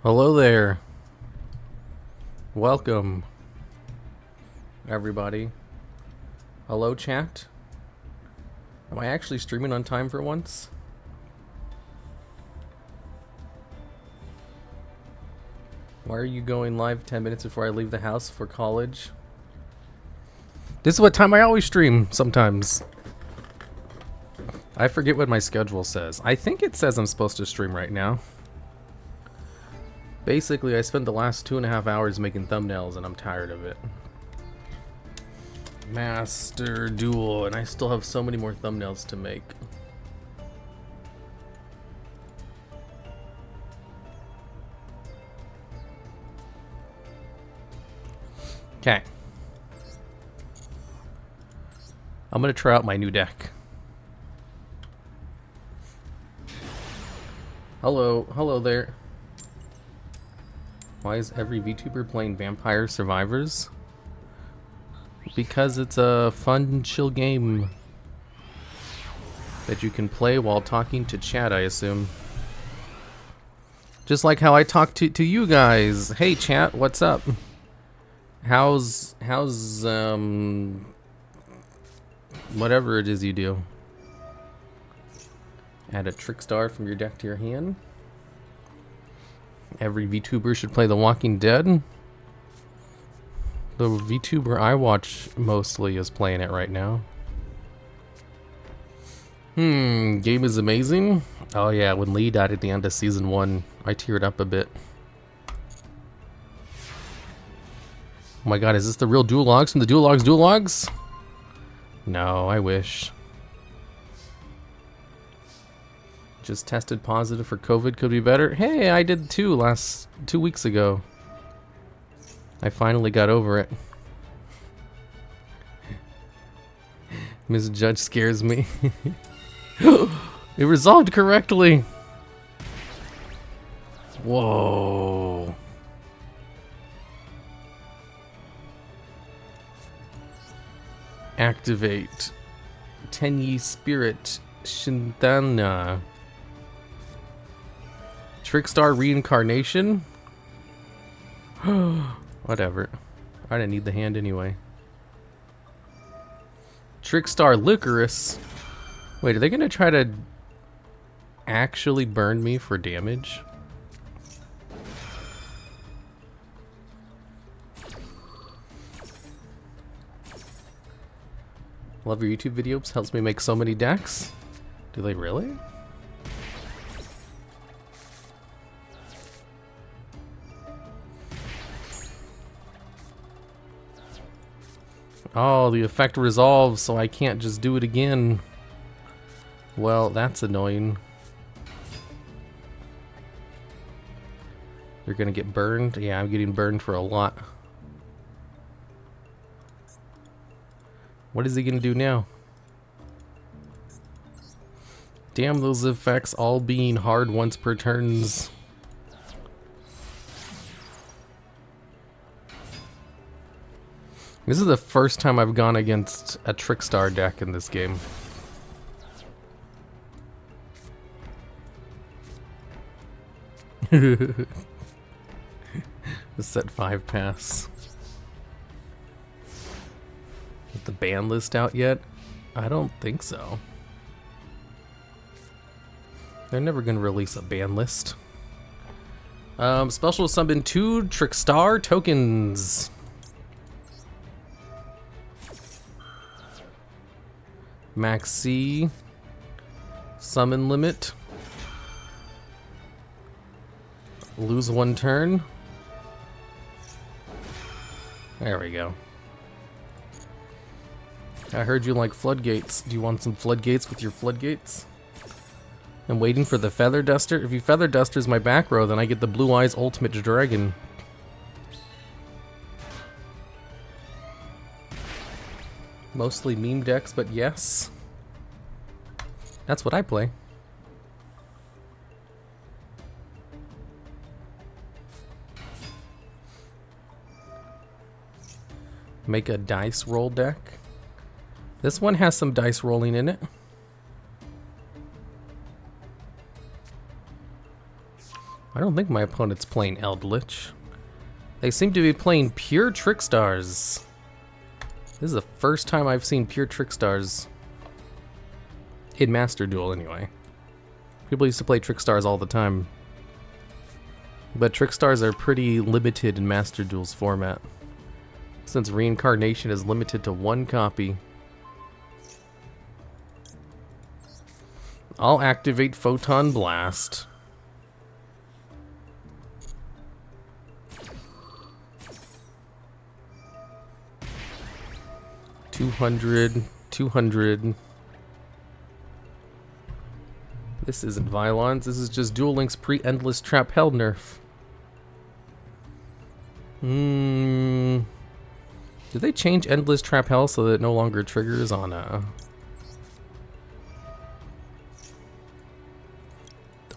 Hello there. Welcome, everybody. Hello, chat. Am I actually streaming on time for once? Why are you going live 10 minutes before I leave the house for college? This is what time I always stream sometimes. I forget what my schedule says. I think it says I'm supposed to stream right now. Basically, I spent the last 2.5 hours making thumbnails and I'm tired of it. Master Duel, and I still have so many more thumbnails to make. Okay. I'm gonna try out my new deck. Hello there. Why is every VTuber playing Vampire Survivors? Because it's a fun, chill game that you can play while talking to chat, I assume. Just like how I talk to you guys. Hey chat, what's up? How's whatever it is you do. Add a trick star from your deck to your hand. Every VTuber should play The Walking Dead. The VTuber I watch mostly is playing it right now. Game is amazing. Oh yeah, when Lee died at the end of season 1, I teared up a bit. Oh my god, is this the real TheDuelLogs from the TheDuelLogs? No, I wish. Just tested positive for COVID, could be better. Hey, I did too 2 weeks ago. I finally got over it. Ms. Judge scares me. It resolved correctly. Whoa. Activate. Tenyi Spirit Shintana. Trickstar Reincarnation? Whatever. I didn't need the hand anyway. Trickstar Licorice? Wait, are they gonna try to actually burn me for damage? Love your YouTube videos, helps me make so many decks. Do they really? Oh, the effect resolves, so I can't just do it again. Well, that's annoying. You're gonna get burned? Yeah, I'm getting burned for a lot. What is he gonna do now? Damn those effects all being hard once per turns. This is the first time I've gone against a Trickstar deck in this game. The set 5 pass. Is the ban list out yet? I don't think so. They're never gonna release a ban list. Special summon 2 Trickstar tokens. Max C. Summon limit. Lose 1 turn. There we go. I heard you like floodgates. Do you want some floodgates with your floodgates? I'm waiting for the Feather Duster. If you Feather Dusters my back row, then I get the Blue Eyes Ultimate Dragon. Mostly meme decks, but yes. That's what I play. Make a dice roll deck. This one has some dice rolling in it. I don't think my opponent's playing Eldritch. They seem to be playing pure Trickstars. This is the first time I've seen pure Trickstars. In Master Duel, anyway. People used to play Trickstars all the time. But Trickstars are pretty limited in Master Duel's format, since Reincarnation is limited to 1 copy. I'll activate Photon Blast. $200. This isn't Vylons, this is just Duel Link's pre-Endless Trap Hell nerf. Did they change Endless Trap Hell so that it no longer triggers on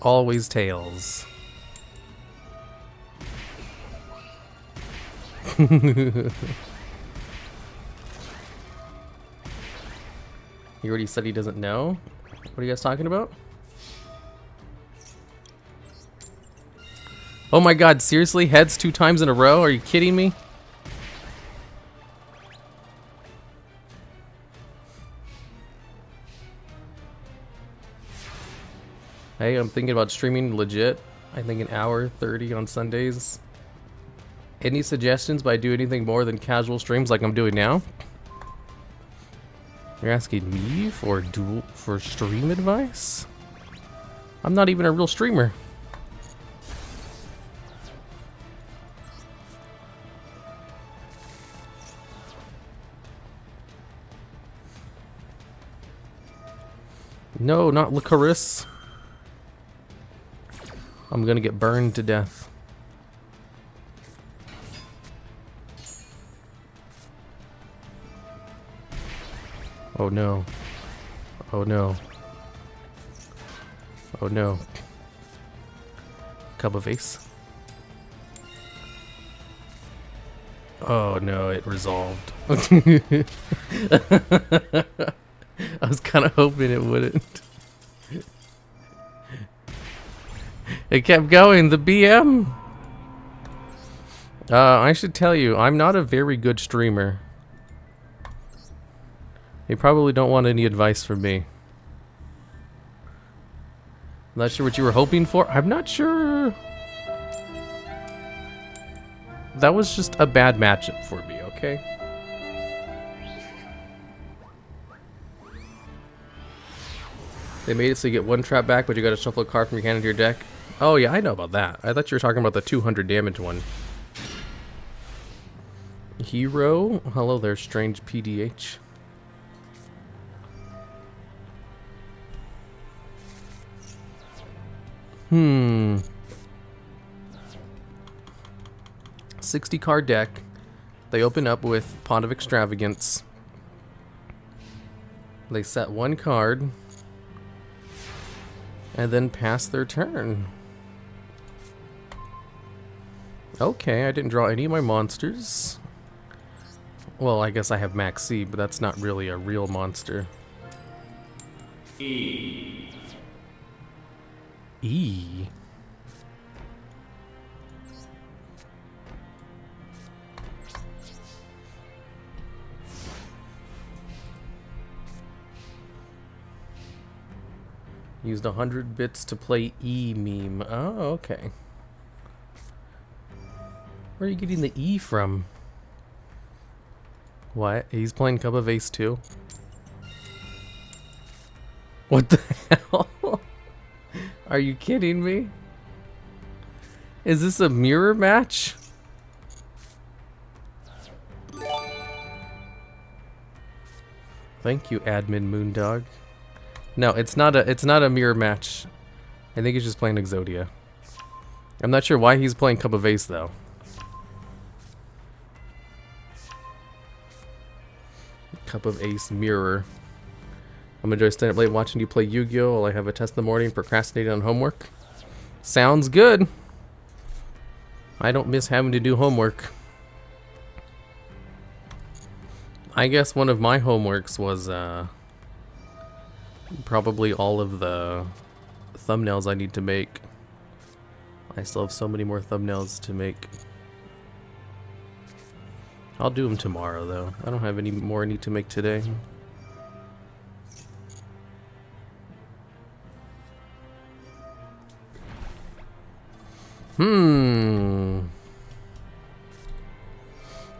always Tails? He already said he doesn't know? What are you guys talking about? Oh my god, seriously? Heads 2 times in a row? Are you kidding me? Hey, I'm thinking about streaming legit. I think an hour 30 on Sundays. Any suggestions by do anything more than casual streams like I'm doing now? You're asking me for stream advice? I'm not even a real streamer. No, not Licorice. I'm gonna get burned to death. Oh no. Oh no. Oh no. Cup of Ace. Oh no, it resolved. I was kind of hoping it wouldn't. It kept going, the BM! I should tell you, I'm not a very good streamer. You probably don't want any advice from me. Not sure what you were hoping for? I'm not sure. That was just a bad matchup for me, okay? They made it so you get 1 trap back, but you gotta shuffle a card from your hand into your deck. Oh yeah, I know about that. I thought you were talking about the 200 damage one. Hero? Hello there, strange PDH. Hmm. 60 card deck. They open up with Pot of Extravagance. They set 1 card. And then pass their turn. Okay, I didn't draw any of my monsters. Well, I guess I have Max C, but that's not really a real monster. E. Used 100 bits to play E meme. Oh, okay. Where are you getting the E from? What? He's playing Cup of Ace too? What the hell? Are you kidding me? Is this a mirror match? Thank you, admin Moondog. No, it's not a mirror match. I think he's just playing Exodia. I'm not sure why he's playing Cup of Ace though. Cup of Ace mirror. I'm gonna enjoy staying up late watching you play Yu-Gi-Oh! While I have a test in the morning, procrastinating on homework. Sounds good. I don't miss having to do homework. I guess one of my homeworks was probably all of the thumbnails I need to make I still have so many more thumbnails to make. I'll do them tomorrow, though. I don't have any more I need to make today.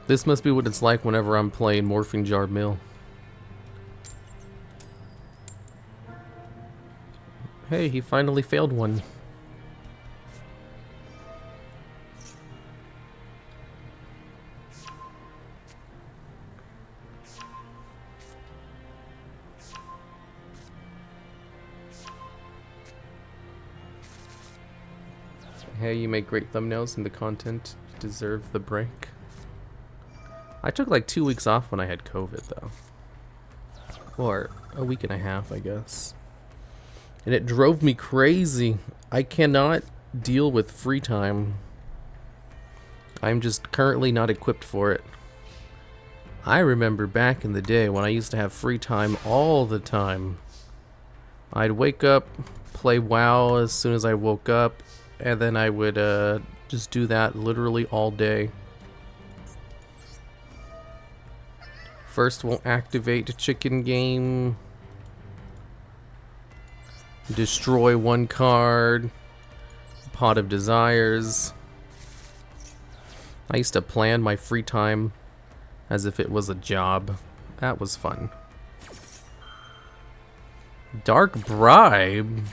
This must be what it's like whenever I'm playing Morphing Jar Mill. Hey, he finally failed one. Hey, you make great thumbnails and the content deserve the break. I took like 2 weeks off when I had COVID, though. Or a week and a half, I guess. And it drove me crazy. I cannot deal with free time. I'm just currently not equipped for it. I remember back in the day when I used to have free time all the time. I'd wake up, play WoW as soon as I woke up, and then I would just do that literally all day. First we'll activate chicken game. Destroy one card. Pot of Desires. I used to plan my free time as if it was a job. That was fun. Dark Bribe?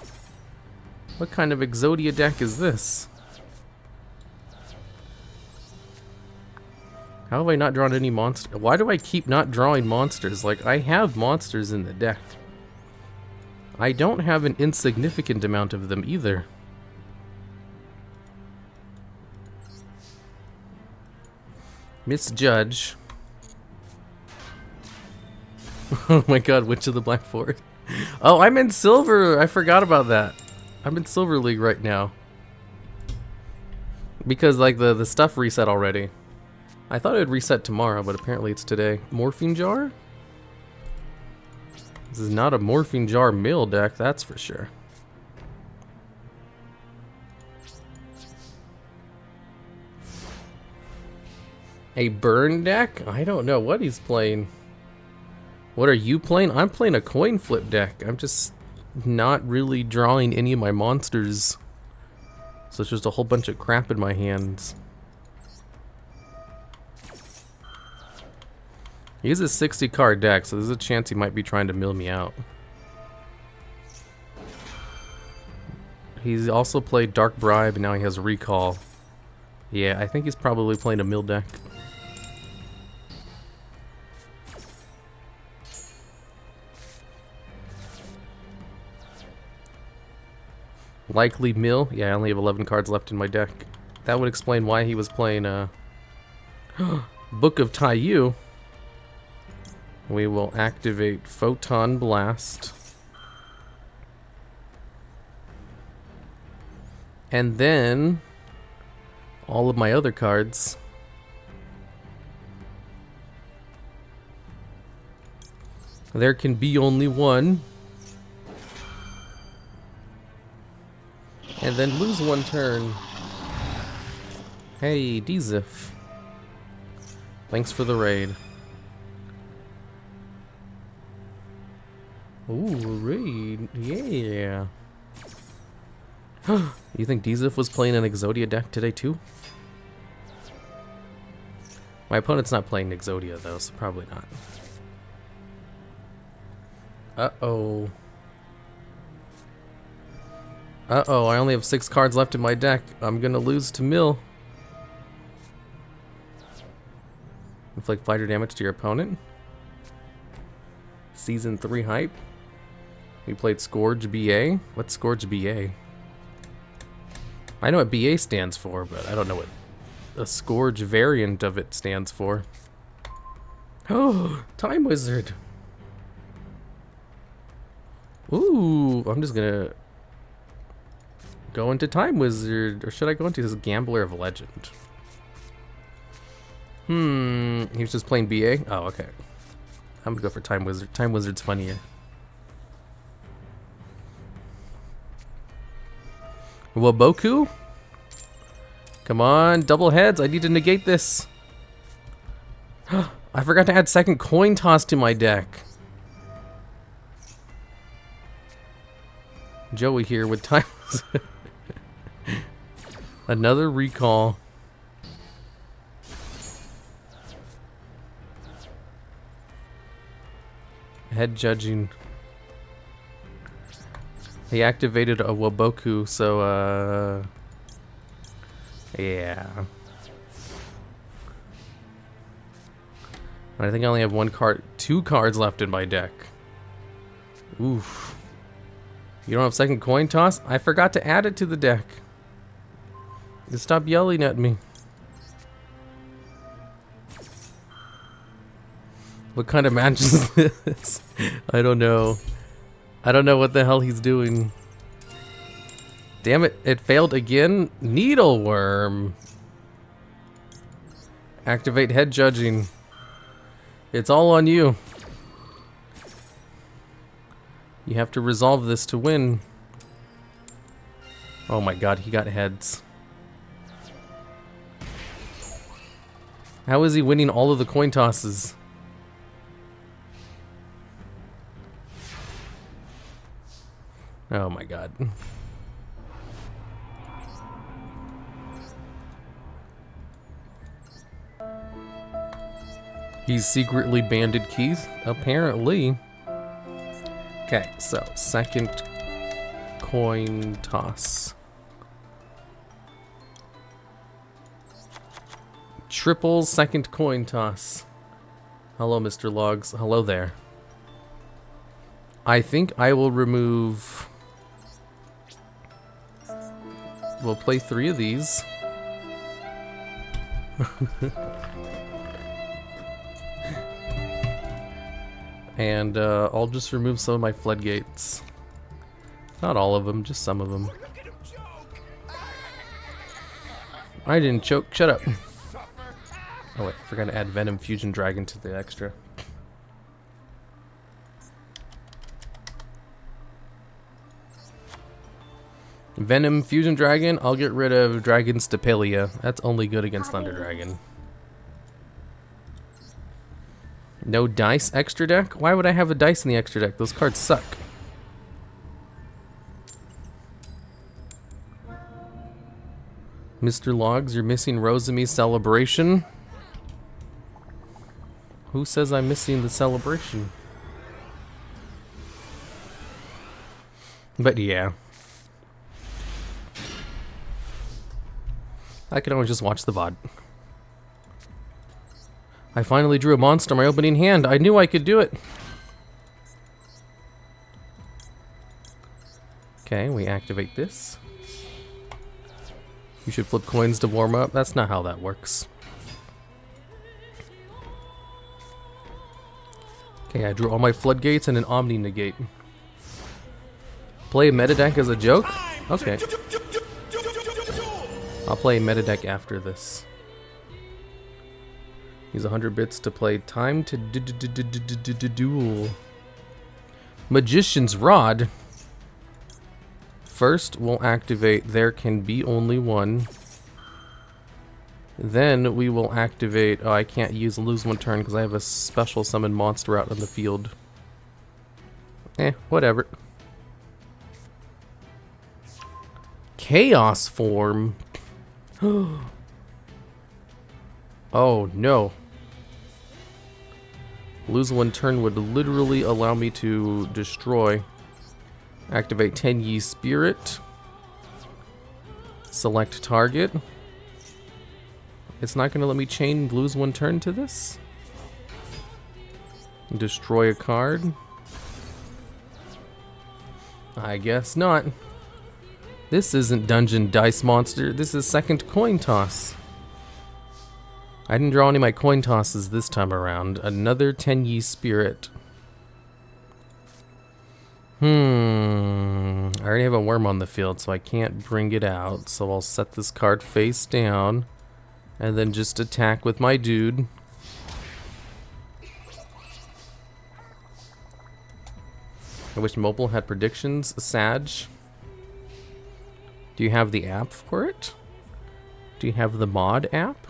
What kind of Exodia deck is this? How have I not drawn any monster? Why do I keep not drawing monsters? Like, I have monsters in the deck. I don't have an insignificant amount of them either. Misjudge. Oh my god, Witch of the Black Forest. Oh, I'm in Silver! I forgot about that. I'm in Silver League right now. Because, like, the stuff reset already. I thought it would reset tomorrow, but apparently it's today. Morphing Jar? This is not a Morphing Jar mill deck, that's for sure. A burn deck? I don't know what he's playing. What are you playing? I'm playing a coin flip deck. I'm just not really drawing any of my monsters. So it's just a whole bunch of crap in my hands. He's a 60 card deck, so there's a chance he might be trying to mill me out. He's also played Dark Bribe, and now he has Recall. Yeah, I think he's probably playing a mill deck. Likely mill? Yeah, I only have 11 cards left in my deck. That would explain why he was playing Book of Taiyu. We will activate Photon Blast. And then all of my other cards. There can be only one. And then lose one turn. Hey, Dzif. Thanks for the raid. Ooh, raid. Yeah. You think Dzif was playing an Exodia deck today too? My opponent's not playing Exodia though, so probably not. Uh-oh. Uh-oh, I only have 6 cards left in my deck. I'm gonna lose to mill. Inflict fighter damage to your opponent. Season 3 hype. We played Scourge BA. What's Scourge BA? I know what BA stands for, but I don't know what a Scourge variant of it stands for. Oh, Time Wizard. Ooh, I'm just gonna go into Time Wizard, or should I go into this Gambler of Legend? He was just playing BA? Oh, okay. I'm gonna go for Time Wizard. Time Wizard's funnier. Waboku? Come on, double heads. I need to negate this. I forgot to add second coin toss to my deck. Joey here with time. Another recall. Head judging. He activated a Waboku, so yeah. I think I only have two cards left in my deck. Oof. You don't have second coin toss? I forgot to add it to the deck. Stop yelling at me. What kind of match is this? I don't know. I don't know what the hell he's doing. Damn it, it failed again? Needleworm. Activate head judging. It's all on you. You have to resolve this to win. Oh my god, he got heads. How is he winning all of the coin tosses? Oh my god. He's secretly banded Keith, apparently. Okay, so second coin toss. Triple second coin toss. Hello, Mr. Logs. Hello there. I think I will remove... We'll play 3 of these. And I'll just remove some of my floodgates. Not all of them, just some of them. I didn't choke. Shut up. Oh wait, I forgot to add Venom Fusion Dragon to the extra. Venom Fusion Dragon, I'll get rid of Dragon Stapelia. That's only good against Thunder Dragon. No dice extra deck? Why would I have a dice in the extra deck? Those cards suck. Mr. Logs, you're missing Rosami's celebration. Who says I'm missing the celebration? But yeah. I can always just watch the VOD. I finally drew a monster in my opening hand. I knew I could do it. Okay, we activate this. You should flip coins to warm up. That's not how that works. Okay, I drew all my floodgates and an Omni negate. Play a meta deck as a joke? Okay. I'll play a meta deck after this. Use 100 bits to play Time to Duel. Magician's Rod. First, we'll activate There Can Be Only One. Then we will activate... Oh, I can't lose 1 turn because I have a special summon monster out on the field. Whatever. Chaos Form. Oh, no. Lose 1 turn would literally allow me to destroy. Activate Tenyi Spirit. Select target. It's not going to let me chain lose 1 turn to this. Destroy a card. I guess not. This isn't Dungeon Dice Monster. This is second coin toss. I didn't draw any of my coin tosses this time around. Another Tenyi Spirit. I already have a worm on the field, so I can't bring it out. So I'll set this card face down. And then just attack with my dude. I wish mobile had predictions. Sag. Do you have the app for it? Do you have the mod app?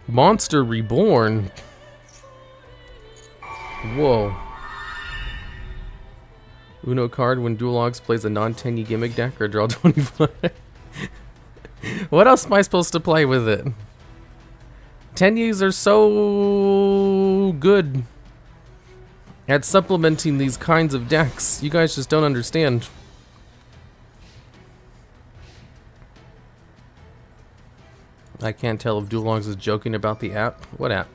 Monster Reborn. Whoa. Uno card when DuelLogs plays a non-10 gimmick deck or draw 25. What else am I supposed to play with it? 10s are so good at supplementing these kinds of decks. You guys just don't understand. I can't tell if DuelLogs is joking about the app. What app?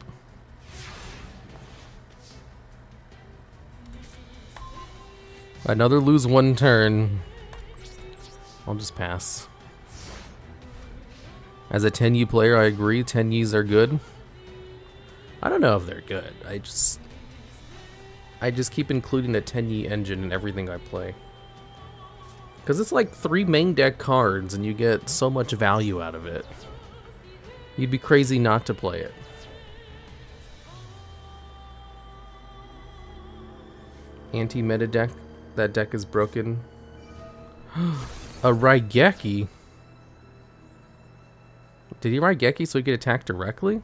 Another lose one turn. I'll just pass. As a 10U player, I agree. 10Us are good. I don't know if they're good. I just keep including a 10E engine in everything I play. Because it's like 3 main deck cards and you get so much value out of it. You'd be crazy not to play it. Anti-meta deck. That deck is broken. A Raigeki? Did he Raigeki so he could attack directly?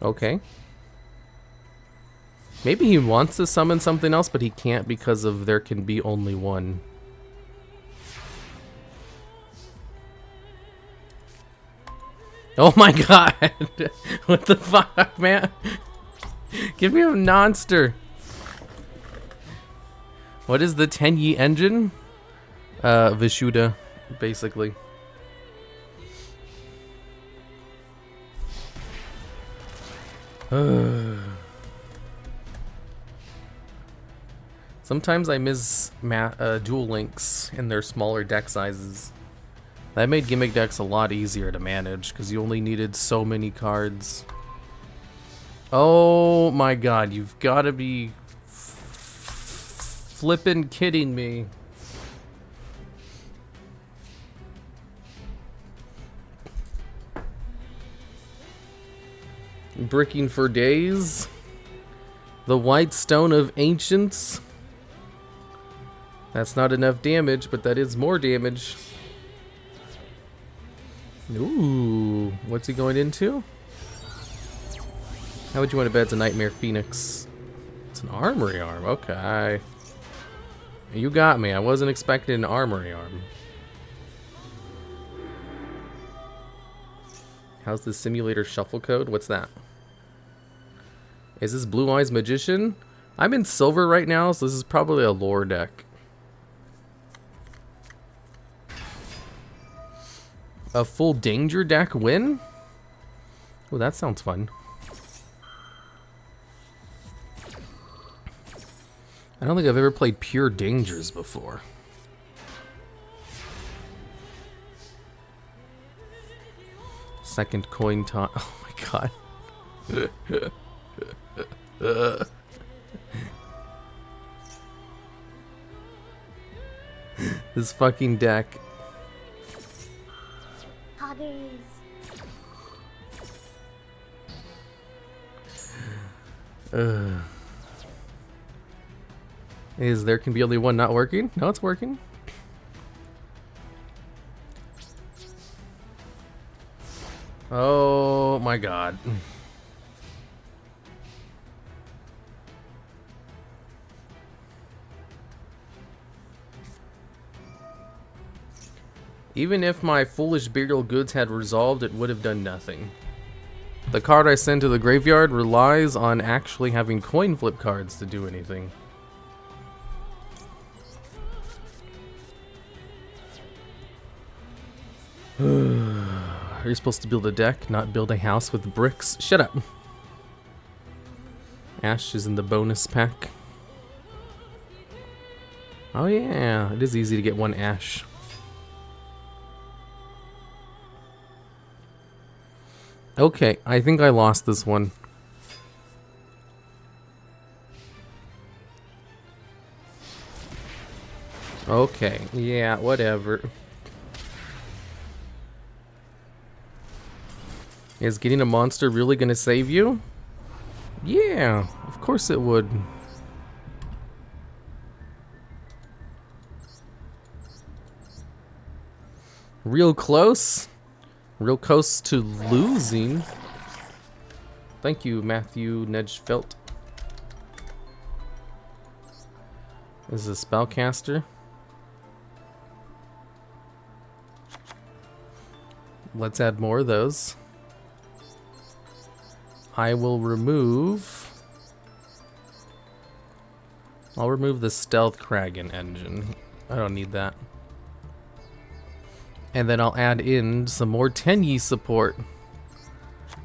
Okay. Maybe he wants to summon something else, but he can't because of there can be only one. Oh my god! What the fuck, man? Give me a monster. What is the 10E engine? Vishuda, basically. Sometimes I miss Duel Links in their smaller deck sizes. That made gimmick decks a lot easier to manage because you only needed so many cards. Oh my god, you've got to be flippin' kidding me. Bricking for days. The White Stone of Ancients. That's not enough damage, but that is more damage. Ooh, what's he going into? How would you want to bet it's a Nightmare Phoenix? It's an Armory Arm, okay. You got me, I wasn't expecting an Armory Arm. How's the simulator shuffle code? What's that? Is this Blue Eyes Magician? I'm in silver right now, so this is probably a lore deck. A full danger deck win? Oh, that sounds fun. I don't think I've ever played pure dangers before. Second coin toss. Oh my god. This fucking deck. Is there can be only one not working? No, it's working. Oh my god. Even if my foolish burial goods had resolved, it would have done nothing. The card I send to the graveyard relies on actually having coin flip cards to do anything. You're supposed to build a deck, not build a house with bricks. Shut up. Ash is in the bonus pack. Oh yeah, it is easy to get one Ash. Okay, I think I lost this one. Okay, yeah, whatever. Is getting a monster really gonna save you? Yeah, of course it would. Real close? Real close to losing. Thank you, Matthew Nedgefelt. This is a spellcaster. Let's add more of those. I will remove... I'll remove the Stealth Kraken engine. I don't need that. And then I'll add in some more Tenyi support.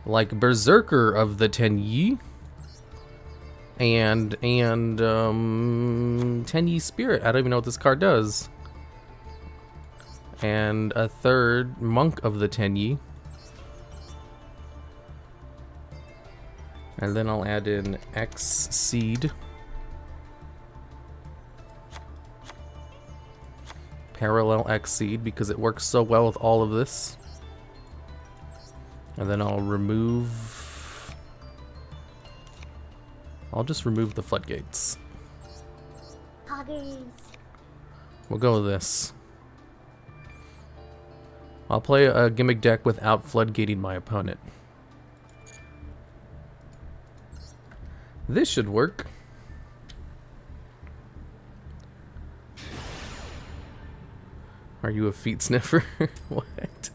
Like Berserker of the Tenyi. And Tenyi Spirit. I don't even know what this card does. And a third Monk of the Tenyi. And then I'll add in X Seed. Parallel X Seed because it works so well with all of this. And then I'll remove... I'll just remove the floodgates. We'll go with this. I'll play a gimmick deck without floodgating my opponent. This should work. Are you a feet sniffer? What?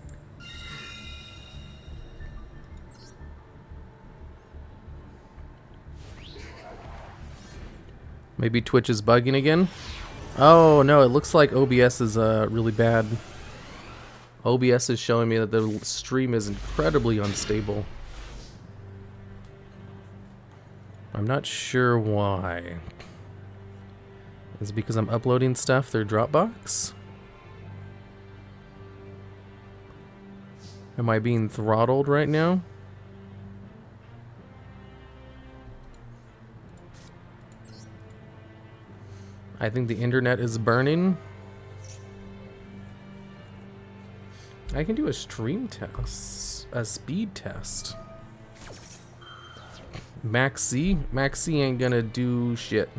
Maybe Twitch is bugging again? Oh no, it looks like OBS is really bad. OBS is showing me that the stream is incredibly unstable. I'm not sure why. Is it because I'm uploading stuff through Dropbox? Am I being throttled right now? I think the internet is burning. I can do a stream test, a speed test. Maxi ain't gonna do shit.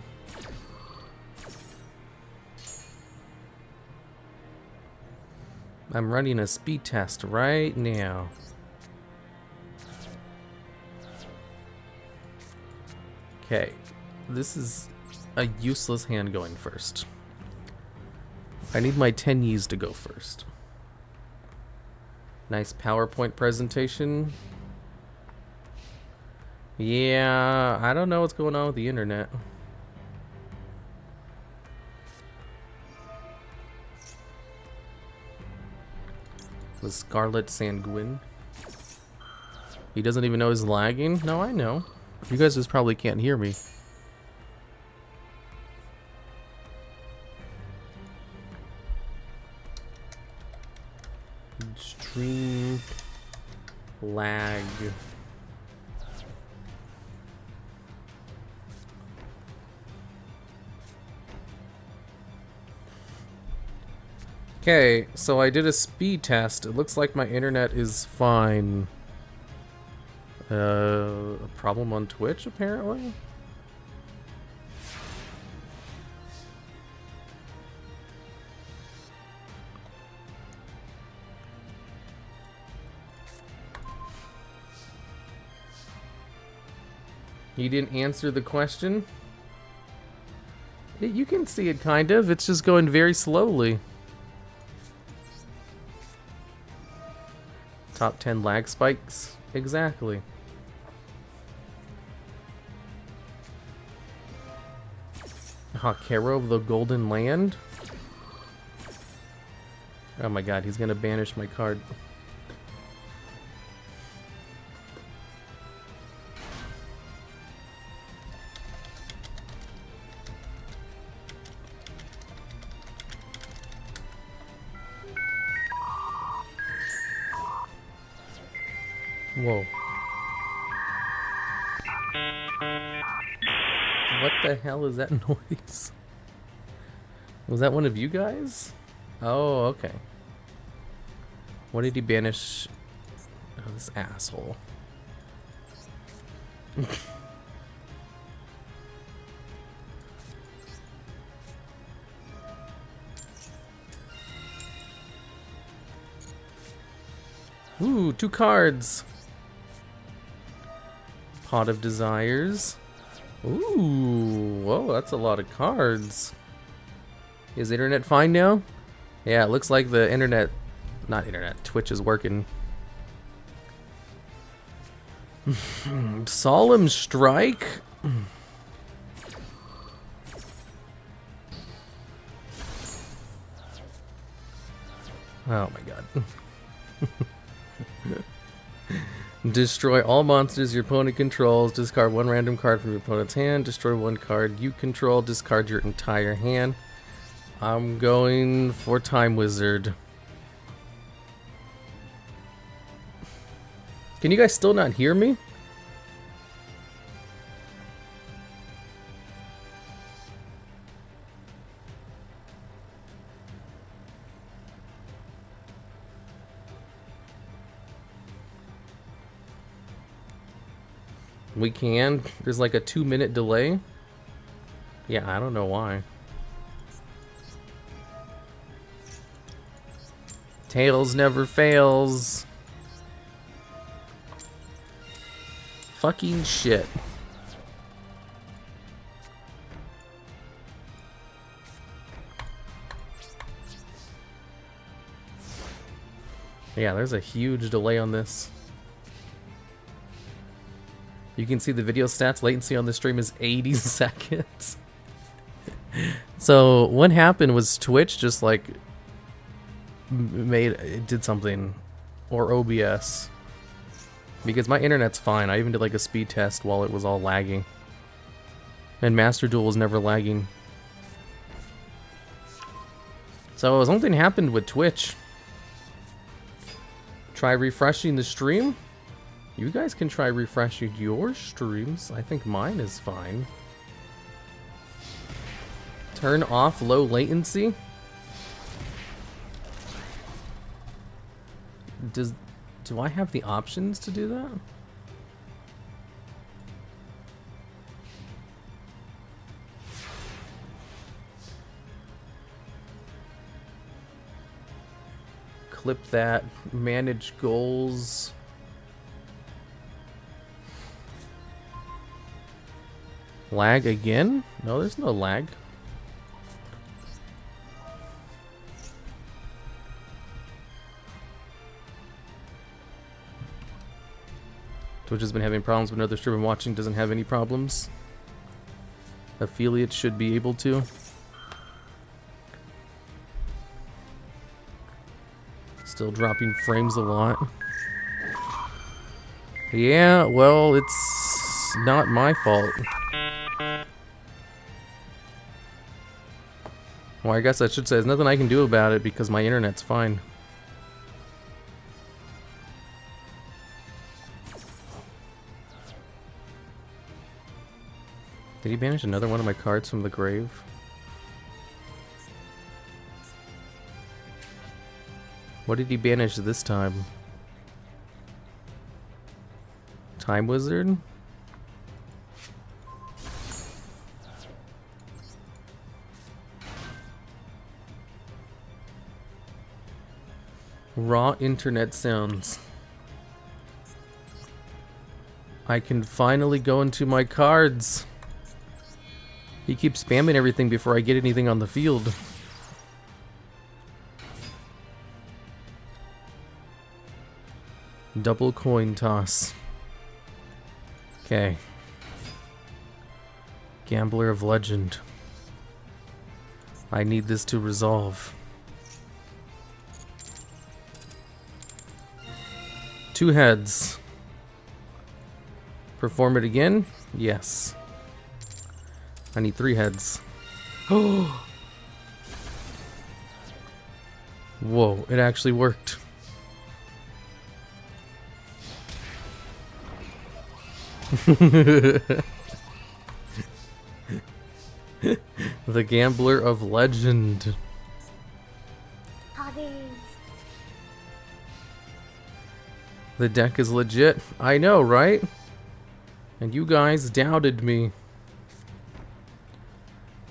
I'm running a speed test right now. Okay, this is a useless hand going first. I need my Tenyis to go first. Nice PowerPoint presentation. Yeah, I don't know what's going on with the internet. The Scarlet Sanguine. He doesn't even know he's lagging? No, I know. You guys just probably can't hear me. Stream lag. Okay, so I did a speed test. It looks like my internet is fine. A problem on Twitch, apparently? You didn't answer the question? You can see it, kind of. It's just going very slowly. Top 10 lag spikes? Exactly. Hakero of the Golden Land? Oh my god, he's gonna banish my card. Whoa. What the hell is that noise? Was that one of you guys? Oh, okay. What did he banish? Oh, this asshole. Ooh, 2 cards. Pot of Desires. Ooh, whoa, that's a lot of cards. Is internet fine now? Yeah, it looks like the internet, not internet, Twitch is working. Solemn Strike? Oh my god. Destroy all monsters your opponent controls. Discard 1 random card from your opponent's hand. Destroy 1 card you control. Discard your entire hand. I'm going for Time Wizard. Can you guys still not hear me? We can. There's like a 2-minute delay. Yeah, I don't know why. Tails never fails. Fucking shit. Yeah, there's a huge delay on this. You can see the video stats. Latency on the stream is 80 seconds. So what happened was Twitch just like did something, or OBS, because my internet's fine. I even did like a speed test while it was all lagging, and Master Duel was never lagging. So something happened with Twitch. Try refreshing the stream. You guys can try refreshing your streams. I think mine is fine. Turn off low latency. Do I have the options to do that? Clip that. Manage goals. Lag again? No, there's no lag. Twitch has been having problems, but another streamer watching doesn't have any problems. Affiliates should be able to. Still dropping frames a lot. Yeah, well, it's not my fault. Well, I guess I should say there's nothing I can do about it because my internet's fine. Did he banish another one of my cards from the grave? What did he banish this time? Time Wizard? Raw internet sounds. I can finally go into my cards. He keeps spamming everything before I get anything on the field. Double coin toss. Okay. Gambler of Legend. I need this to resolve. 2 heads. Perform it again? Yes. I need 3 heads. Oh! Whoa, it actually worked. The Gambler of Legend. The deck is legit. I know, right? And you guys doubted me.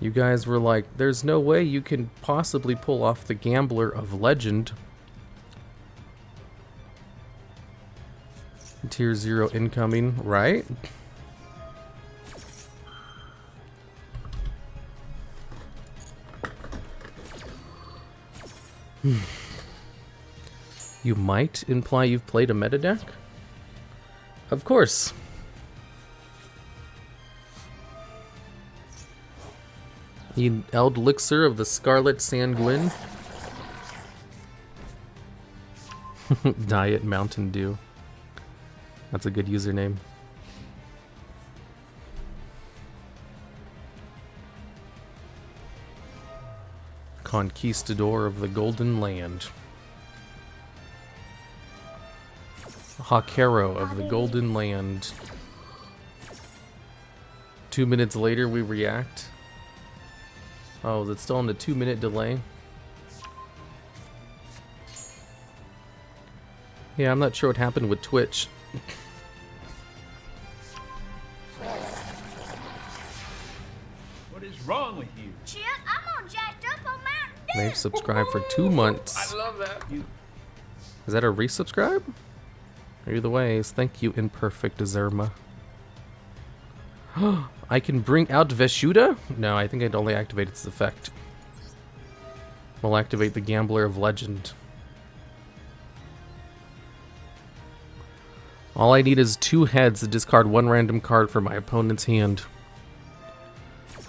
You guys were like, there's no way you can possibly pull off the Gambler of Legend. Tier 0 incoming, right? You might imply you've played a meta deck? Of course. The Elixir of the Scarlet Sanguine. Diet Mountain Dew. That's a good username. Conquistador of the Golden Land. Hakero of the Golden Land. 2 minutes later we react. Oh, is it still on the 2-minute delay? Yeah, I'm not sure what happened with Twitch. What is wrong with you? Chip, I'm on jacked up on Mountain Dew. They've subscribed for 2 months. I love that. Is that a resubscribe? Either ways, thank you, Imperfect Zerma. I can bring out Veshuda? No, I think I'd only activate its effect. We'll activate the Gambler of Legend. All I need is 2 heads to discard 1 random card from my opponent's hand.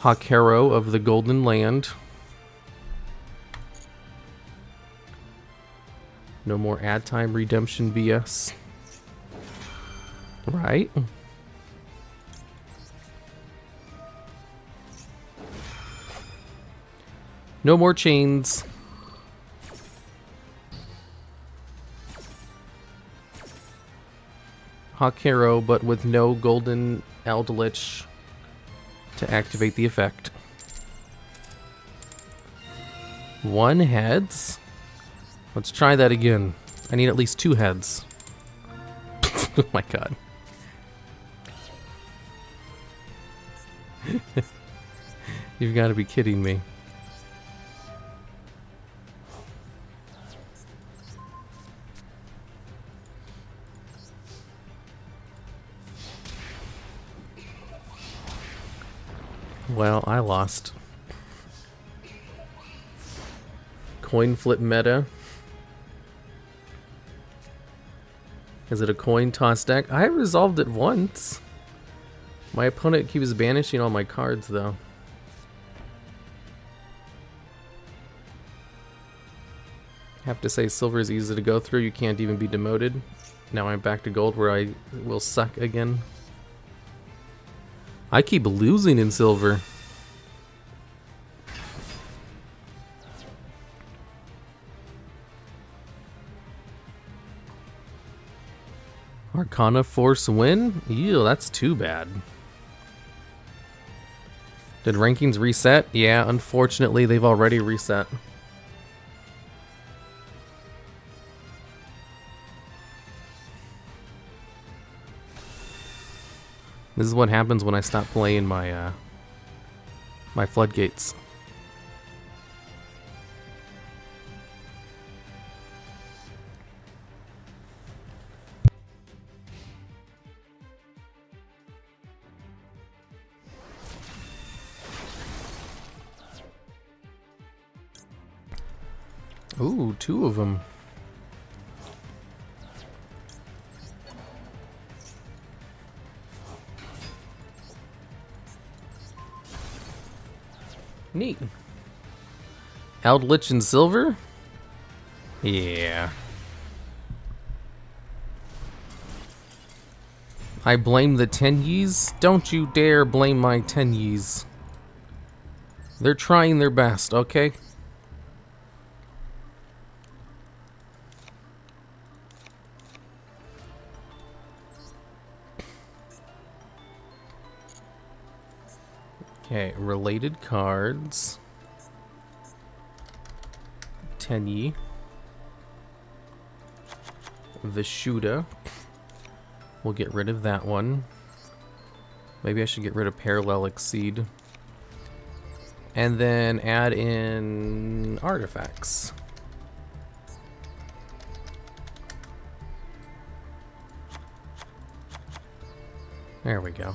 Hakero of the Golden Land. No more ad time redemption BS. Right? No more chains. Hakero, but with no golden Eldritch to activate the effect. 1 heads. Let's try that again. I need at least 2 heads. Oh my god. You've got to be kidding me. Well, I lost. Coin flip meta. Is it a coin toss deck? I resolved it once. My opponent keeps banishing all my cards, though. Have to say, silver is easy to go through. You can't even be demoted. Now I'm back to gold, where I will suck again. I keep losing in silver. Arcana Force win? Ew, that's too bad. Did rankings reset? Yeah, unfortunately, they've already reset. This is what happens when I stop playing my my floodgates. Ooh, 2 of them. Neat. Eldritch and silver? Yeah. I blame the Tenyis? Don't you dare blame my Tenyis. They're trying their best, okay? Okay, related cards. Tenyi. Vishuda. We'll get rid of that one. Maybe I should get rid of Parallel Exceed. And then add in artifacts. There we go.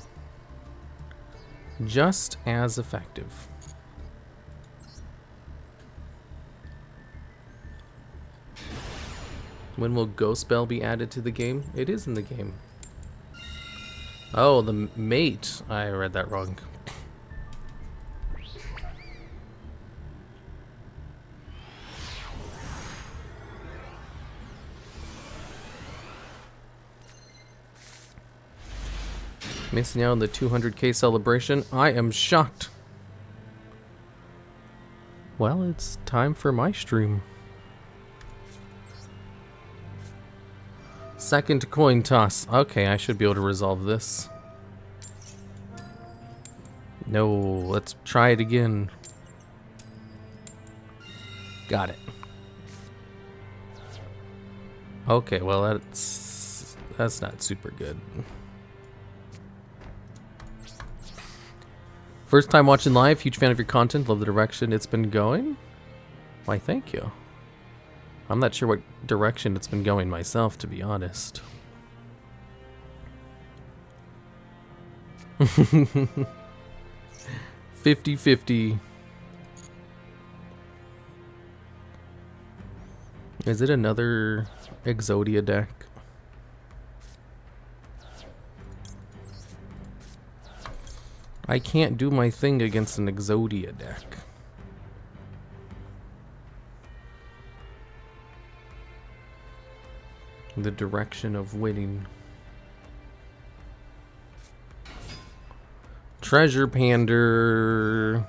Just as effective. When will Ghost Bell be added to the game? It is in the game. Oh, the mate. I read that wrong. Missing out on the 200k celebration. I am shocked. Well, it's time for my stream. Second coin toss. Okay, I should be able to resolve this. No, let's try it again. Got it. Okay, well that's not super good. First time watching live, huge fan of your content, love the direction it's been going. Why, thank you. I'm not sure what direction it's been going myself, to be honest. 50-50. Is it another Exodia deck? I can't do my thing against an Exodia deck. The direction of winning. Treasure Pander.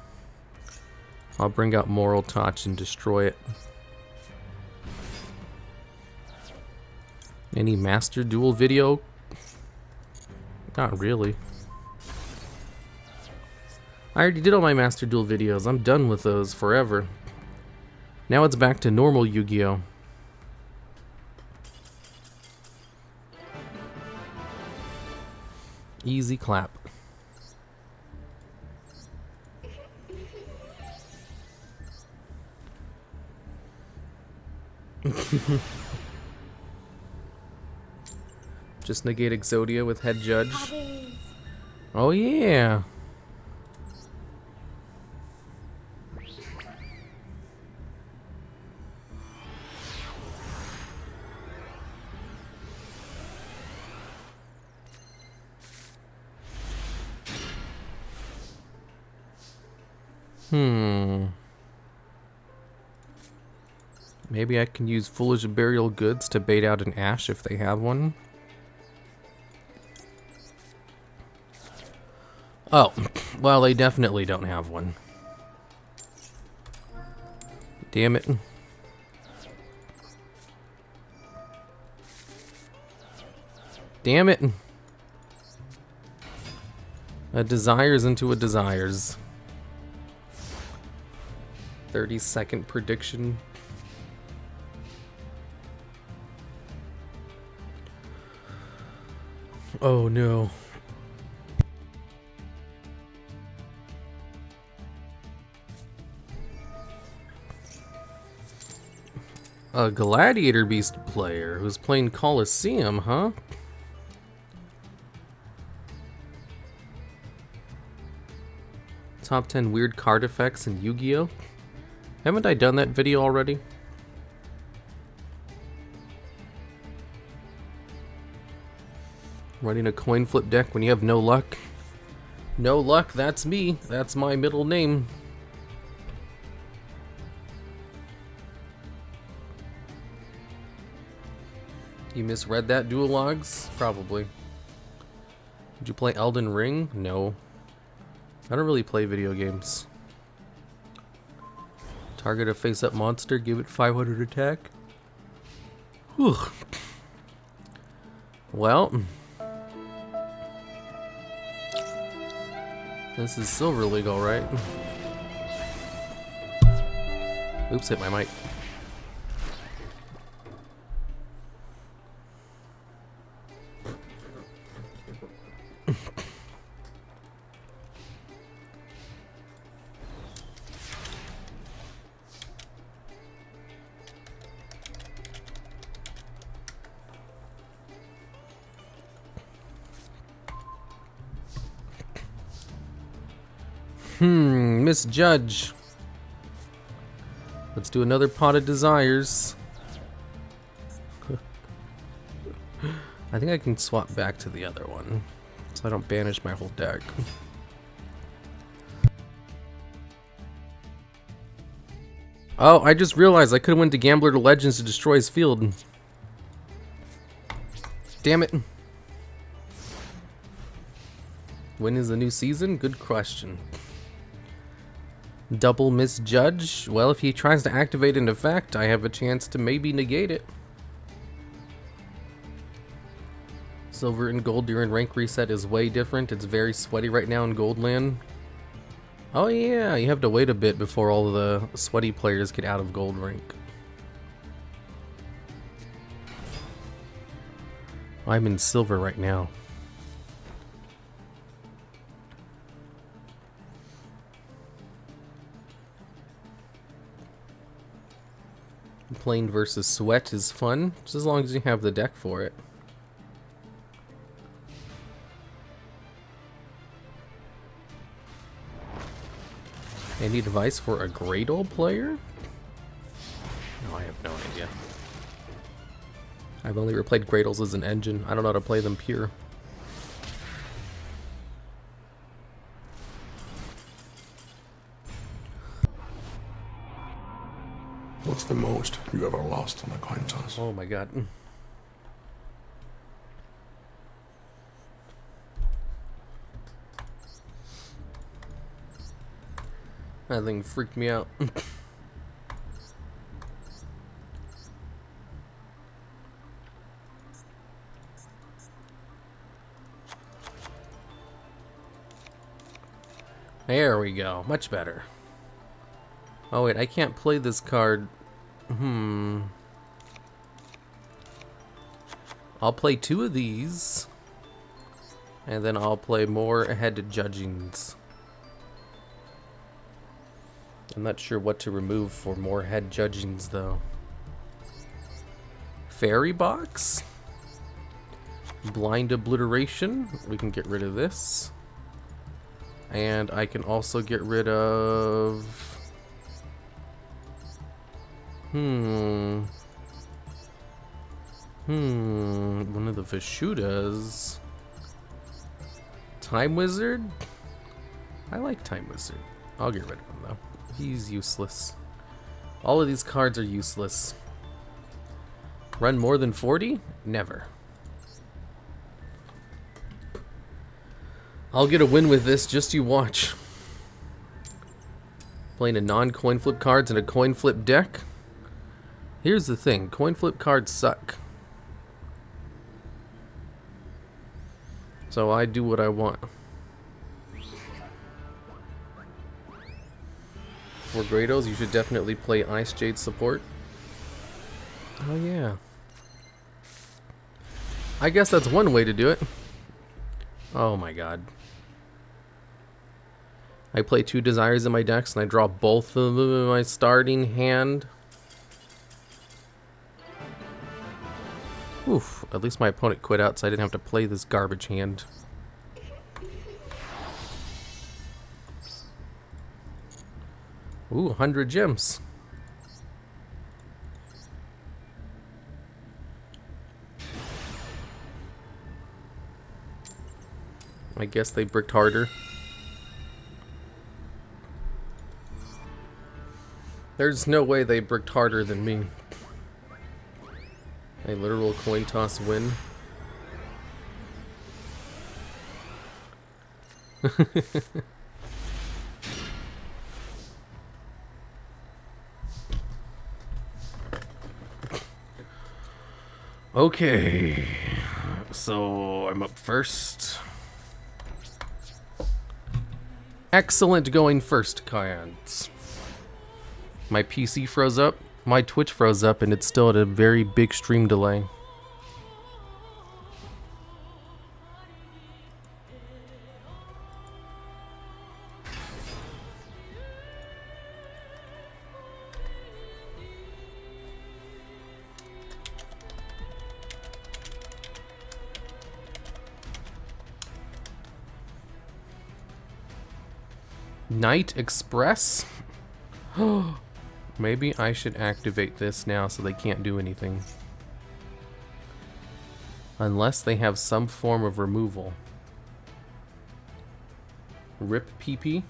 I'll bring out Moral Touch and destroy it. Any Master Duel video? Not really. I already did all my Master Duel videos. I'm done with those forever. Now it's back to normal Yu-Gi-Oh! Easy clap. Just negate Exodia with Head Judge. Oh yeah. Maybe I can use Foolish Burial Goods to bait out an Ash if they have one. Oh, well, they definitely don't have one. Damn it. Damn it. A Desires into a Desires. 30-second prediction. Oh no. A Gladiator Beast player who's playing Coliseum, huh? Top 10 weird card effects in Yu-Gi-Oh! Haven't I done that video already? Running a coin flip deck when you have no luck. No luck, that's me. That's my middle name. You misread that, TheDuelLogs? Probably. Did you play Elden Ring? No. I don't really play video games. Target a face-up monster, give it 500 attack. Whew. Well. This is Silver League, alright. Oops, hit my mic. Misjudge. Let's do another pot of desires. I think I can swap back to the other one, so I don't banish my whole deck. Oh, I just realized I could have went to Gambler to Legends to destroy his field. Damn it. When is the new season? Good question. Double Misjudge? Well, if he tries to activate an effect, I have a chance to maybe negate it. Silver and gold during rank reset is way different. It's very sweaty right now in Goldland. Oh yeah, you have to wait a bit before all the sweaty players get out of gold rank. I'm in silver right now. Plain versus sweat is fun, just as long as you have the deck for it. Any advice for a Gradle player? No, I have no idea. I've only ever played Gradles as an engine. I don't know how to play them pure. What's the most you ever lost on a coin toss? Oh my god. That thing freaked me out. There we go. Much better. Oh wait, I can't play this card. I'll play 2 of these. And then I'll play more ahead to judgings. I'm not sure what to remove for more head judgings though. Fairy box? Blind obliteration. We can get rid of this. And I can also get rid of... one of the Vishudas. Time Wizard? I like Time Wizard. I'll get rid of him though. He's useless. All of these cards are useless. Run more than 40? Never. I'll get a win with this, just you watch. Playing a non-coin flip cards and a coin flip deck. Here's the thing, coin flip cards suck. So I do what I want. For Grados, you should definitely play Ice Jade support. Oh yeah. I guess that's one way to do it. Oh my god. I play 2 Desires in my decks and I draw both of them in my starting hand. Oof, at least my opponent quit out so I didn't have to play this garbage hand. Ooh, 100 gems. I guess they bricked harder. There's no way they bricked harder than me. A literal coin toss win. Okay, so I'm up first. Excellent going first, Kyans. My PC froze up, my Twitch froze up, and it's still at a very big stream delay. Night Express? Maybe I should activate this now so they can't do anything. Unless they have some form of removal. Rip PP.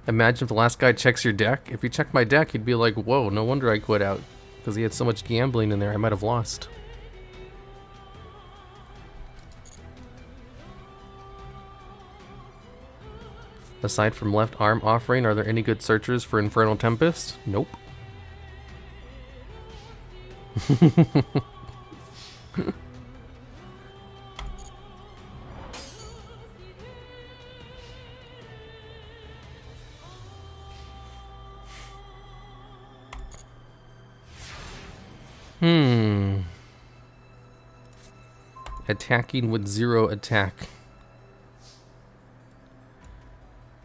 Imagine if the last guy checks your deck. If he checked my deck, he'd be like, whoa, no wonder I quit out. Because he had so much gambling in there, I might have lost. Aside from left arm offering, are there any good searchers for Infernal Tempest? Nope. Attacking with 0 attack.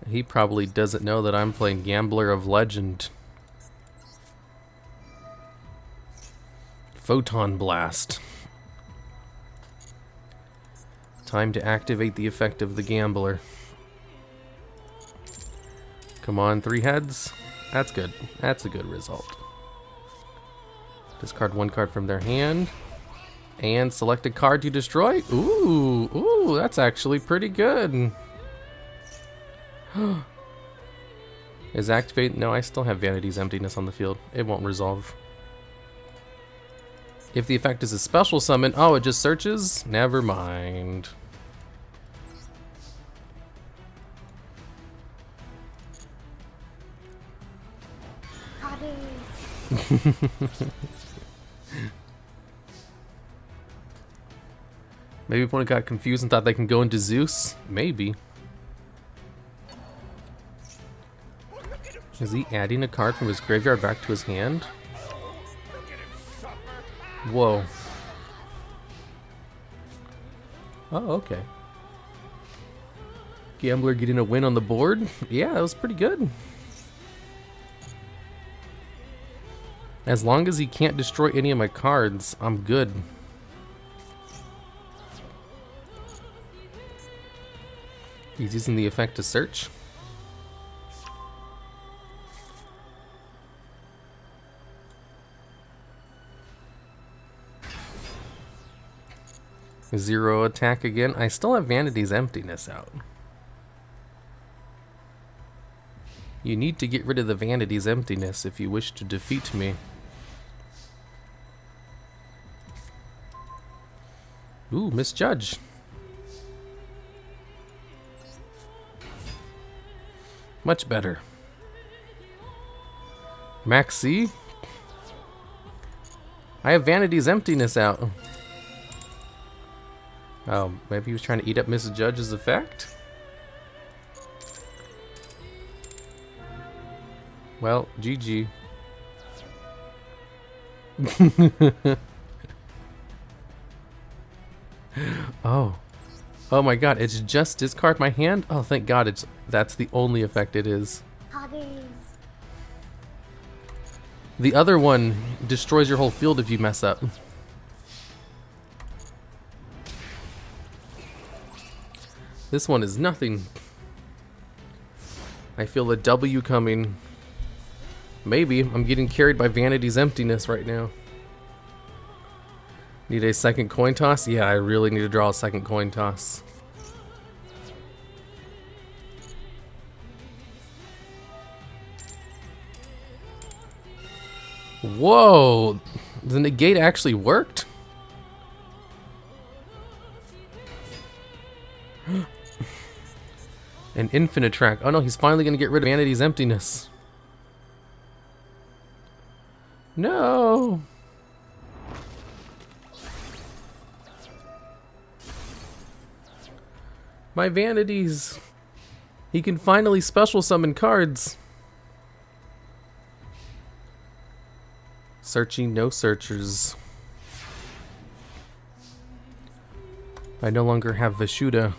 He probably doesn't know that I'm playing Gambler of Legend. Photon Blast. Time to activate the effect of the Gambler. Come on, 3 heads. That's good. That's a good result. Discard 1 card from their hand. And select a card to destroy. Ooh, ooh, that's actually pretty good. Is activate? No, I still have Vanity's Emptiness on the field. It won't resolve. If the effect is a special summon, oh, it just searches? Never mind. Maybe opponent got confused and thought they can go into Zeus? Maybe. Is he adding a card from his graveyard back to his hand? Whoa. Oh, okay. Gambler getting a win on the board? Yeah, that was pretty good. As long as he can't destroy any of my cards, I'm good. He's using the effect to search. Zero attack again. I still have Vanity's Emptiness out. You need to get rid of the Vanity's Emptiness if you wish to defeat me. Ooh, Misjudge. Much better. Maxi. I have Vanity's Emptiness out. Oh, maybe he was trying to eat up Mrs. Judge's effect? Well, GG. Oh. Oh my god, it's just discard my hand? Oh, thank god, that's the only effect it is. The other one destroys your whole field if you mess up. This one is nothing. I feel a W coming. Maybe. I'm getting carried by Vanity's Emptiness right now. Need a second coin toss? Yeah, I really need to draw a second coin toss. Whoa! The negate actually worked? An infinite track. Oh no, he's finally gonna get rid of Vanity's Emptiness. No! My vanities. He can finally special summon cards. Searching, no searchers. I no longer have Vishuddha.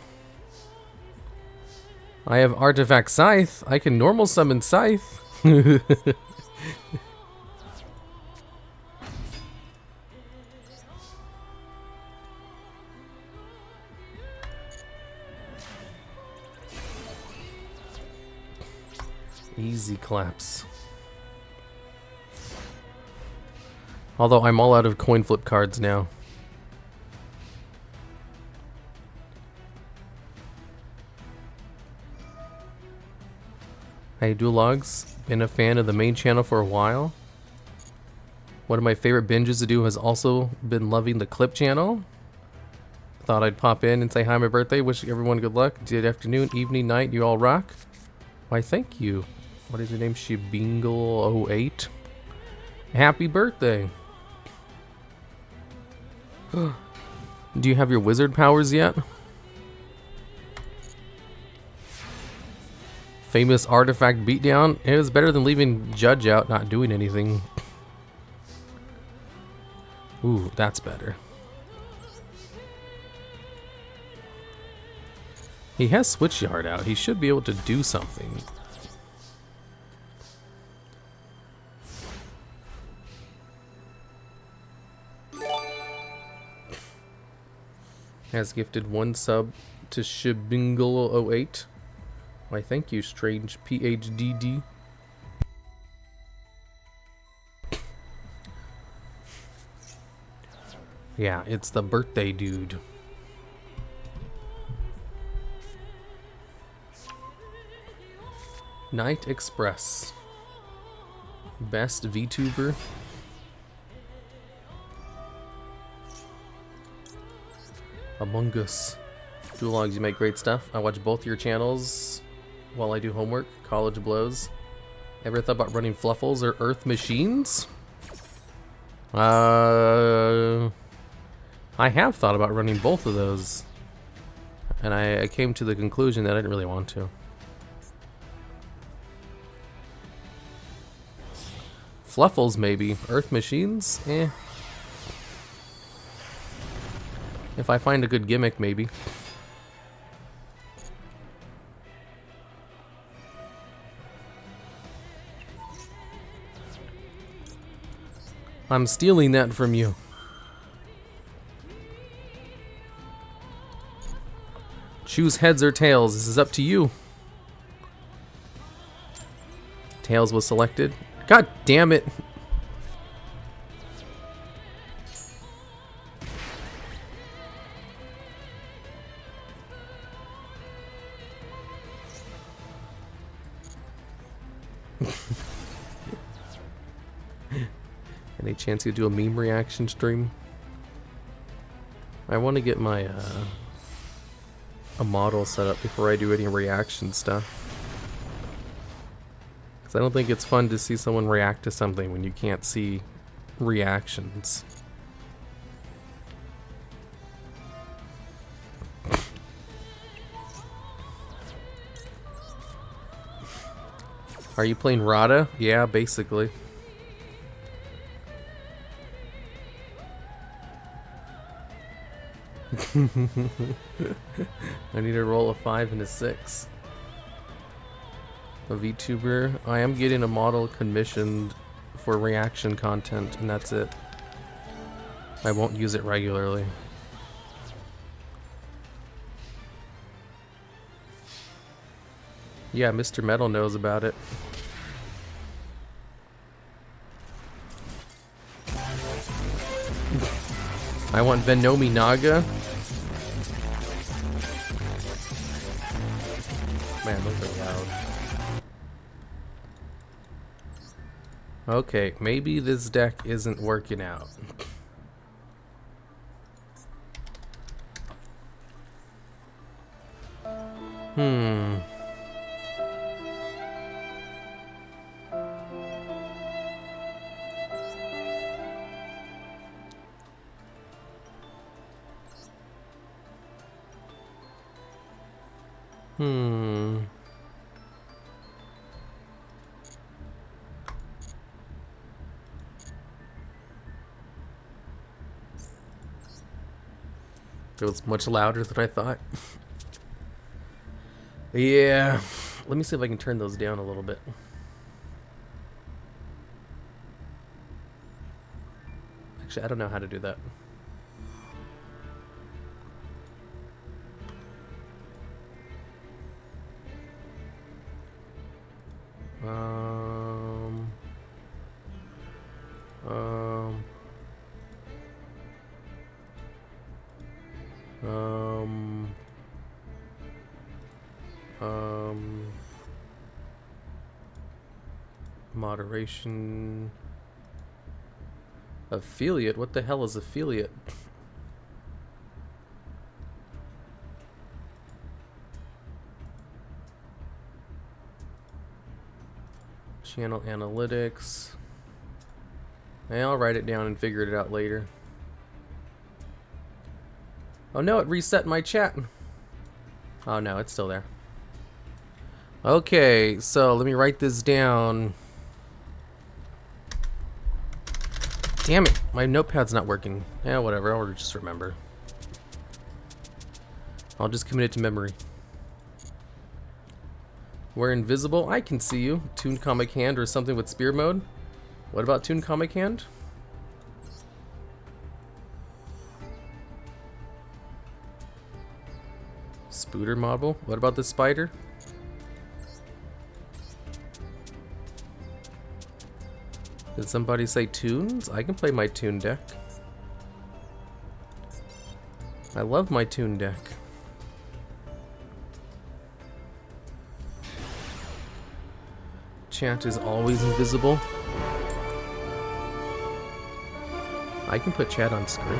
I have Artifact Scythe. I can normal summon Scythe. Easy claps. Although I'm all out of coin flip cards now. Hey, TheDuelLogs, been a fan of the main channel for a while. One of my favorite binges to do has also been loving the clip channel. Thought I'd pop in and say hi on my birthday. Wish everyone good luck. Good afternoon, evening, night. You all rock. Why, thank you. What is your name? Shibingle08. Happy birthday. Do you have your wizard powers yet? Famous artifact beatdown. It was better than leaving Judge out, not doing anything. Ooh, that's better. He has Switch Yard out. He should be able to do something. Has gifted 1 sub to Shibingle08. Why, thank you, Strange PhDD. Yeah, it's the birthday dude. Night Express. Best VTuber. Among Us. TheDuelLogs, you make great stuff. I watch both your channels while I do homework. College blows. Ever thought about running Fluffles or Earth Machines? I have thought about running both of those. And I came to the conclusion that I didn't really want to. Fluffles, maybe. Earth Machines? Eh. If I find a good gimmick, maybe. I'm stealing that from you. Choose heads or tails. This is up to you. Tails was selected. God damn it. Any chance you do a meme reaction stream? I want to get my a model set up before I do any reaction stuff. Because I don't think it's fun to see someone react to something when you can't see reactions. Are you playing Rada? Yeah, basically. I need to roll a 5 and a 6. A VTuber. I am getting a model commissioned for reaction content, and that's it. I won't use it regularly. Yeah, Mr. Metal knows about it. I want Venomi Naga. Man, those are loud. Okay, maybe this deck isn't working out. It was much louder than I thought. Yeah. Let me see if I can turn those down a little bit. Actually, I don't know how to do that. Um. Um. Moderation. Affiliate? What the hell is affiliate? Channel analytics. Hey, I'll write it down and figure it out later. Oh no, it reset my chat. Oh no, it's still there. Okay, so let me write this down. Damn it, my notepad's not working. Yeah, whatever, I'll just remember. I'll just commit it to memory. We're invisible. I can see you. Toon Comic Hand or something with spear mode. What about Toon Comic Hand? Spooter model. What about the spider? Did somebody say tunes? I can play my tune deck. I love my tune deck. Chat is always invisible. I can put chat on screen.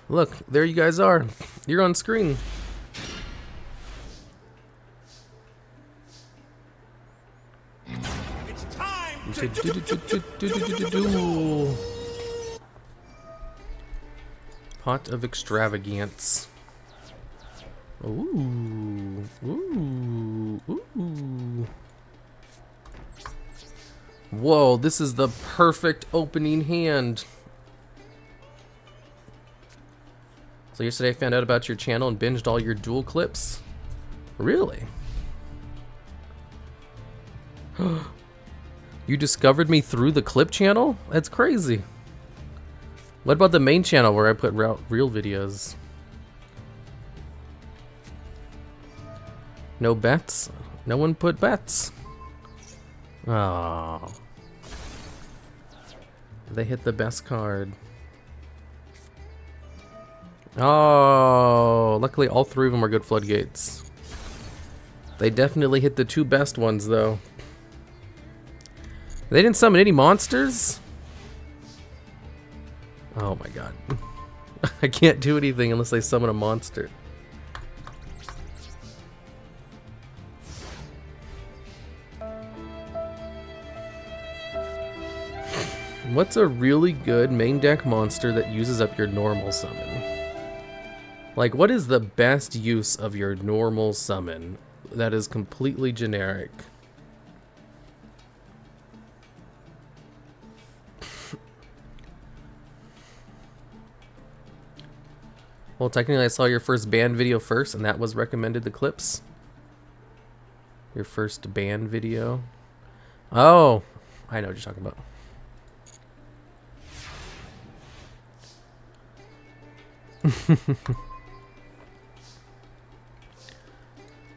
Look, there you guys are. You're on screen. It's time Duel. Pot of extravagance. Ooh, ooh, ooh. Whoa, this is the perfect opening hand. So yesterday I found out about your channel and binged all your Duel clips. Really? You discovered me through the clip channel? That's crazy. What about the main channel where I put real videos? No bets? No one put bets. Oh. They hit the best card. Oh, luckily all three of them are good floodgates. They definitely hit the two best ones though. They didn't summon any monsters? Oh my god. I can't do anything unless they summon a monster. What's a really good main deck monster that uses up your normal summon? Like, what is the best use of your normal summon that is completely generic? Well, technically I saw your first ban video first, and that was recommended the clips. Your first ban video. Oh, I know what you're talking about.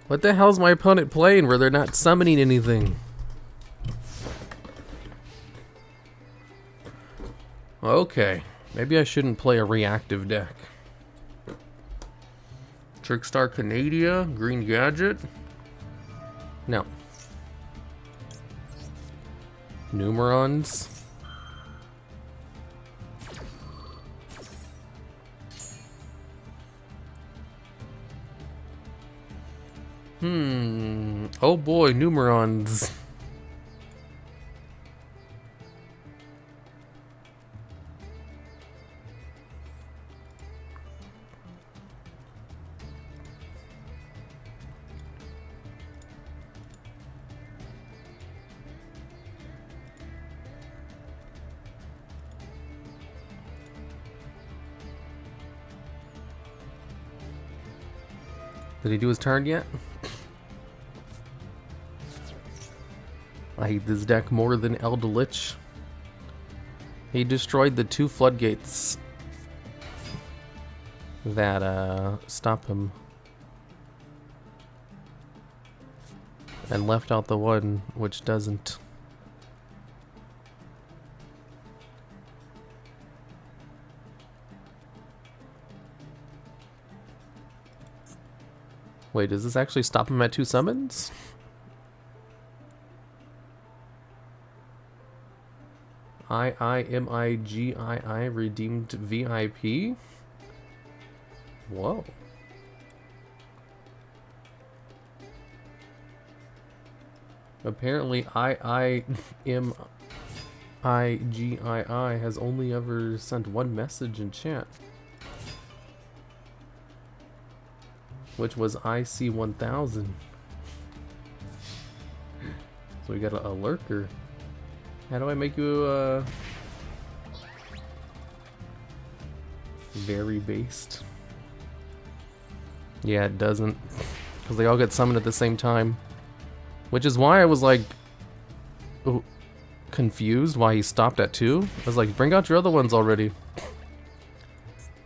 What the hell's my opponent playing where they're not summoning anything? Okay, maybe I shouldn't play a reactive deck. Trickstar Canadia, Green Gadget? No. Numerons? Oh boy, Numerons. Did he do his turn yet? I hate this deck more than Eldelich. He destroyed the two floodgates that stop him. And left out the one which doesn't. Wait, does this actually stop him at 2 summons? I redeemed VIP? Whoa. Apparently IIMIGII has only ever sent one message in chat. Which was IC1000. So we got a lurker. How do I make you very based? Yeah, it doesn't. Because they all get summoned at the same time. Which is why I was like confused why he stopped at 2. I was like, bring out your other ones already.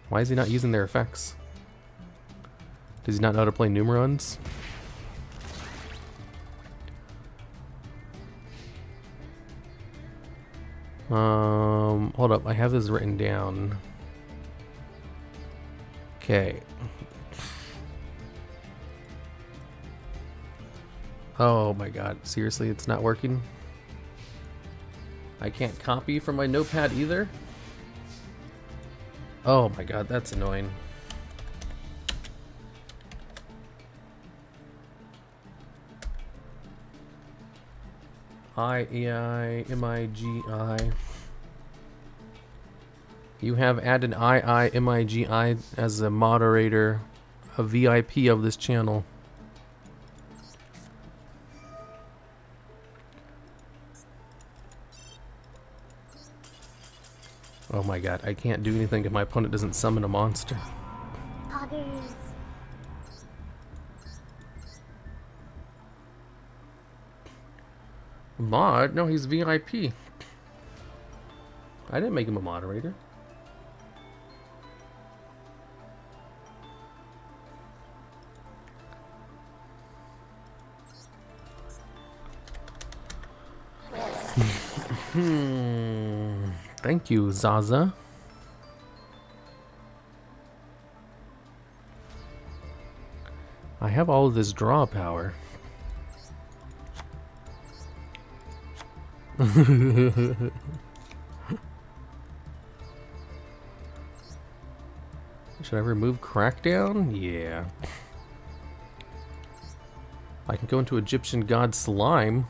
Why is he not using their effects? Does he not know how to play Numerons? Hold up, I have this written down. Okay. Oh my god, seriously, it's not working? I can't copy from my notepad either? Oh my god, that's annoying. IIMIGI. You have added IIMIGI as a moderator, a VIP of this channel. Oh my god, I can't do anything if my opponent doesn't summon a monster. Poggers. Mod? No, he's VIP. I didn't make him a moderator. Thank you, Zaza. I have all of this draw power. Should I remove Crackdown? Yeah. I can go into Egyptian God Slime.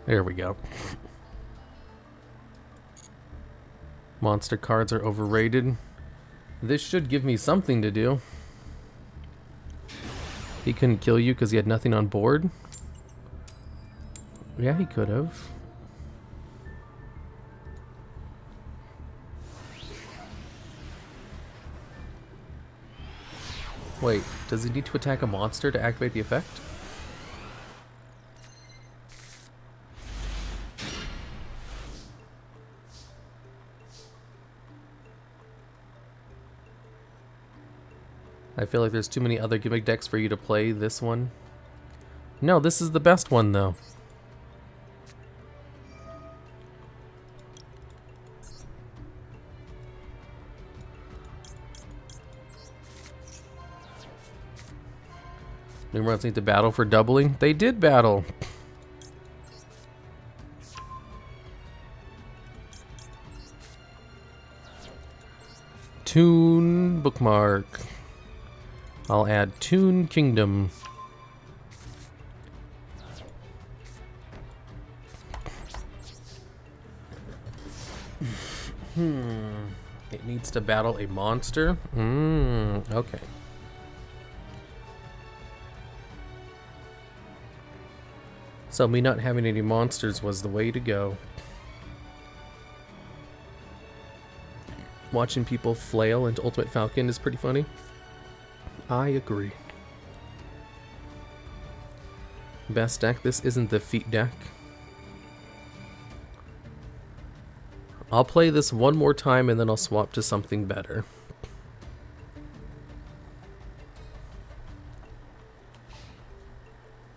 There we go. Monster cards are overrated. This should give me something to do. He couldn't kill you because he had nothing on board? Yeah, he could have. Wait, does he need to attack a monster to activate the effect? I feel like there's too many other gimmick decks for you to play this one. No, this is the best one though. Numerons need to battle for doubling. They did battle. Toon bookmark. I'll add Toon Kingdom. It needs to battle a monster? Okay. So me not having any monsters was the way to go. Watching people flail into Ultimate Falcon is pretty funny. I agree. Best deck, this isn't the feat deck. I'll play this one more time and then I'll swap to something better.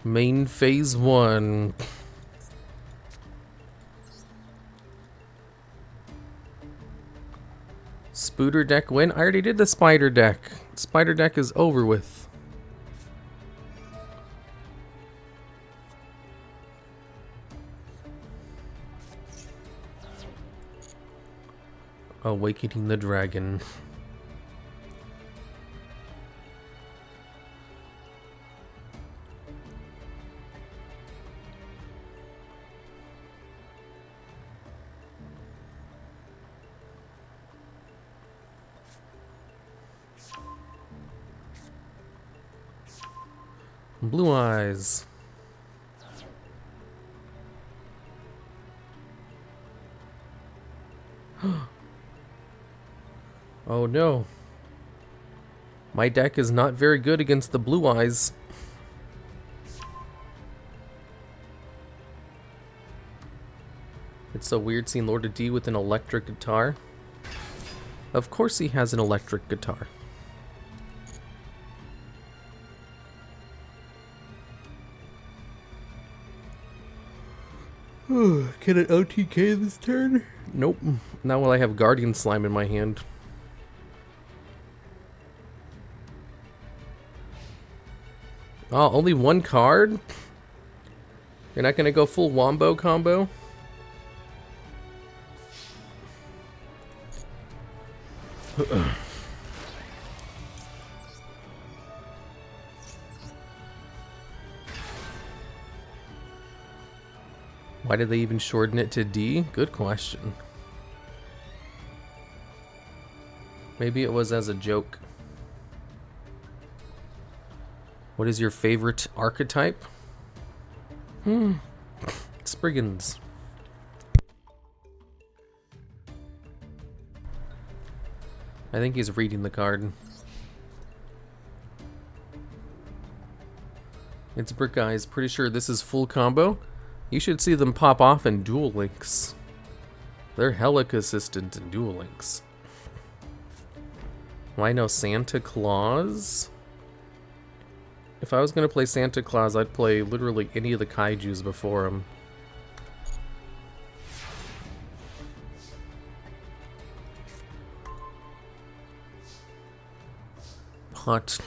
Main phase 1. Spooter deck win? I already did the spider deck. Spider deck is over with. Awakening the Dragon. Blue eyes. Oh no. My deck is not very good against the blue eyes. It's so weird seeing Lord of D with an electric guitar. Of course he has an electric guitar. Can it OTK this turn? Nope. Not while I have Guardian Slime in my hand. Oh, only one card? You're not gonna go full Wombo combo? Why did they even shorten it to D? Good question. Maybe it was as a joke. What is your favorite archetype? Spriggans. I think he's reading the card. It's Brick Eyes. Pretty sure this is full combo. You should see them pop off in Duel Links. They're hella consistent in Duel Links. Why no Santa Claus? If I was gonna play Santa Claus, I'd play literally any of the kaijus before him. Pot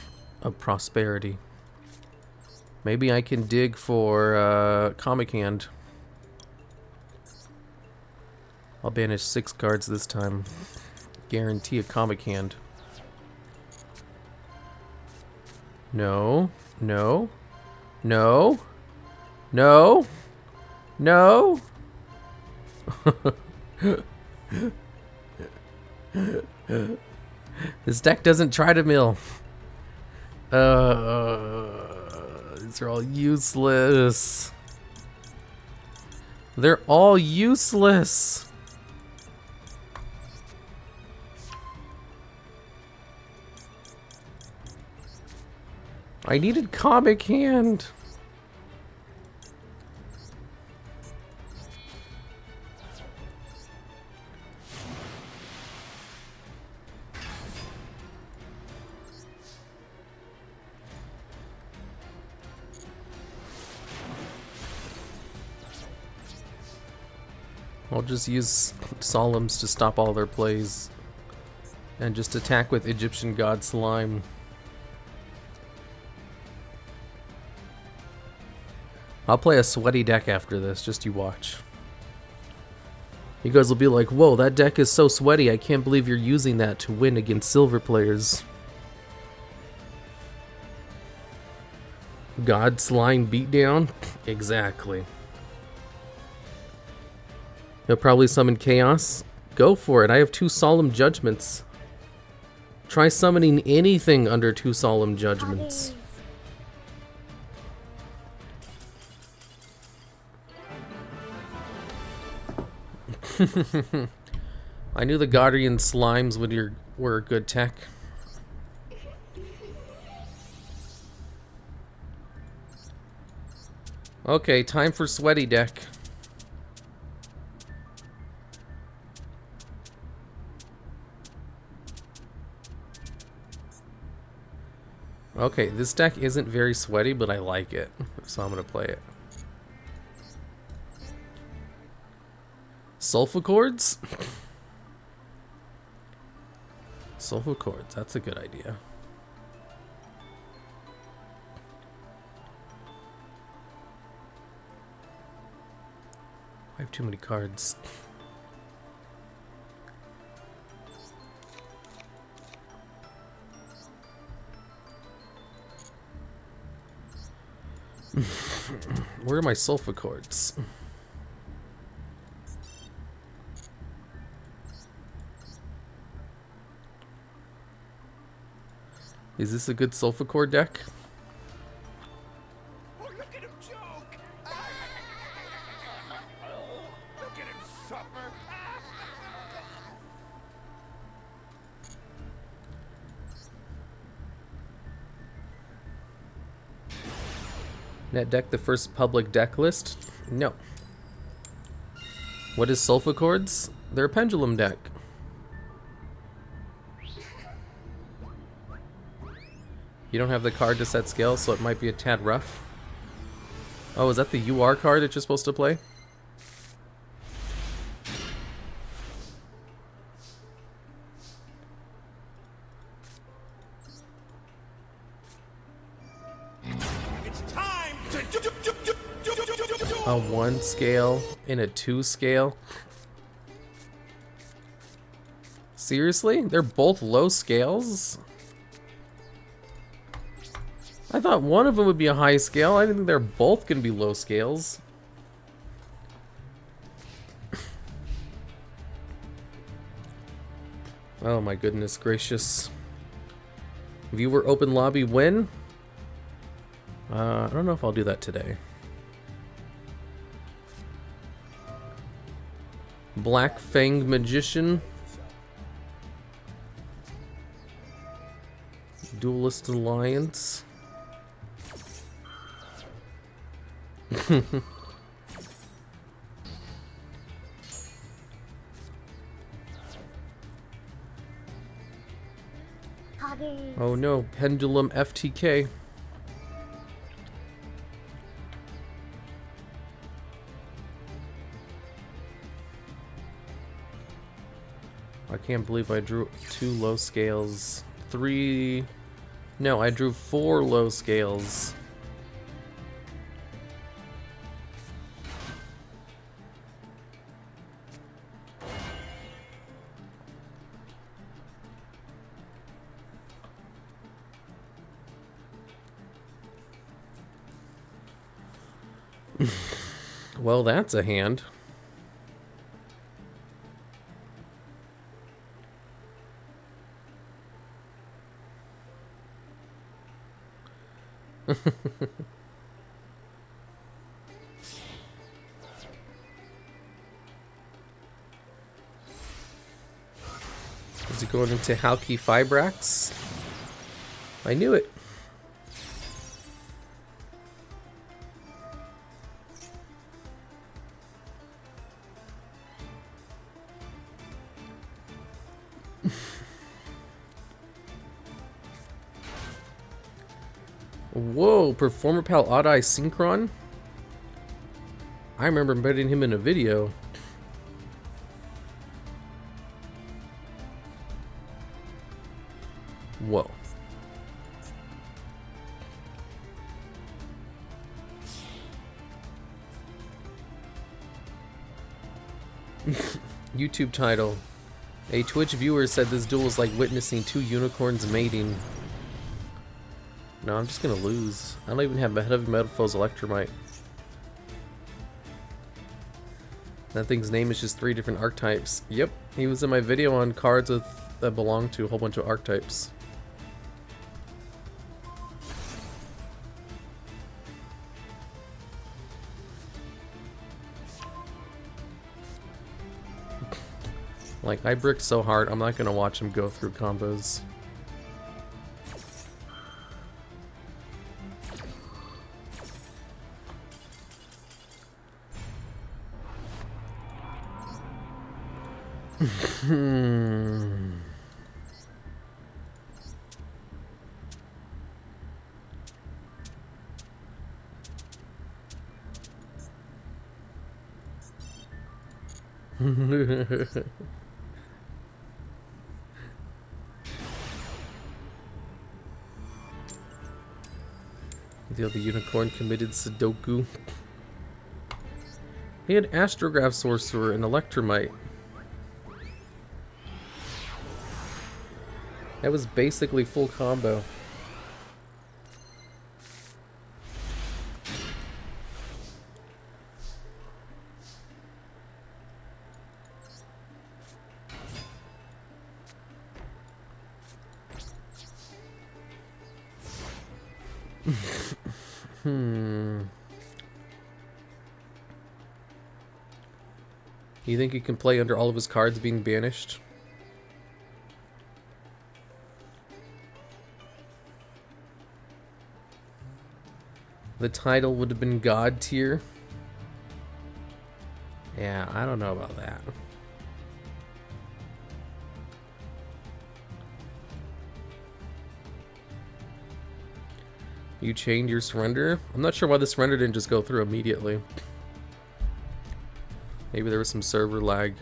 of Prosperity. Maybe I can dig for Comic Hand. I'll banish 6 cards this time. Guarantee a Comic Hand. No. No. No. No. No. This deck doesn't try to mill. These are all useless. They're all useless. I needed Comic Hand. I'll just use Solemns to stop all their plays. And just attack with Egyptian God Slime. I'll play a sweaty deck after this, just you watch. You guys will be like, whoa, that deck is so sweaty, I can't believe you're using that to win against silver players. God Slime Beatdown? Exactly. He'll probably summon Chaos. Go for it, I have 2 Solemn Judgments. Try summoning anything under 2 Solemn Judgments. I knew the Guardian Slimes were a good tech. Okay, time for sweaty deck. Okay, this deck isn't very sweaty, but I like it, so I'm gonna play it. Sulfur Chords? Sulfur Chords, that's a good idea. I have too many cards. Where are my sulfur chords? Is this a good sulfur chord deck? Oh, look at him joke! Look at him suffer! Net deck the first public deck list? No. What is sulfur chords? They're a pendulum deck. You don't have the card to set scale, so it might be a tad rough. Oh, is that the UR card that you're supposed to play? It's time to A 1 scale and a 2 scale. Seriously? They're both low scales? I thought one of them would be a high scale. I didn't think they're both going to be low scales. Oh my goodness gracious. Viewer open lobby win? I don't know if I'll do that today. Black Fanged Magician. Duelist Alliance. Poggers. Oh no, Pendulum FTK. I can't believe I drew 2 low scales. 3... No, I drew 4 low scales. Well, that's a hand. Is it going into Halki Fibrax? I knew it. Whoa, Performer Pal Odd Eye Synchron? I remember embedding him in a video. Whoa. YouTube title. A Twitch viewer said this duel is like witnessing 2 unicorns mating. No, I'm just gonna lose. I don't even have Heavy Metal Foes Electromite. That thing's name is just 3 different archetypes. Yep, he was in my video on cards that belong to a whole bunch of archetypes. Like, I bricked so hard, I'm not gonna watch him go through combos. The other unicorn committed Sudoku. He had Astrograph Sorcerer and Electromite. That was basically full combo. You think he can play under all of his cards being banished? The title would have been God tier. Yeah, I don't know about that. You chained your surrender? I'm not sure why the surrender didn't just go through immediately. Maybe there was some server lag.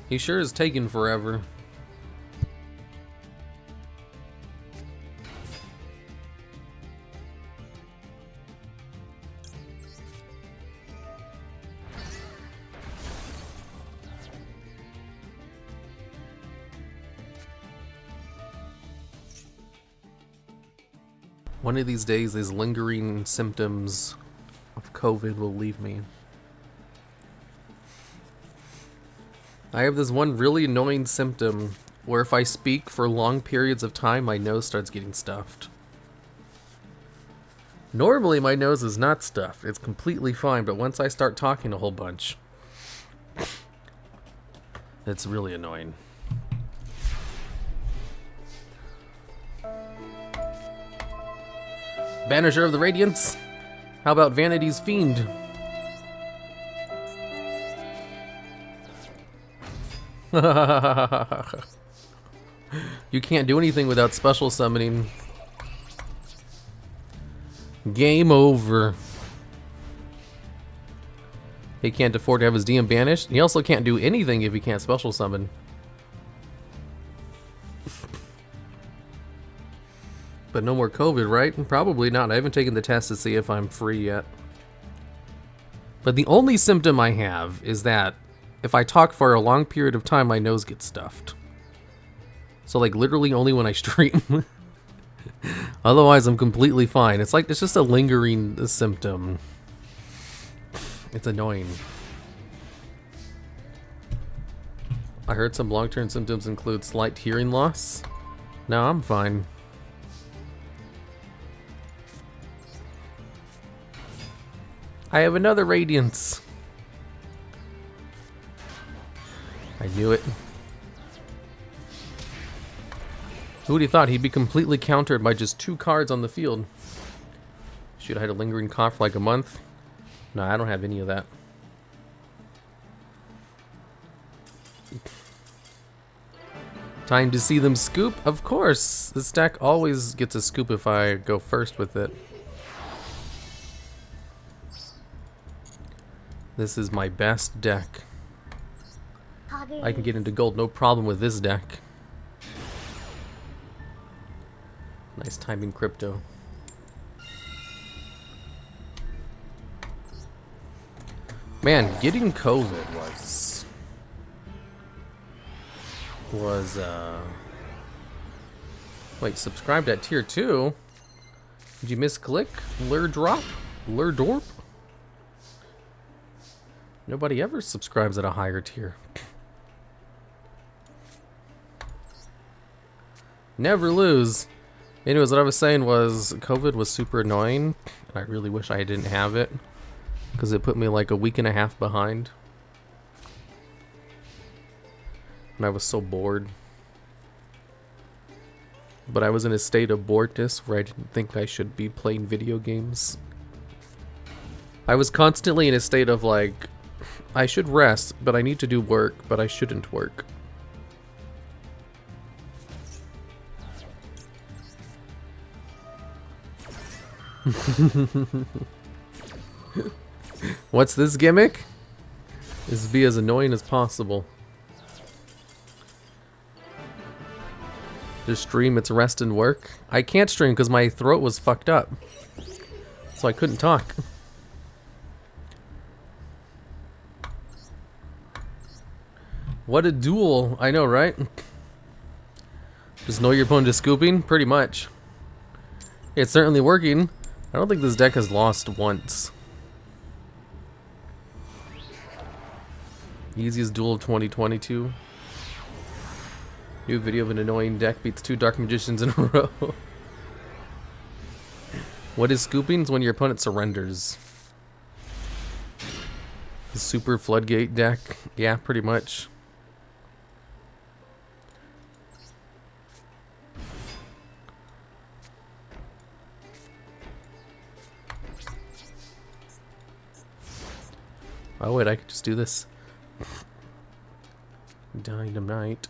He sure is taking forever. One of these days, these lingering symptoms of COVID will leave me. I have this one really annoying symptom where if I speak for long periods of time, my nose starts getting stuffed. Normally, my nose is not stuffed. It's completely fine, but once I start talking a whole bunch, it's really annoying. Banisher of the Radiance? How about Vanity's Fiend? You can't do anything without special summoning. Game over. He can't afford to have his DM banished. He also can't do anything if he can't special summon. But no more COVID, right? Probably not. I haven't taken the test to see if I'm free yet. But the only symptom I have is that if I talk for a long period of time, my nose gets stuffed. So like literally only when I stream. Otherwise, I'm completely fine. It's like, it's just a lingering symptom. It's annoying. I heard some long-term symptoms include slight hearing loss. No, I'm fine. I have another Radiance. I knew it. Who would have thought he'd be completely countered by just 2 cards on the field? Should I had a lingering cough for like a month? No, I don't have any of that. Time to see them scoop? Of course! This deck always gets a scoop if I go first with it. This is my best deck. I can get into gold, no problem with this deck. Nice timing, crypto. Man, getting COVID was wait, subscribed at tier 2? Did you misclick? Lure drop? Lure dorp? Nobody ever subscribes at a higher tier. Never lose. Anyways, what I was saying was COVID was super annoying. And I really wish I didn't have it, because it put me like a week and a half behind. And I was so bored. But I was in a state of boredness where I didn't think I should be playing video games. I was constantly in a state of like, I should rest, but I need to do work, but I shouldn't work. What's this gimmick? Is be as annoying as possible. Just stream its rest and work. I can't stream because my throat was fucked up, so I couldn't talk. What a duel. I know, right? Just know your opponent is scooping? Pretty much. It's certainly working. I don't think this deck has lost once. Easiest duel of 2022. New video of an annoying deck beats 2 Dark Magicians in a row. What is scooping? It's when your opponent surrenders. The super floodgate deck? Yeah, pretty much. Oh wait, I could just do this. Dynamite.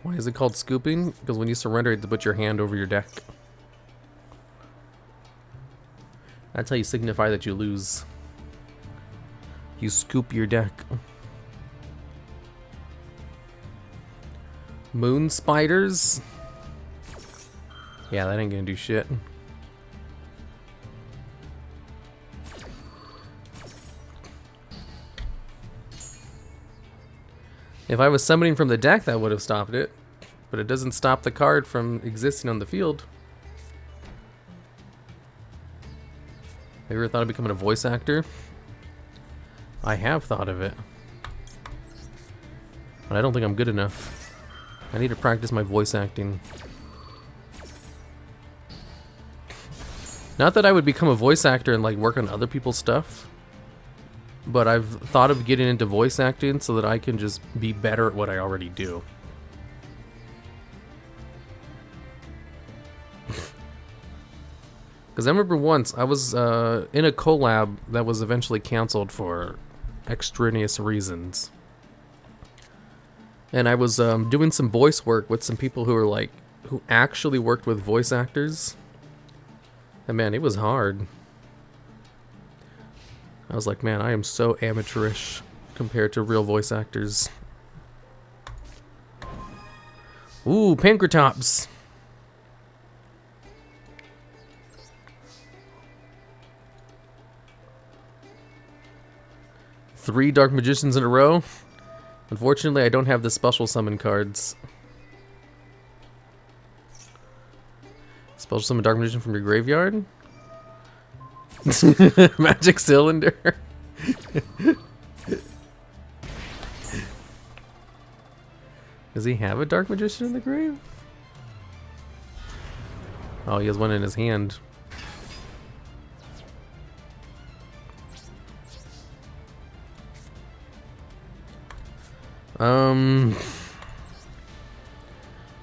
Why is it called scooping? Because when you surrender, you have to put your hand over your deck. That's how you signify that you lose. You scoop your deck. Moon spiders? Yeah, that ain't gonna do shit. If I was summoning from the deck, that would have stopped it. But it doesn't stop the card from existing on the field. Have you ever thought of becoming a voice actor? I have thought of it. But I don't think I'm good enough. I need to practice my voice acting. Not that I would become a voice actor and like work on other people's stuff. But I've thought of getting into voice acting so that I can just be better at what I already do. Because I remember once I was in a collab that was eventually canceled for extraneous reasons. And I was doing some voice work with some people who were like, who actually worked with voice actors. And man, it was hard. I was like, man, I am so amateurish compared to real voice actors. Ooh, Pankratops. Three Dark Magicians in a row. Unfortunately, I don't have the special summon cards. Special summon Dark Magician from your graveyard? Magic cylinder. Does he have a Dark Magician in the grave? Oh, he has one in his hand.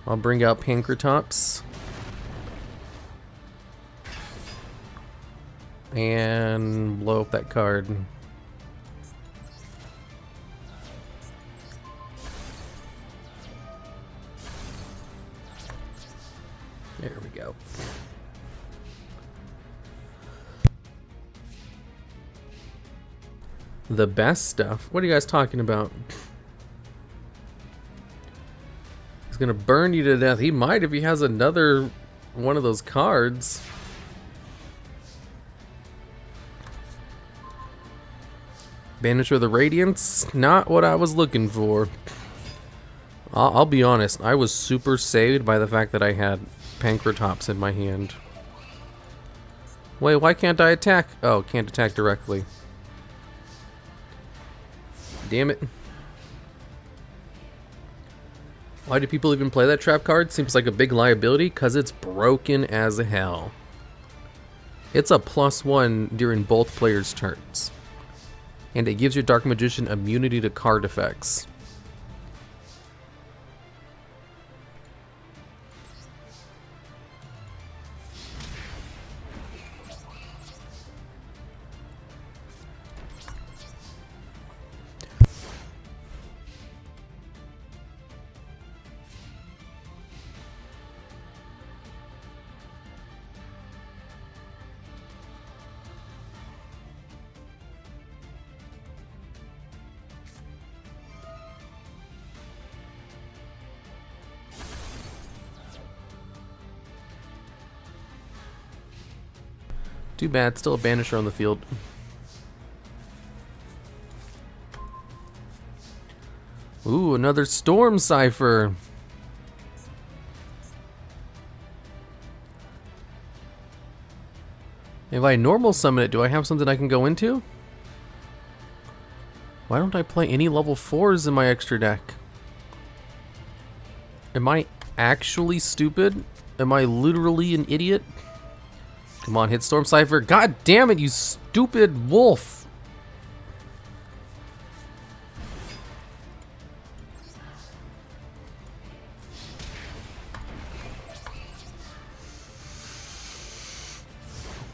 I'll bring out Pankratops. And blow up that card. There we go. The best stuff? What are you guys talking about? He's gonna burn you to death. He might if he has another one of those cards. Banisher of the Radiance, not what I was looking for. I'll be honest, I was super saved by the fact that I had Pankratops in my hand. Wait, why can't I attack? Oh, can't attack directly. Damn it. Why do people even play that trap card? Seems like a big liability because it's broken as hell. It's a +1 during both players' turns. And it gives your Dark Magician immunity to card effects. Too bad, still a banisher on the field. Ooh, another Storm Cipher. If I normal summon it, do I have something I can go into? Why don't I play any level 4s in my extra deck? Am I actually stupid? Am I literally an idiot? Come on, hit Storm Cipher. God damn it, you stupid wolf.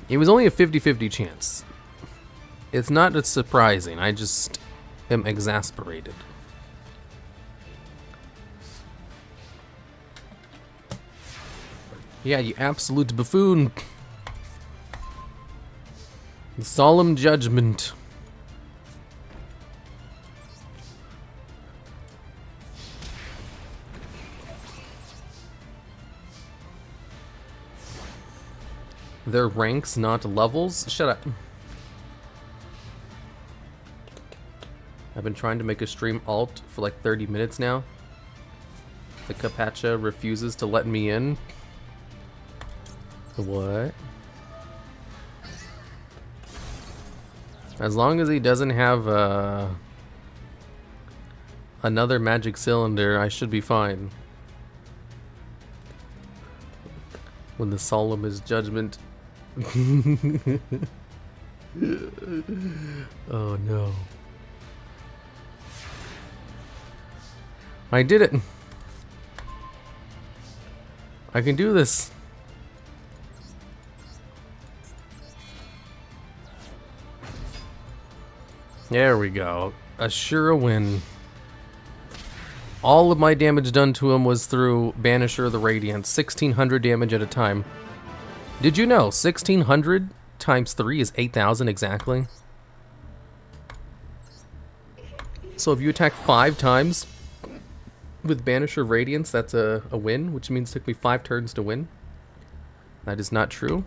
It was only a 50-50 chance. It's not that surprising. I just am exasperated. Yeah, you absolute buffoon. Solemn judgment. They're ranks, not levels. Shut up. I've been trying to make a stream alt for like 30 minutes now. The Capacha refuses to let me in. What? As long as he doesn't have another magic cylinder, I should be fine. When the solemn is judgment. Oh no. I did it. I can do this. There we go. A sure win. All of my damage done to him was through Banisher of the Radiance. 1600 damage at a time. Did you know 1600 times 3 is 8000 exactly? So if you attack 5 times with Banisher of Radiance, that's a win, which means it took me 5 turns to win. That is not true.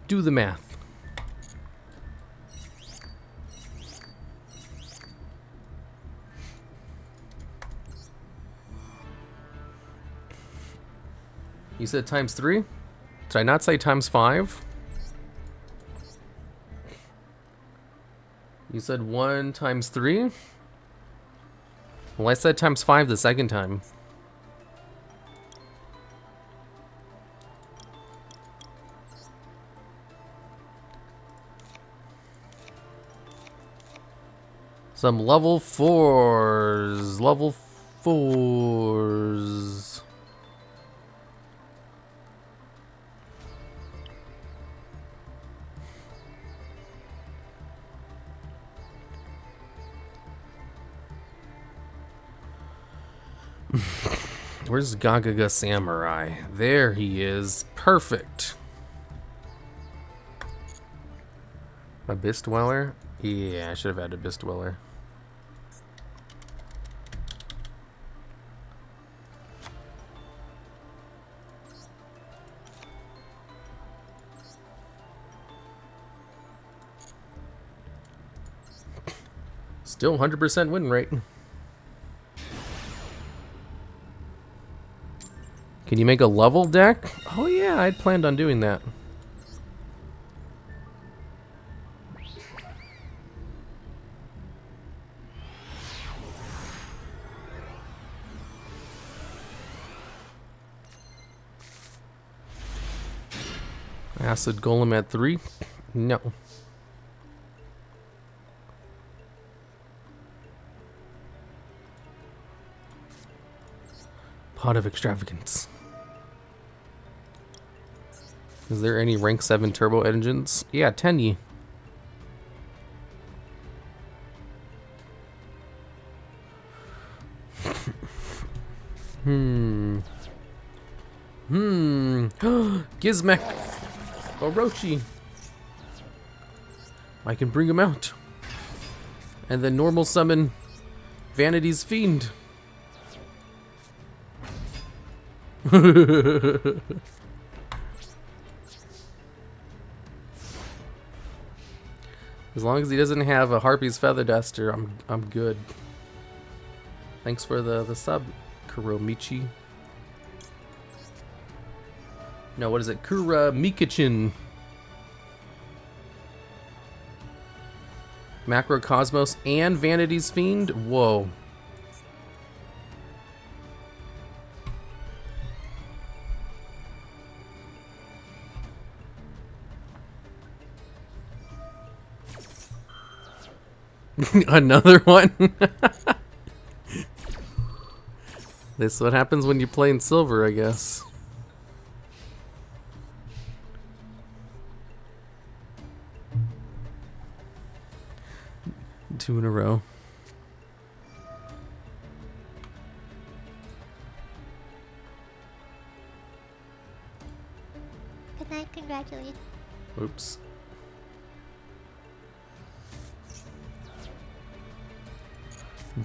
Do the math. You said times 3? Did I not say times 5? You said 1 times 3? Well, I said times 5 the second time. Some level 4s. Level 4s. Where's Gagaga Samurai? There he is. Perfect. Abyss Dweller? Yeah, I should have had Abyss Dweller. Still 100% win rate. Can you make a level deck? Oh yeah, I'd planned on doing that. Acid Golem at 3? No. Pot of Extravagance. Is there any rank 7 turbo engines? Yeah, Tenyi. Gizmek. Orochi. I can bring him out. And then normal summon Vanity's Fiend. As long as he doesn't have a Harpy's Feather Duster, I'm good. Thanks for the sub, Kuromichi. No, what is it? Kura Mikachin. Macrocosmos and Vanity's Fiend? Whoa. Another one? This is what happens when you play in silver, I guess. Two in a row. Good night, congratulations. Oops.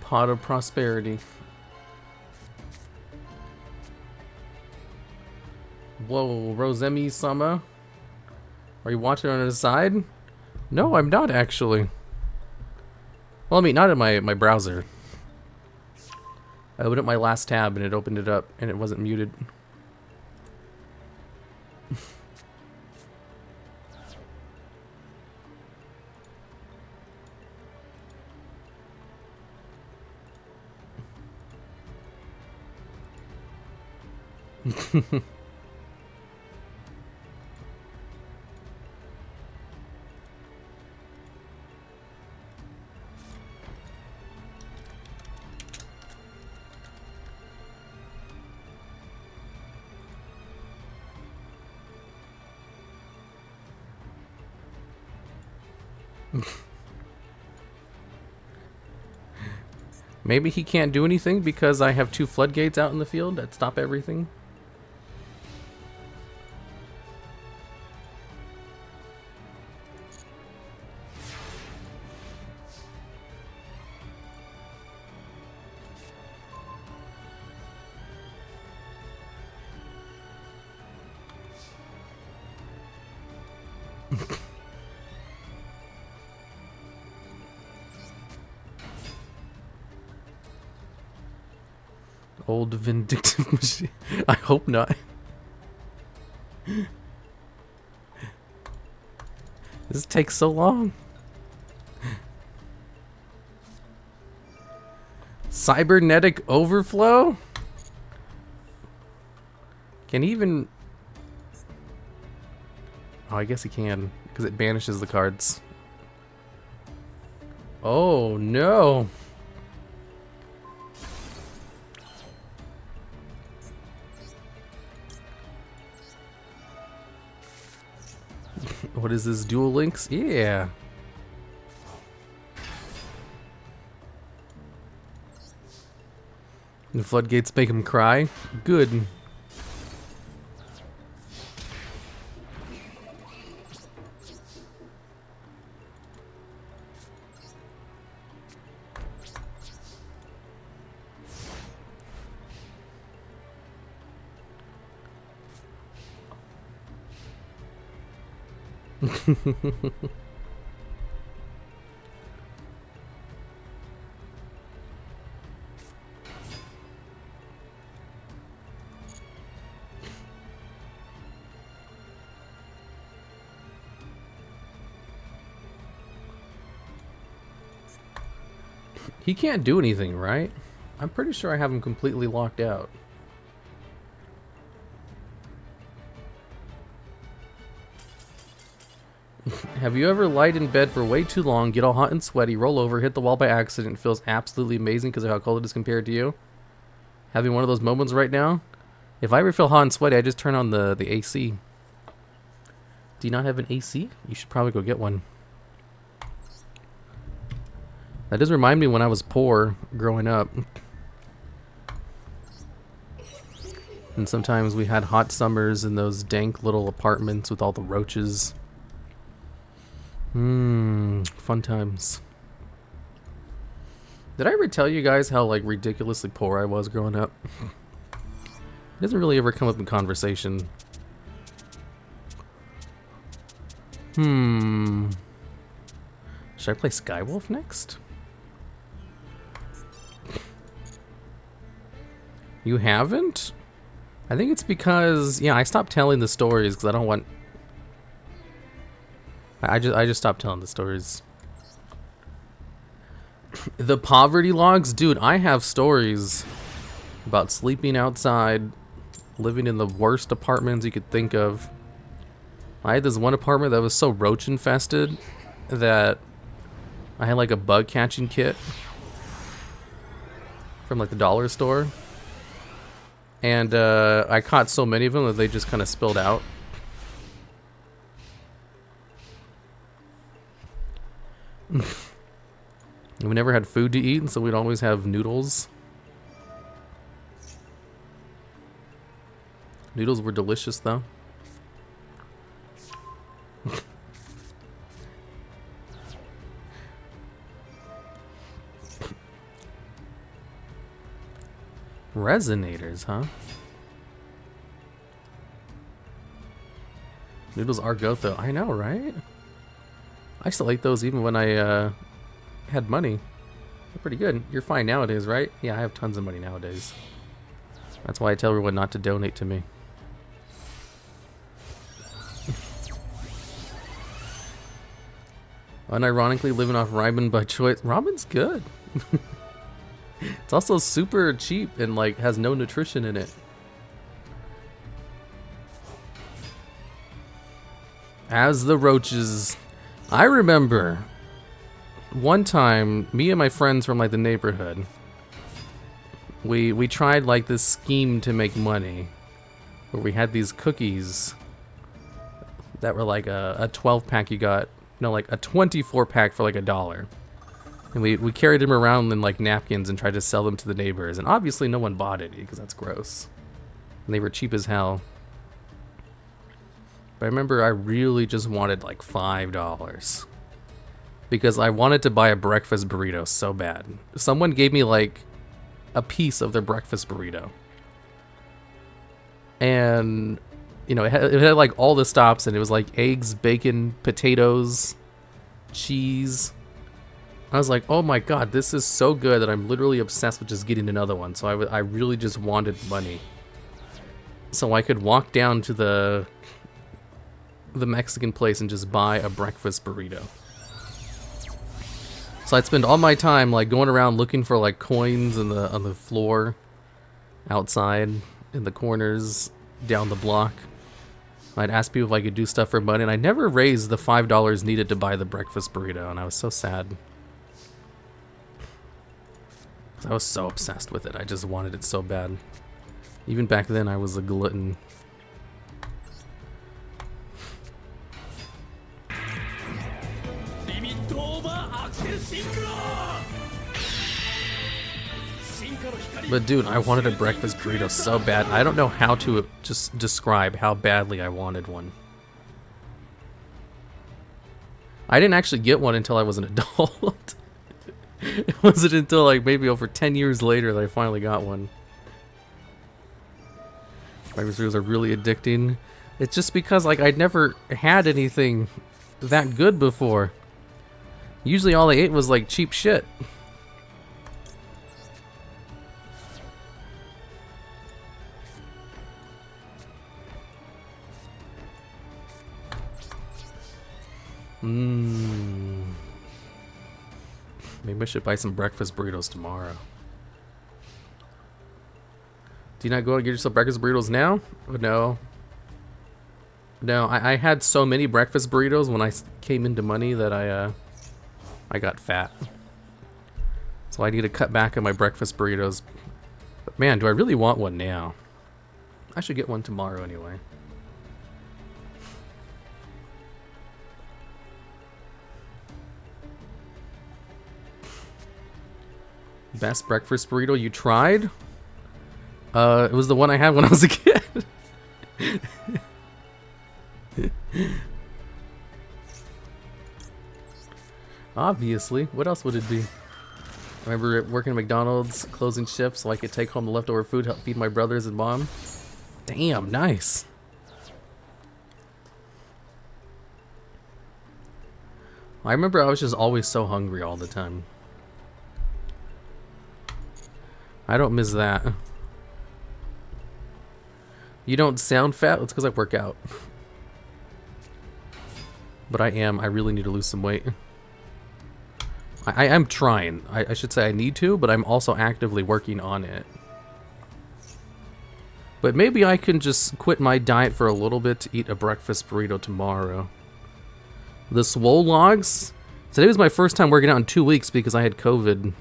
Pot of Prosperity. Whoa, Rosemi-sama? Are you watching on the side? No, I'm not actually. Well, I mean, not in my browser. I opened up my last tab and it opened it up and it wasn't muted. Maybe he can't do anything because I have 2 floodgates out in the field that stop everything. Old vindictive machine. I hope not. This takes so long. Cybernetic overflow? Can he even... Oh, I guess he can, because it banishes the cards. Oh, no. What is this, Duel Links? Yeah. The floodgates make him cry? Good. He can't do anything, right? I'm pretty sure I have him completely locked out. Have you ever lied in bed for way too long, get all hot and sweaty, roll over, hit the wall by accident, feels absolutely amazing because of how cold it is compared to you? Having one of those moments right now? If I ever feel hot and sweaty, I just turn on the AC. Do you not have an AC? You should probably go get one. That does remind me when I was poor growing up. And sometimes we had hot summers in those dank little apartments with all the roaches. Fun times. Did I ever tell you guys how like ridiculously poor I was growing up? It doesn't really ever come up in conversation. Should I play Skywolf next? You haven't? I think it's because, yeah, I stopped telling the stories because I don't want... I just stopped telling the stories. The poverty logs? Dude, I have stories about sleeping outside, living in the worst apartments you could think of. I had this one apartment that was so roach infested that I had like a bug catching kit from like the dollar store. And I caught so many of them that they just kind of spilled out. We never had food to eat, so we'd always have noodles. Noodles were delicious, though. Resonators, huh? Noodles are goat, though. I know, right? I used to like those even when I had money. They're pretty good. You're fine nowadays, right? Yeah, I have tons of money nowadays. That's why I tell everyone not to donate to me. Unironically, living off ramen by choice. Ramen's good. It's also super cheap and like has no nutrition in it. As the roaches. I remember one time, me and my friends from like the neighborhood, we tried like this scheme to make money where we had these cookies that were like a 12 pack you got, no, like a 24 pack for like $1. And we carried them around in like napkins and tried to sell them to the neighbors, and obviously no one bought any because that's gross. And they were cheap as hell. But I remember I really just wanted like $5 because I wanted to buy a breakfast burrito so bad. Someone gave me like a piece of their breakfast burrito, and you know, it had like all the stops, and it was like eggs, bacon, potatoes, cheese. I was like, oh my god, this is so good that I'm literally obsessed with just getting another one. So I really just wanted money so I could walk down to the Mexican place and just buy a breakfast burrito. So I'd spend all my time like going around looking for like coins on the floor, outside, in the corners, down the block. I'd ask people if I could do stuff for money, and I never raised the $5 needed to buy the breakfast burrito, and I was so sad. I was so obsessed with it. I just wanted it so bad. Even back then, I was a glutton. But dude, I wanted a breakfast burrito so bad. I don't know how to just describe how badly I wanted one. I didn't actually get one until I was an adult. It wasn't until like maybe over 10 years later that I finally got one. Breakfast burritos are really addicting. It's just because like I'd never had anything that good before. Usually all I ate was like cheap shit. Maybe I should buy some breakfast burritos tomorrow. Do you not go and get yourself breakfast burritos now? Oh, no. No, I had so many breakfast burritos when I came into money that I got fat. So I need to cut back on my breakfast burritos. But man, do I really want one now? I should get one tomorrow anyway. Best breakfast burrito you tried? It was the one I had when I was a kid. Obviously. What else would it be? I remember working at McDonald's, closing shift so I could take home the leftover food, help feed my brothers and mom. Damn, nice. I remember I was just always so hungry all the time. I don't miss that. You don't sound fat? That's because I work out. But I am. I really need to lose some weight. I am trying. I should say I need to, but I'm also actively working on it. But maybe I can just quit my diet for a little bit to eat a breakfast burrito tomorrow. The TheDuelLogs. Today was my first time working out in 2 weeks because I had COVID.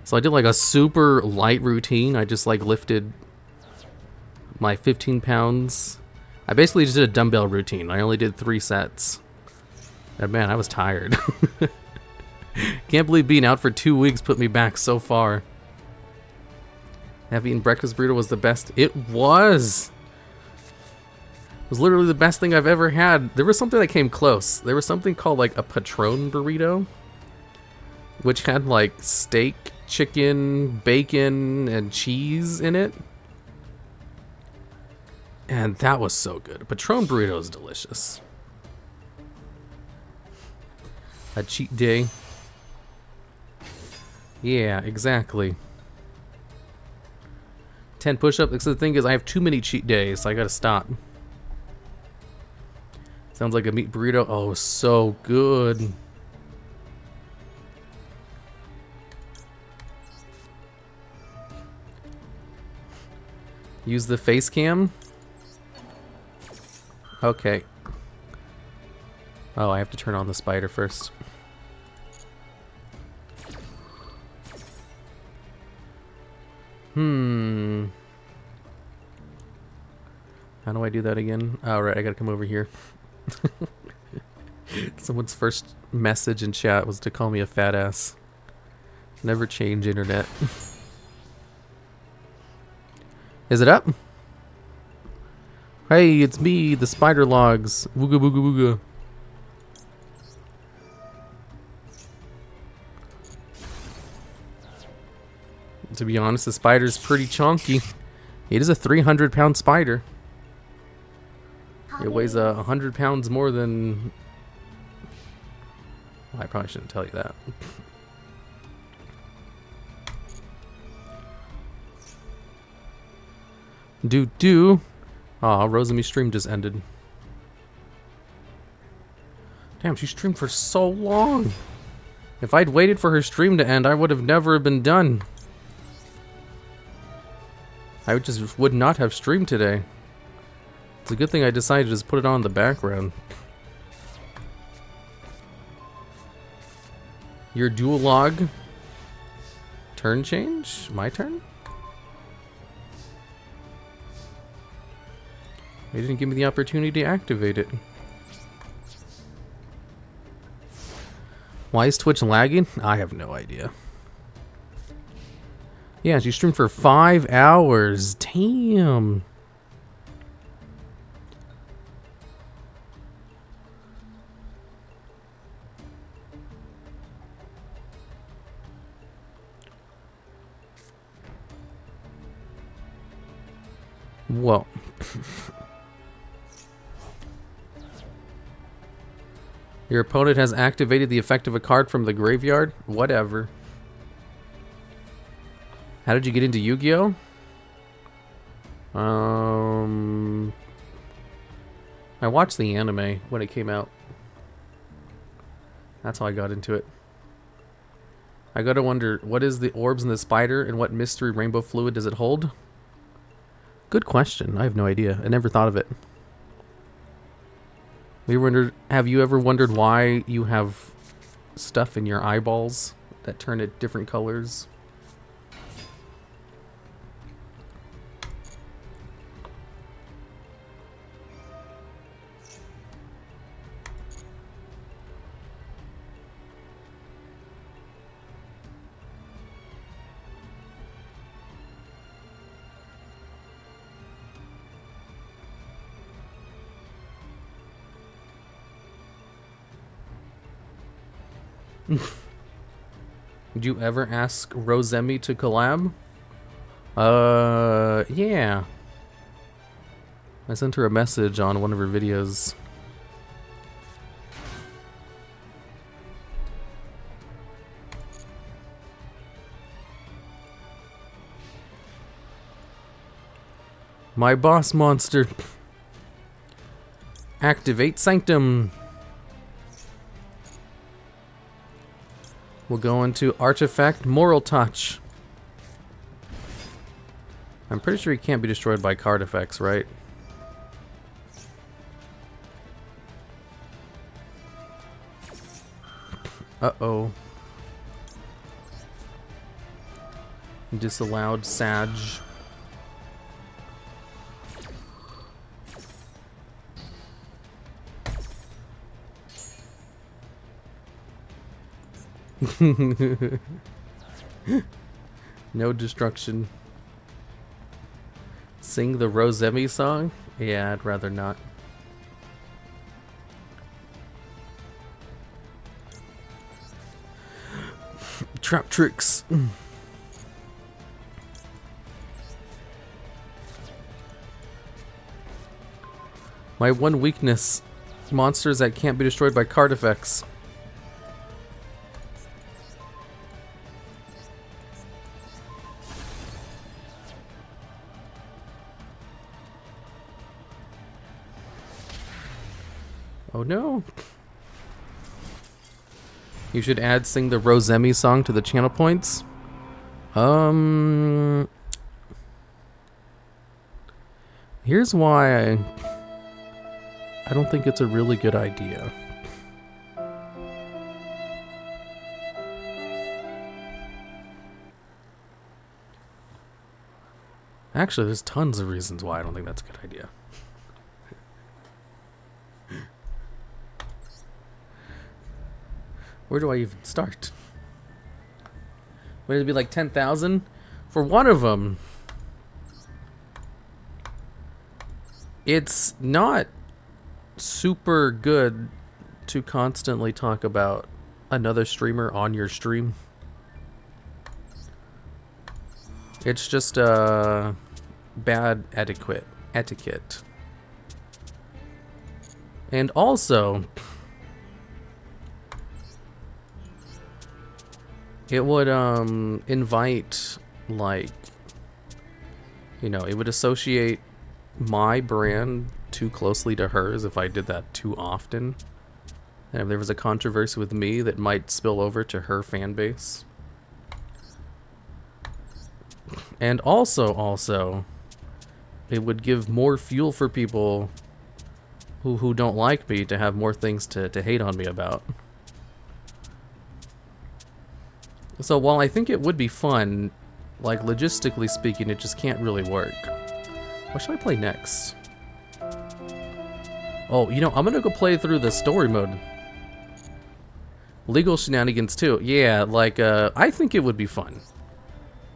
So I did like a super light routine. I just like lifted my 15 pounds. I basically just did a dumbbell routine. I only did 3 sets. And man, I was tired. Can't believe being out for 2 weeks put me back so far. Have eaten breakfast burrito was the best. It was. It was literally the best thing I've ever had. There was something that came close. There was something called like a Patron burrito, which had like steak, chicken, bacon, and cheese in it. And that was so good. A Patron burrito is delicious. A cheat day. Yeah, exactly. 10 push-ups. The thing is, I have too many cheat days, so I gotta stop. Sounds like a meat burrito. Oh, so good. Use the face cam. Okay. Oh, I have to turn on the spider first. How do I do that again? Oh, right, I gotta come over here. Someone's first message in chat was to call me a fat ass. Never change internet. Is it up? Hey, it's me, the spider logs. Wooga booga booga. To be honest, the spider's pretty chunky. It is a 300-pound spider. It weighs 100 pounds more than... Well, I probably shouldn't tell you that. Do. Aw, Rosemi's stream just ended. Damn, she streamed for so long. If I'd waited for her stream to end, I would have never been done. I just would not have streamed today. It's a good thing I decided to just put it on in the background. Your dual log turn change? My turn? They didn't give me the opportunity to activate it. Why is Twitch lagging? I have no idea. Yeah, she streamed for 5 hours. Damn. Whoa. Your opponent has activated the effect of a card from the graveyard? Whatever. How did you get into Yu-Gi-Oh? I watched the anime when it came out. That's how I got into it. I gotta wonder, what is the orbs in the spider and what mystery rainbow fluid does it hold? Good question. I have no idea. I never thought of it. Have you ever wondered why you have stuff in your eyeballs that turn it different colors? Did you ever ask Rosemi to collab? Yeah. I sent her a message on one of her videos. My boss monster. Activate Sanctum. We'll go into Artifact Moral Touch. I'm pretty sure he can't be destroyed by card effects, right? Uh-oh. Disallowed Sag. No destruction. Sing the Rosemi song? Yeah, I'd rather not. Trap tricks. My one weakness. Monsters that can't be destroyed by card effects. Oh no. You should add Sing the Rosemi song to the channel points. Here's why I don't think it's a really good idea. Actually, there's tons of reasons why I don't think that's a good idea. Where do I even start? Would it be like 10,000? For one of them, it's not super good to constantly talk about another streamer on your stream. It's just bad etiquette. And also, it would invite, like, you know, it would associate my brand too closely to hers if I did that too often. And if there was a controversy with me, that might spill over to her fan base. And also, it would give more fuel for people who don't like me to have more things to hate on me about. So while I think it would be fun, like logistically speaking, it just can't really work. What should I play next? Oh, you know, I'm gonna go play through the story mode. Legal shenanigans too. Yeah, like, I think it would be fun.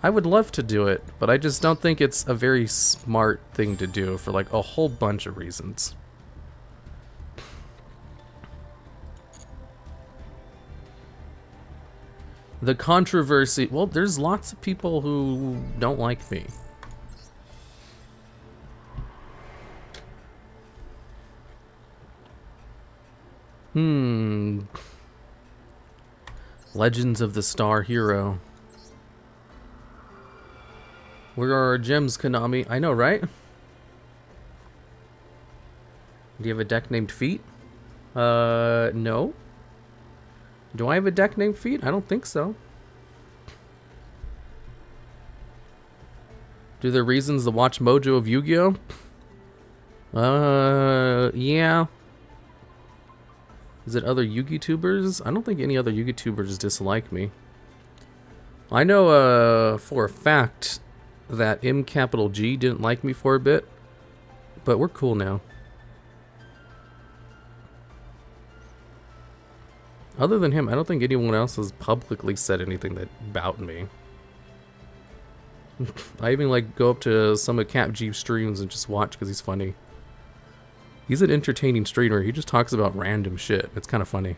I would love to do it, but I just don't think it's a very smart thing to do for like a whole bunch of reasons. The controversy, well, there's lots of people who don't like me. Legends of the Star Hero. Where are our gems, Konami? I know, right? Do you have a deck named Feet? No. Do I have a deck named Feet? I don't think so. Do the reasons the watch mojo of Yu-Gi-Oh? Yeah. Is it other Yugitubers? I don't think any other Yugitubers dislike me. I know for a fact that MG didn't like me for a bit, but we're cool now. Other than him, I don't think anyone else has publicly said anything about me. I even like go up to some of CapG streams and just watch because he's funny. He's an entertaining streamer. He just talks about random shit. It's kind of funny.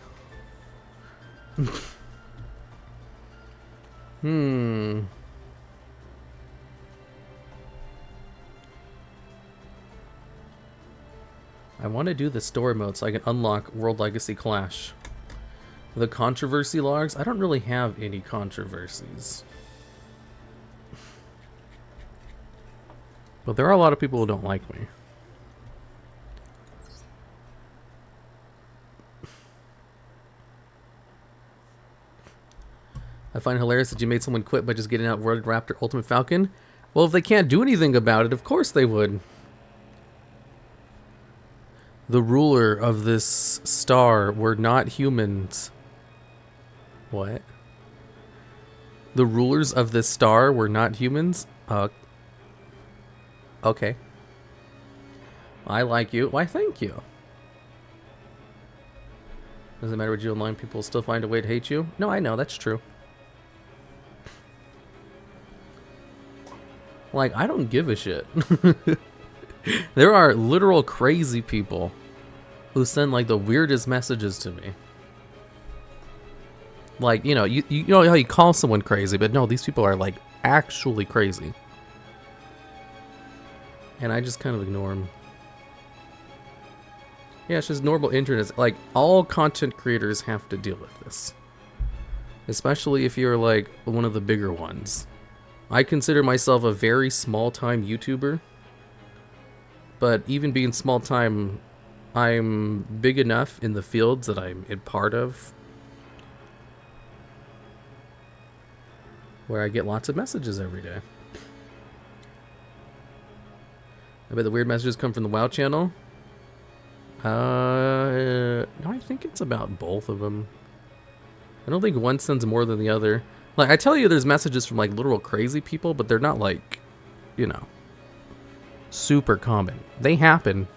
I want to do the story mode so I can unlock World Legacy Clash. The controversy logs? I don't really have any controversies. But there are a lot of people who don't like me. I find it hilarious that you made someone quit by just getting out World Raptor Ultimate Falcon. Well, if they can't do anything about it, of course they would. The ruler of this star were not humans. What? The rulers of this star were not humans? Okay. I like you. Why, thank you. Doesn't matter what you online, people still find a way to hate you. No, I know, that's true. Like, I don't give a shit. There are literal crazy people who send like the weirdest messages to me. Like, you know, you know how you call someone crazy, but no, these people are like actually crazy. And I just kind of ignore them. Yeah, it's just normal internet. Like, all content creators have to deal with this. Especially if you're like one of the bigger ones. I consider myself a very small-time YouTuber. But even being small-time, I'm big enough in the fields that I'm a part of, where I get lots of messages every day. I bet the weird messages come from the WoW channel. No, I think it's about both of them. I don't think one sends more than the other. Like, I tell you there's messages from like literal crazy people, but they're not like, you know, super common. They happen.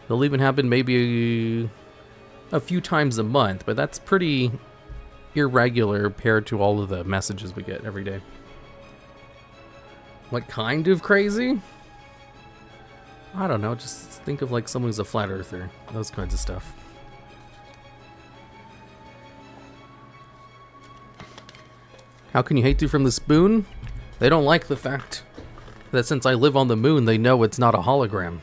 They'll even happen maybe a few times a month, but that's pretty irregular compared to all of the messages we get every day. What kind of crazy? I don't know, just think of like someone who's a flat earther. Those kinds of stuff. How can you hate through from the spoon? They don't like the fact that since I live on the moon, they know it's not a hologram.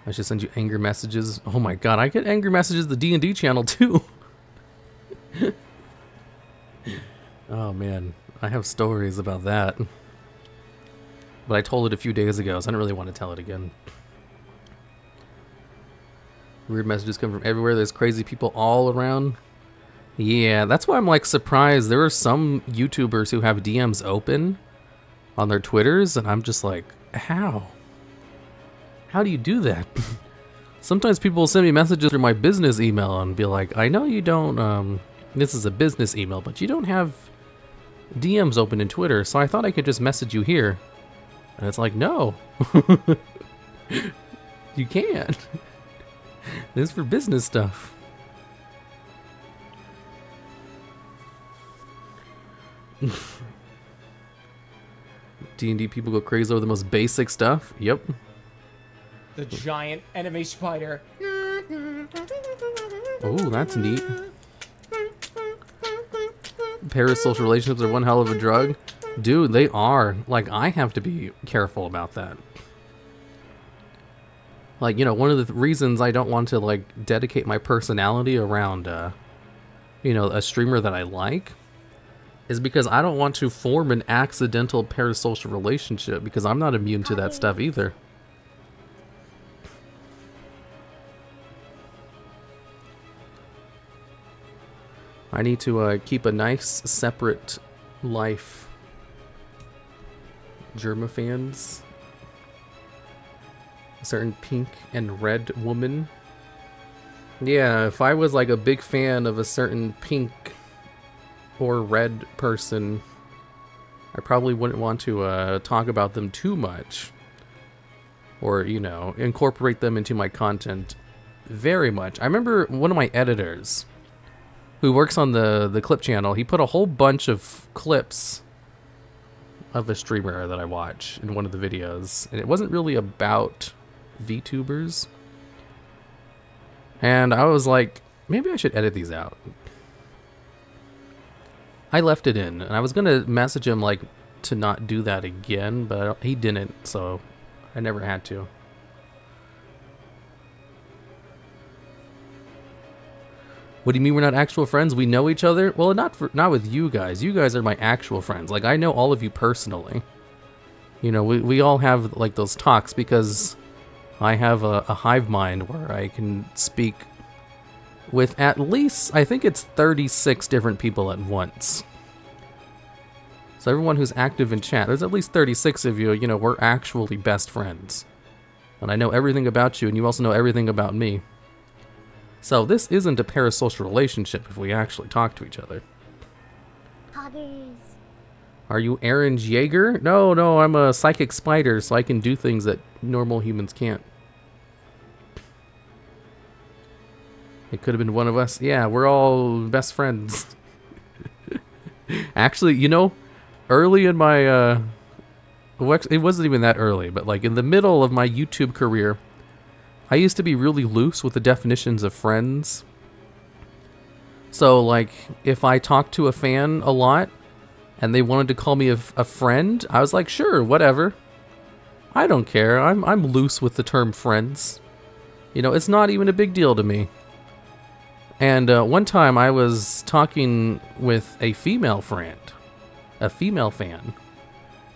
I should send you angry messages. Oh my god, I get angry messages the D&D channel too. Oh man, I have stories about that. But I told it a few days ago, so I don't really want to tell it again. Weird messages come from everywhere. There's crazy people all around. Yeah, that's why I'm like surprised. There are some YouTubers who have DMs open on their Twitters, and I'm just like, how? How do you do that? Sometimes people will send me messages through my business email and be like, I know you don't, this is a business email, but you don't have DMs open in Twitter, so I thought I could just message you here. And it's like, no. You can't. This is for business stuff. D&D people go crazy over the most basic stuff. Yep. The giant enemy spider. Oh, that's neat. Parasocial relationships are one hell of a drug. Dude, they are. Like, I have to be careful about that. Like, you know, one of the reasons I don't want to, like, dedicate my personality around, you know, a streamer that I like is because I don't want to form an accidental parasocial relationship, because I'm not immune to that stuff either. I need to keep a nice separate life. Germa fans. A certain pink and red woman. Yeah, if I was like a big fan of a certain pink or red person, I probably wouldn't want to talk about them too much. Or, you know, incorporate them into my content very much. I remember one of my editors who works on the clip channel, he put a whole bunch of clips of a streamer that I watch in one of the videos. And it wasn't really about VTubers. And I was like, maybe I should edit these out. I left it in, and I was gonna message him like to not do that again, but he didn't, so I never had to. What do you mean we're not actual friends? We know each other? Well, not with you guys. You guys are my actual friends. Like, I know all of you personally. You know, we all have like those talks because I have a hive mind where I can speak with at least, I think it's 36 different people at once. So everyone who's active in chat, there's at least 36 of you, you know, we're actually best friends. And I know everything about you, and you also know everything about me. So this isn't a parasocial relationship if we actually talk to each other. Poggers. Are you Aaron Jaeger? No, I'm a psychic spider, so I can do things that normal humans can't. It could have been one of us. Yeah, we're all best friends. Actually, you know, early in my, well, it wasn't even that early, but like in the middle of my YouTube career, I used to be really loose with the definitions of friends. So like, if I talked to a fan a lot, and they wanted to call me a friend, I was like, sure, whatever. I don't care. I'm loose with the term friends. You know, it's not even a big deal to me. And one time I was talking with a female friend, a female fan,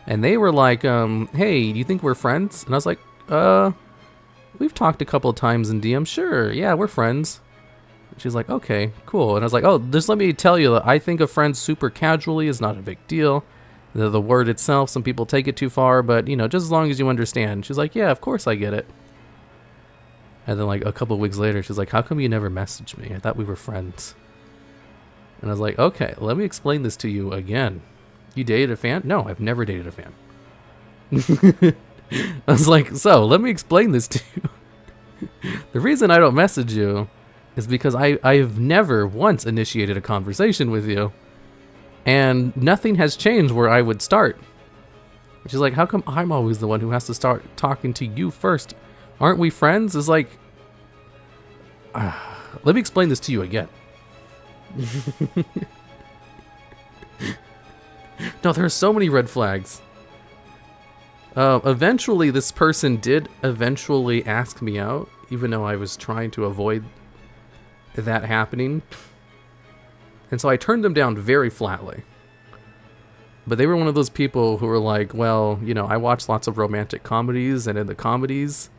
and they were like, hey, do you think we're friends? And I was like, we've talked a couple of times in DM. Sure, yeah, we're friends. She's like, okay, cool. And I was like, oh, just let me tell you that I think of friends super casually is not a big deal. The word itself, some people take it too far, but, you know, just as long as you understand. She's like, yeah, of course I get it. And then, like, a couple of weeks later, she's like, how come you never messaged me? I thought we were friends. And I was like, okay, let me explain this to you again. You dated a fan? No, I've never dated a fan. I was like, so, let me explain this to you. The reason I don't message you is because I've never once initiated a conversation with you, and nothing has changed where I would start. She's like, how come I'm always the one who has to start talking to you first? Aren't we friends? It's like, let me explain this to you again. No, there are so many red flags. Eventually, this person did eventually ask me out, even though I was trying to avoid that happening. And so I turned them down very flatly. But they were one of those people who were like, well, you know, I watch lots of romantic comedies, and in the comedies,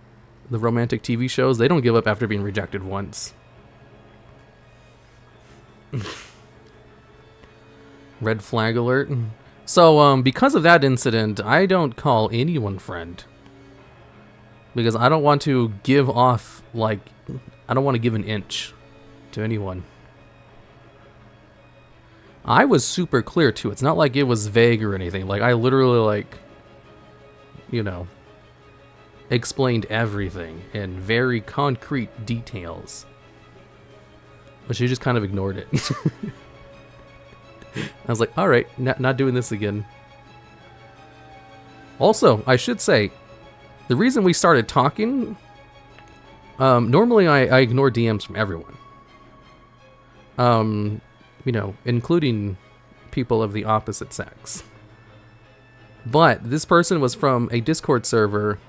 the romantic TV shows, they don't give up after being rejected once. Red flag alert. So, because of that incident, I don't call anyone friend. Because I don't want to give off, like, I don't want to give an inch to anyone. I was super clear too. It's not like it was vague or anything. Like, I literally, like, you know, explained everything in very concrete details. But she just kind of ignored it. I was like, alright, not doing this again. Also, I should say, the reason we started talking, normally I ignore DMs from everyone. You know, including people of the opposite sex. But this person was from a Discord server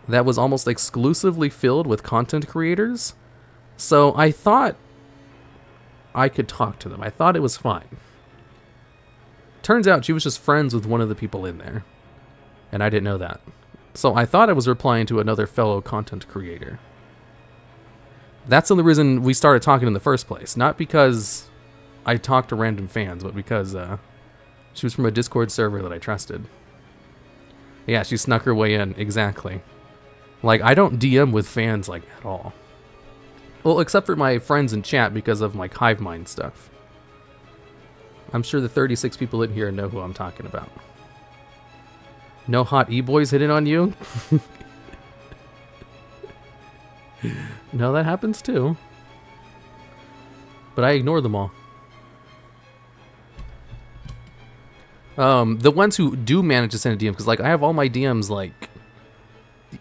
that was almost exclusively filled with content creators. So I thought I could talk to them. I thought it was fine. Turns out she was just friends with one of the people in there. And I didn't know that. So I thought I was replying to another fellow content creator. That's the only reason we started talking in the first place. Not because I talked to random fans, but because she was from a Discord server that I trusted. Yeah, she snuck her way in, exactly. Like, I don't DM with fans, like, at all. Well, except for my friends in chat because of my hive mind stuff. I'm sure the 36 people in here know who I'm talking about. No hot e-boys hitting on you? No, that happens too. But I ignore them all. The ones who do manage to send a DM, because like I have all my DMs, like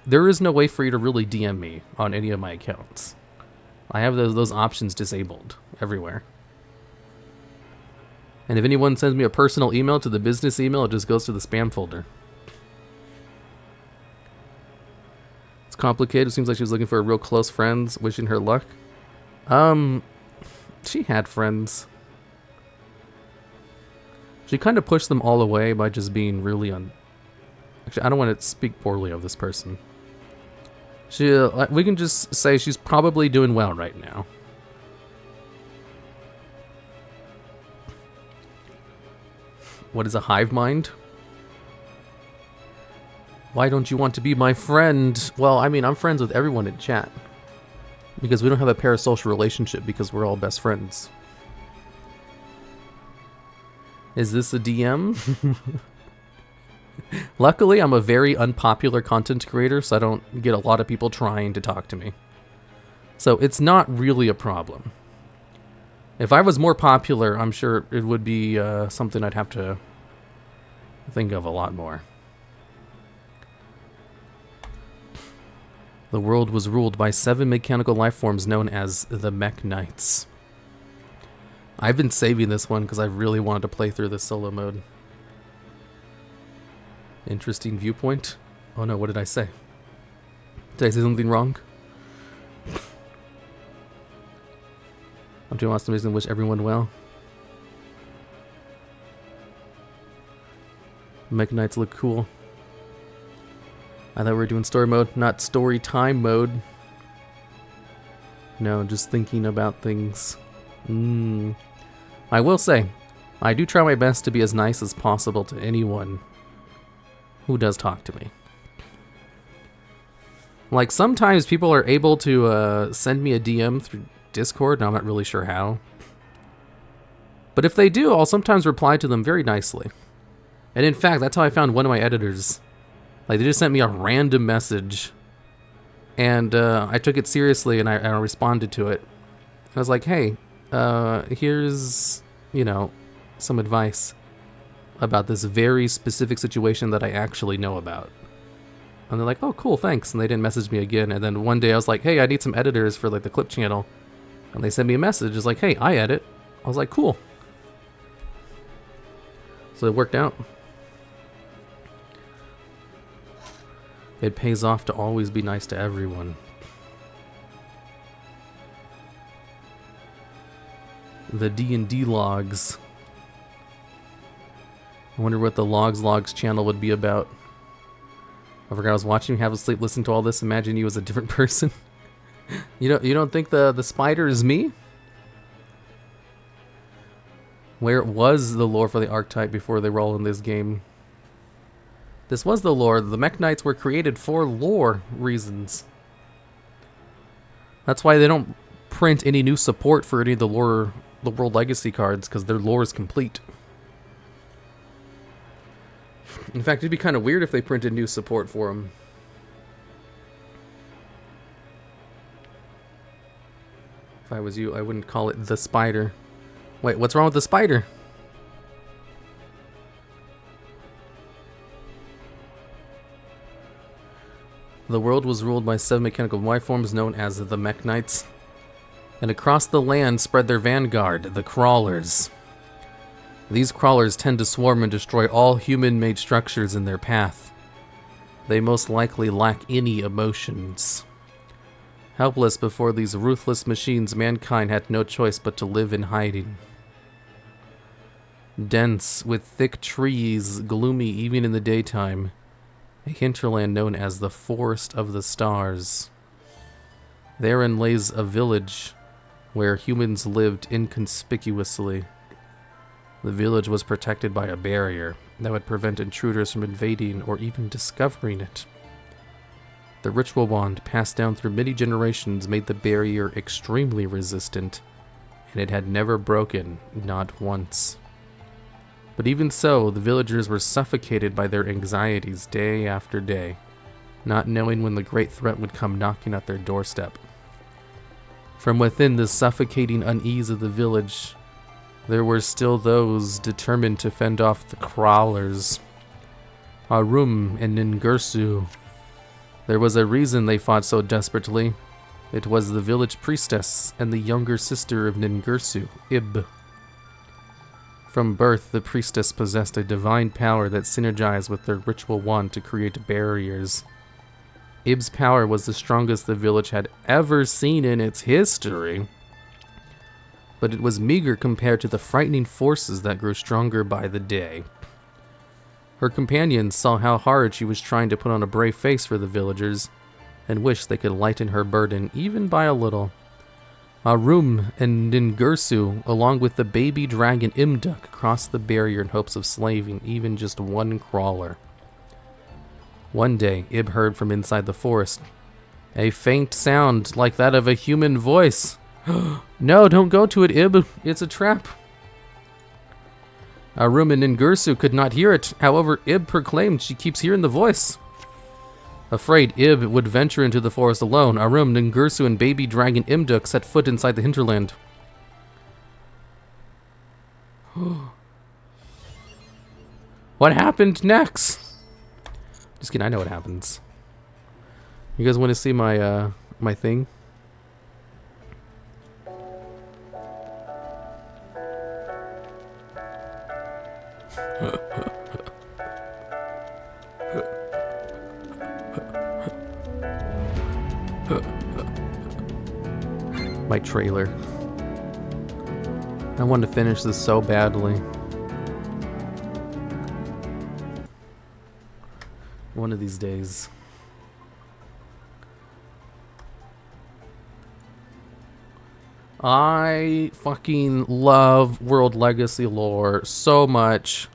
there is no way for you to really DM me on any of my accounts. I have those options disabled everywhere. And if anyone sends me a personal email to the business email, it just goes to the spam folder. It's complicated. It seems like she was looking for a real close friends, wishing her luck. She had friends. She kind of pushed them all away by just being really Actually, I don't want to speak poorly of this person. We can just say she's probably doing well right now. What is a hive mind? Why don't you want to be my friend? Well, I mean, I'm friends with everyone in chat. Because we don't have a parasocial relationship because we're all best friends. Is this a DM? Luckily, I'm a very unpopular content creator, so I don't get a lot of people trying to talk to me. So it's not really a problem. If I was more popular, I'm sure it would be something I'd have to think of a lot more. The world was ruled by 7 mechanical life forms known as the Mech Knights. I've been saving this one because I really wanted to play through this solo mode. Interesting viewpoint. Oh no, what did I say? Did I say something wrong? I'm doing awesome and wish everyone well. Mech Knights look cool. I thought we were doing story mode, not story time mode. No, just thinking about things. I will say, I do try my best to be as nice as possible to anyone who does talk to me. Like, sometimes people are able to send me a DM through Discord, and I'm not really sure how. But if they do, I'll sometimes reply to them very nicely. And in fact, that's how I found one of my editors. Like, they just sent me a random message, and I took it seriously, and I responded to it. I was like, hey, here's, you know, some advice about this very specific situation that I actually know about. And they're like, oh, cool, thanks. And they didn't message me again. And then one day I was like, hey, I need some editors for, like, the clip channel. And they sent me a message. It's like, hey, I edit. I was like, cool. So it worked out. It pays off to always be nice to everyone. The D&D logs. I wonder what the Logs channel would be about. I forgot I was watching you have a sleep, listen to all this, imagine you as a different person. You don't think the spider is me? Where was the lore for the archetype before they were all in this game? This was the lore. The Mech Knights were created for lore reasons. That's why they don't print any new support for any of the lore, the World Legacy cards, because their lore is complete. In fact, it'd be kind of weird if they printed new support for them. If I was you, I wouldn't call it the spider. Wait, what's wrong with the spider? The world was ruled by 7 mechanical life forms known as the Mech Knights. And across the land spread their vanguard, the Crawlers. These crawlers tend to swarm and destroy all human-made structures in their path. They most likely lack any emotions. Helpless before these ruthless machines, mankind had no choice but to live in hiding. Dense, with thick trees, gloomy even in the daytime, a hinterland known as the Forest of the Stars. Therein lays a village where humans lived inconspicuously. The village was protected by a barrier that would prevent intruders from invading or even discovering it. The ritual wand, passed down through many generations, made the barrier extremely resistant, and it had never broken, not once. But even so, the villagers were suffocated by their anxieties day after day, not knowing when the great threat would come knocking at their doorstep. From within the suffocating unease of the village, there were still those determined to fend off the crawlers. Arum and Ningirsu. There was a reason they fought so desperately. It was the village priestess and the younger sister of Ningirsu, Ib. From birth, the priestess possessed a divine power that synergized with their ritual wand to create barriers. Ib's power was the strongest the village had ever seen in its history, but it was meager compared to the frightening forces that grew stronger by the day. Her companions saw how hard she was trying to put on a brave face for the villagers, and wished they could lighten her burden even by a little. Arum and Ningirsu, along with the baby dragon Imduk, crossed the barrier in hopes of slaving even just one crawler. One day, Ib heard from inside the forest a faint sound like that of a human voice. No, don't go to it, Ib. It's a trap. Arum and Ningirsu could not hear it. However, Ib proclaimed she keeps hearing the voice. Afraid Ib would venture into the forest alone, Arum, Ningirsu, and baby dragon Imduk set foot inside the hinterland. What happened next? Just kidding, I know what happens. You guys want to see my my thing? My trailer. I want to finish this so badly. One of these days. I fucking love World Legacy lore so much.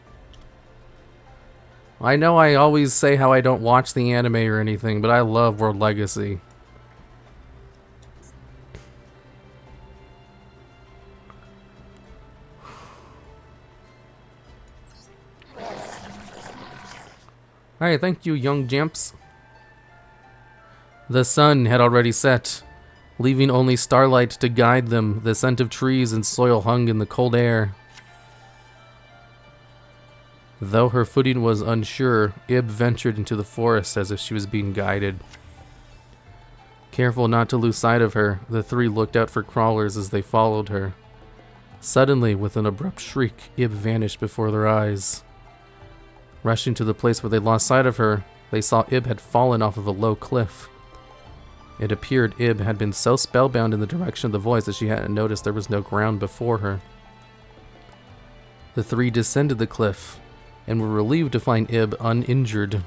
I know I always say how I don't watch the anime or anything, but I love World Legacy. Alright, thank you, young Jamps. The sun had already set, leaving only starlight to guide them. The scent of trees and soil hung in the cold air. Though her footing was unsure, Ib ventured into the forest as if she was being guided. Careful not to lose sight of her, the three looked out for crawlers as they followed her. Suddenly, with an abrupt shriek, Ib vanished before their eyes. Rushing to the place where they lost sight of her, they saw Ib had fallen off of a low cliff. It appeared Ib had been so spellbound in the direction of the voice that she hadn't noticed there was no ground before her. The three descended the cliff, and were relieved to find Ib uninjured.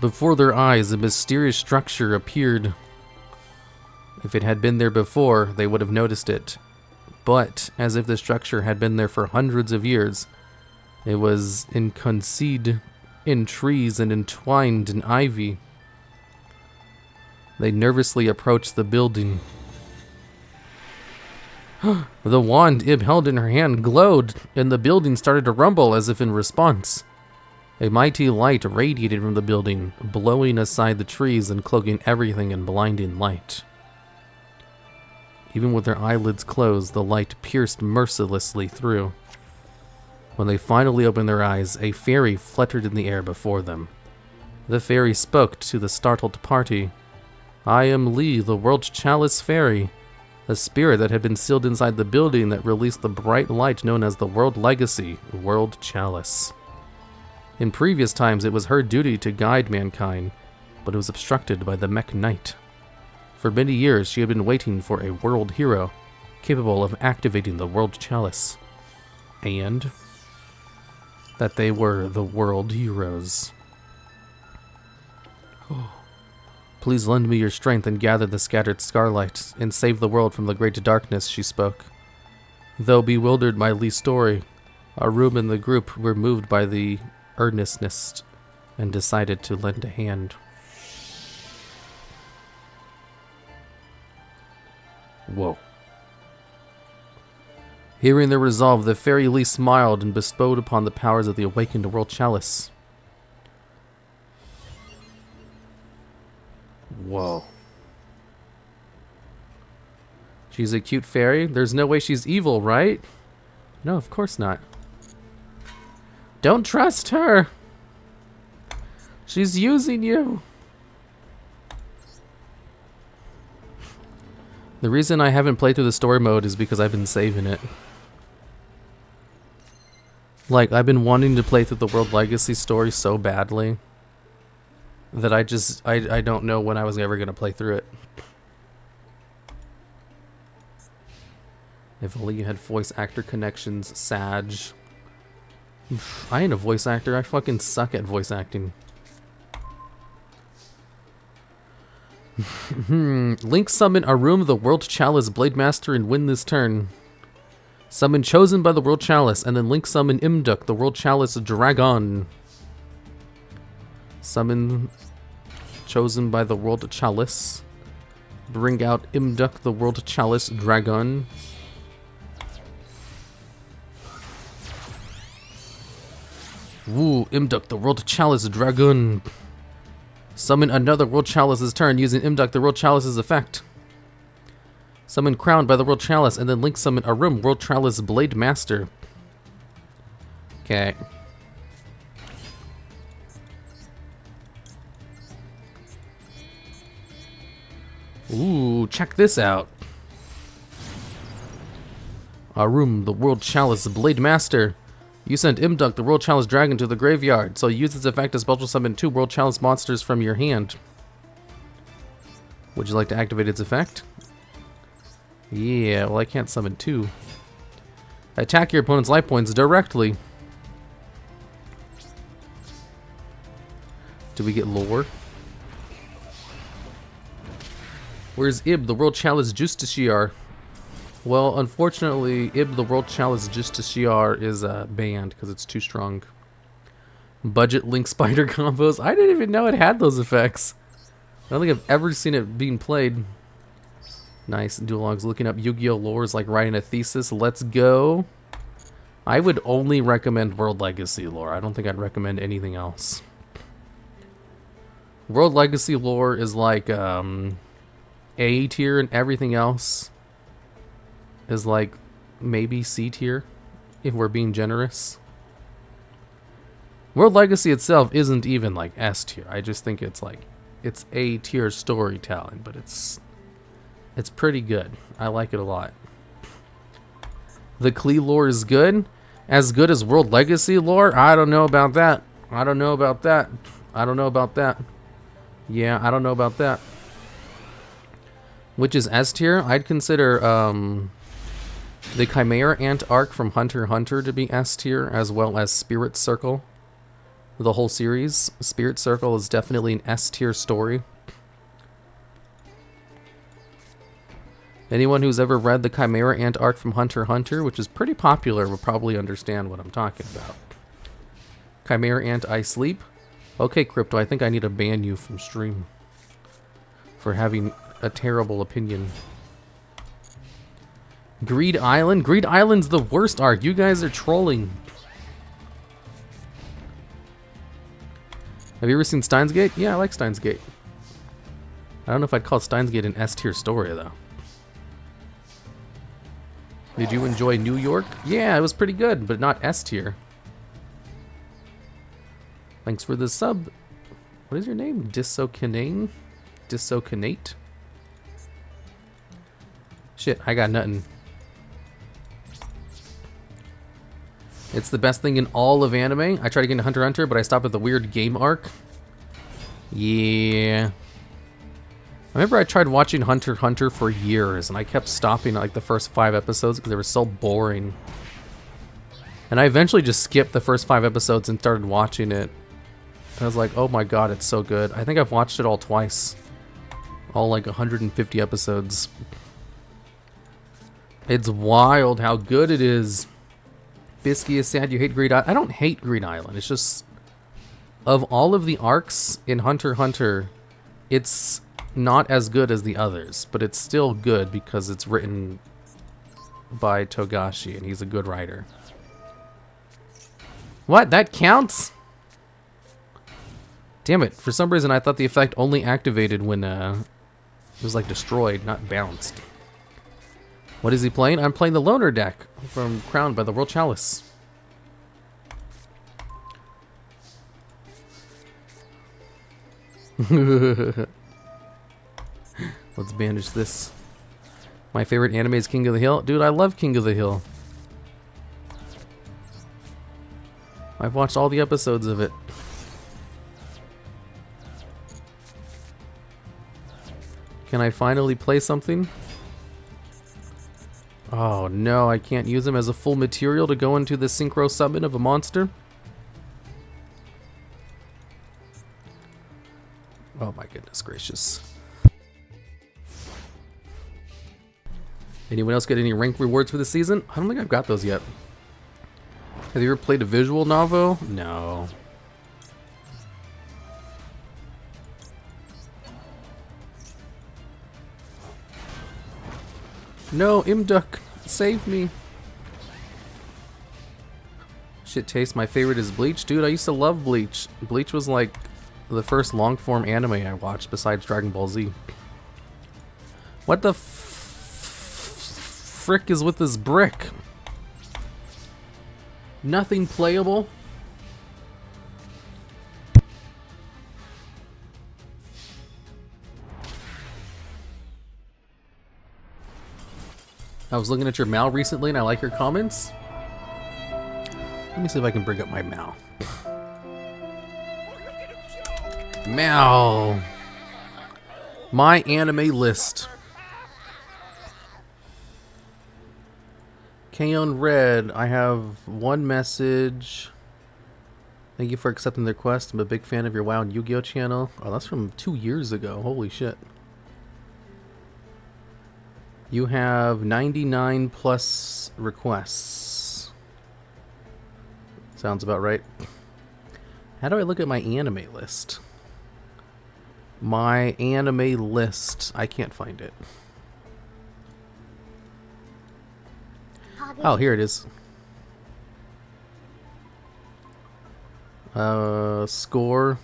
Before their eyes, a mysterious structure appeared. If it had been there before, they would have noticed it. But, as if the structure had been there for hundreds of years, it was enconcealed in trees and entwined in ivy. They nervously approached the building. The wand Ib held in her hand glowed, and the building started to rumble as if in response. A mighty light radiated from the building, blowing aside the trees and cloaking everything in blinding light. Even with their eyelids closed, the light pierced mercilessly through. When they finally opened their eyes, a fairy fluttered in the air before them. The fairy spoke to the startled party. "I am Lee, the World Chalice Fairy, a spirit that had been sealed inside the building that released the bright light known as the World Legacy, World Chalice. In previous times, it was her duty to guide mankind, but it was obstructed by the Mech Knight. For many years, she had been waiting for a world hero, capable of activating the World Chalice. And that they were the world heroes. Please lend me your strength and gather the scattered starlight, and save the world from the great darkness," she spoke. Though bewildered by Lee's story, Arum and the group were moved by the earnestness and decided to lend a hand. Whoa. Hearing their resolve, the fairy Lee smiled and bestowed upon the powers of the awakened World Chalice. Whoa. She's a cute fairy? There's no way she's evil, right? No, of course not. Don't trust her! She's using you! The reason I haven't played through the story mode is because I've been saving it. Like, I've been wanting to play through the World Legacy story so badly that I don't know when I was ever going to play through it. If only you had voice actor connections, Sag. I ain't a voice actor, I fucking suck at voice acting. Link summon Arum, the World Chalice Blade Master, and win this turn. Summon Chosen by the World Chalice, and then Link summon Imduk, the World Chalice Dragon. Summon Chosen by the World Chalice. Bring out Imduk, the World Chalice Dragon. Woo, Imduk, the World Chalice Dragon. Summon another World Chalice's turn using Imduk, the World Chalice's effect. Summon Crowned by the World Chalice, and then Link summon Arum, World Chalice Blade Master. Okay. Ooh, check this out. Arum, the World Chalice Blade Master. You sent Imduk, the World Chalice Dragon, to the graveyard, so use its effect to special summon 2 World Chalice monsters from your hand. Would you like to activate its effect? Yeah, well I can't summon 2. Attack your opponent's life points directly. Do we get lore? Where's Ib, the World Chalice Justiciar? Well, unfortunately, Ib, the World Chalice Justiciar is banned because it's too strong. Budget Link Spider combos. I didn't even know it had those effects. I don't think I've ever seen it being played. Nice. DuelLogs looking up Yu-Gi-Oh! Lore is like writing a thesis. Let's go. I would only recommend World Legacy lore. I don't think I'd recommend anything else. World Legacy lore is like A tier, and everything else is like maybe C tier, if we're being generous. World Legacy itself isn't even like S tier. I just think it's like, it's A tier storytelling, but it's pretty good. I like it a lot. The Klee lore is good. As good as World Legacy lore? I don't know about that. I don't know about that. I don't know about that. Yeah, I don't know about that. Which is S tier? I'd consider the Chimera Ant arc from Hunter x Hunter to be S tier, as well as Spirit Circle. The whole series. Spirit Circle is definitely an S tier story. Anyone who's ever read the Chimera Ant arc from Hunter x Hunter, which is pretty popular, will probably understand what I'm talking about. Chimera Ant, I sleep. Okay, Crypto, I think I need to ban you from stream for having a terrible opinion. Greed Island? Greed Island's the worst arc. You guys are trolling. Have you ever seen Steins Gate? Yeah, I like Steins Gate. I don't know if I'd call Steins Gate an S tier story, though. Did you enjoy New York? Yeah, it was pretty good, but not S tier. Thanks for the sub. What is your name? Disocanane? Disocanate? Shit, I got nothing. It's the best thing in all of anime. I tried to get into Hunter x Hunter, but I stopped at the weird game arc. Yeah. I remember I tried watching Hunter x Hunter for years, and I kept stopping at like the first 5 episodes because they were so boring. And I eventually just skipped the first 5 episodes and started watching it. I was like, oh my god, it's so good. I think I've watched it all twice. All like 150 episodes. It's wild how good it is. Bisky is sad you hate Greed Island. I don't hate Greed Island. It's just, of all of the arcs in Hunter x Hunter, it's not as good as the others, but it's still good because it's written by Togashi and he's a good writer. What? That counts? Damn it. For some reason I thought the effect only activated when it was like destroyed, not bounced. What is he playing? I'm playing the Loner deck from Crowned by the World Chalice. Let's banish this. My favorite anime is King of the Hill. Dude, I love King of the Hill. I've watched all the episodes of it. Can I finally play something? Oh no, I can't use him as a full material to go into the synchro summon of a monster? Oh my goodness gracious. Anyone else get any rank rewards for the season? I don't think I've got those yet. Have you ever played a visual novel? No. No, Imduk, save me. Shit taste, my favorite is Bleach. Dude, I used to love Bleach. Bleach was like the first long form anime I watched besides Dragon Ball Z. What the frick is with this brick? Nothing playable? I was looking at your Mal recently and I like your comments. Let me see if I can bring up my Mal. Mal. My anime list. Kaon Red, I have one message. Thank you for accepting the request. I'm a big fan of your WoW and Yu-Gi-Oh channel. Oh, that's from 2 years ago. Holy shit. You have 99 plus requests. Sounds about right. How do I look at my anime list? My anime list. I can't find it. Oh, here it is. Score.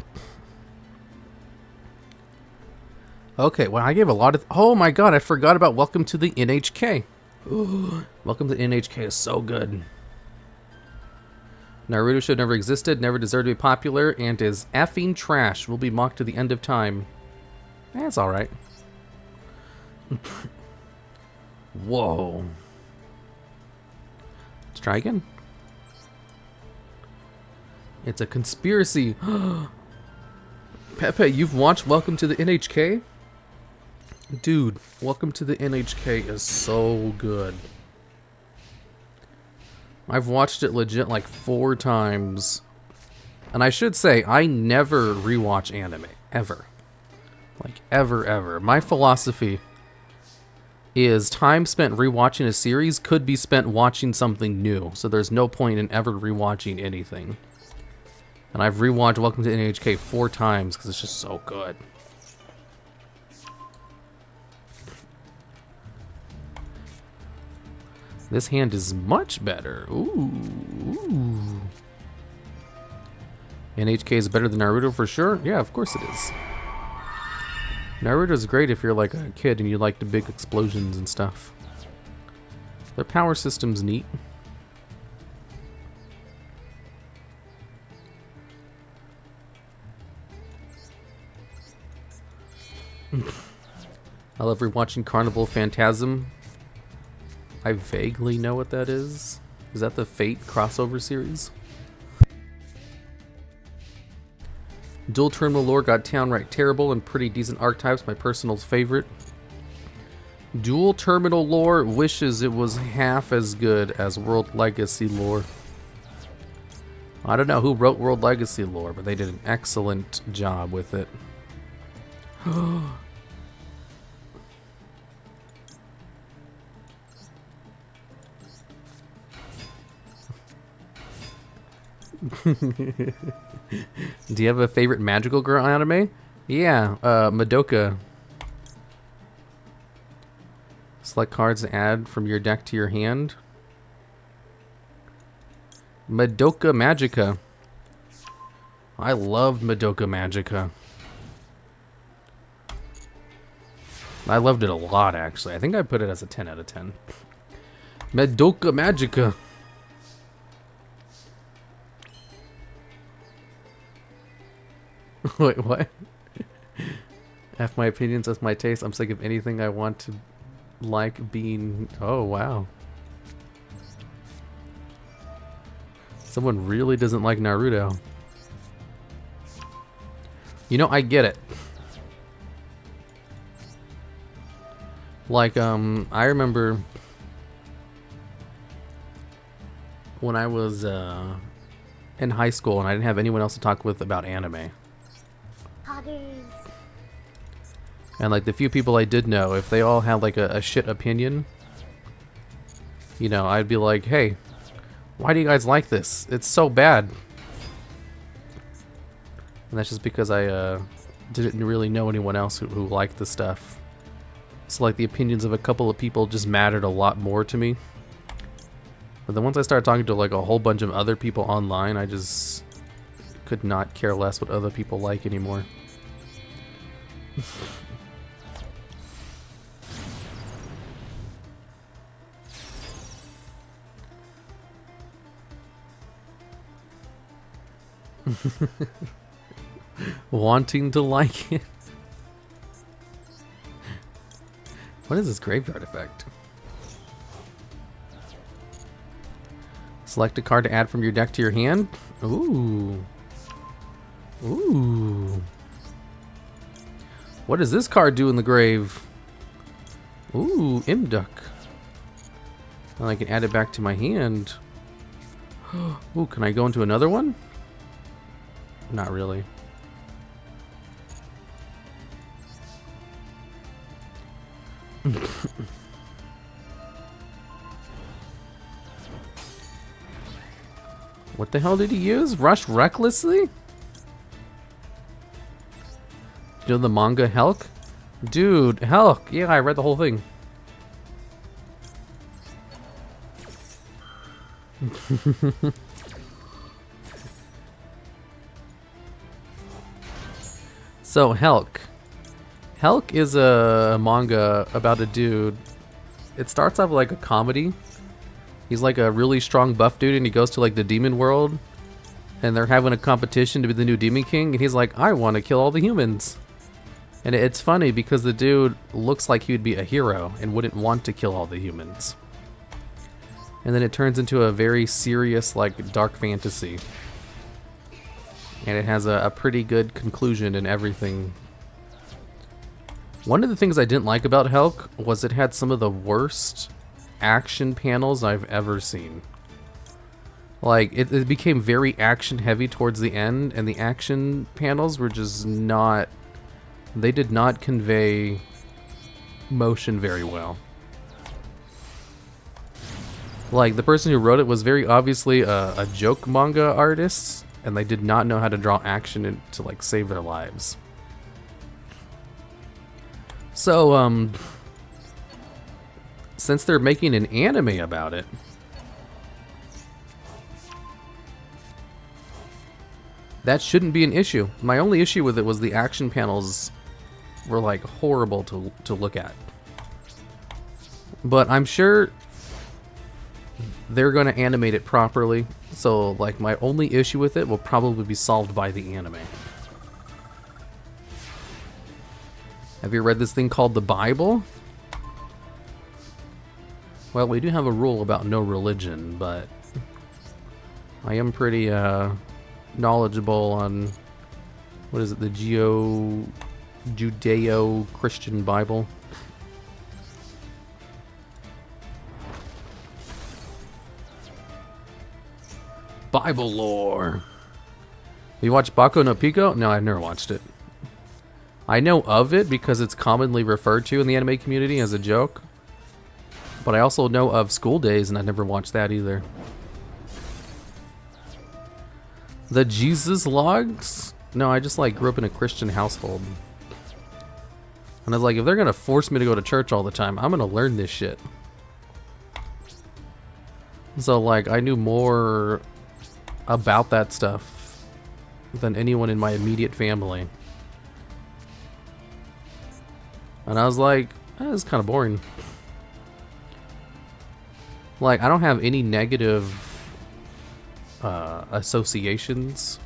Okay, well, I gave a lot of... Oh my god, I forgot about Welcome to the NHK. Welcome to the NHK is so good. Naruto should have never existed, never deserved to be popular, and is effing trash. Will be mocked to the end of time. That's alright. Whoa. Let's try again. It's a conspiracy. Pepe, you've watched Welcome to the NHK? Dude, Welcome to the NHK is so good. I've watched it legit like 4 times. And I should say, I never rewatch anime. Ever. Like, ever. My philosophy is time spent rewatching a series could be spent watching something new. So there's no point in ever rewatching anything. And I've rewatched Welcome to NHK 4 times because it's just so good. This hand is much better. Ooh. NHK is better than Naruto for sure? Yeah, of course it is. Naruto's great if you're like a kid and you like the big explosions and stuff. Their power system's neat. I love rewatching Carnival Phantasm. I vaguely know what that is. Is that the Fate crossover series? Dual Terminal lore got downright terrible and pretty decent archetypes, my personal favorite. Dual Terminal lore wishes it was half as good as World Legacy lore. I don't know who wrote World Legacy lore, but they did an excellent job with it. Do you have a favorite magical girl anime? Yeah, Madoka. Select cards to add from your deck to your hand. Madoka Magica. I loved Madoka Magica. I loved it a lot, actually. I think I put it as a 10 out of 10. Madoka Magica. Wait, what? F my opinions, that's my taste. I'm sick of anything I want to like being... Oh, wow. Someone really doesn't like Naruto. You know, I get it. Like, I remember when I was in high school and I didn't have anyone else to talk with about anime. Poggers. And like the few people I did know, if they all had like a shit opinion, you know, I'd be like, hey, why do you guys like this? It's so bad. And that's just because I didn't really know anyone else who liked the stuff. So like the opinions of a couple of people just mattered a lot more to me. But then once I started talking to like a whole bunch of other people online, I just could not care less what other people like anymore. Wanting to like it. What is this graveyard effect? Select a card to add from your deck to your hand. Ooh. Ooh. What does this card do in the grave? Ooh, Imduk. And I can add it back to my hand. Ooh, can I go into another one? Not really. What the hell did he use? Rush recklessly? You know the manga Helk? Dude, Helk! Yeah, I read the whole thing. So, Helk. Helk is a manga about a dude. It starts off like a comedy. He's like a really strong buff dude and he goes to like the demon world. And they're having a competition to be the new demon king. And he's like, I want to kill all the humans. And it's funny because the dude looks like he would be a hero and wouldn't want to kill all the humans. And then it turns into a very serious, like, dark fantasy. And it has a pretty good conclusion and everything. One of the things I didn't like about Helk was it had some of the worst action panels I've ever seen. Like, it became very action heavy towards the end, and the action panels were just not... They did not convey motion very well. Like, the person who wrote it was very obviously a joke manga artist, and they did not know how to draw action to, like, save their lives. So, since they're making an anime about it, that shouldn't be an issue. My only issue with it was the action panels were like horrible to look at. But I'm sure they're going to animate it properly. So like my only issue with it will probably be solved by the anime. Have you read this thing called the Bible? Well, we do have a rule about no religion, but I am pretty knowledgeable on, what is it, the Judeo-Christian Bible. Bible lore. You watched Baku no Pico? No, I've never watched it. I know of it because it's commonly referred to in the anime community as a joke. But I also know of School Days, and I never watched that either. The Jesus Logs? No, I just like grew up in a Christian household. And I was like, if they're gonna force me to go to church all the time, I'm gonna learn this shit. So like, I knew more about that stuff than anyone in my immediate family. And I was like, this is kind of boring. Like, I don't have any negative associations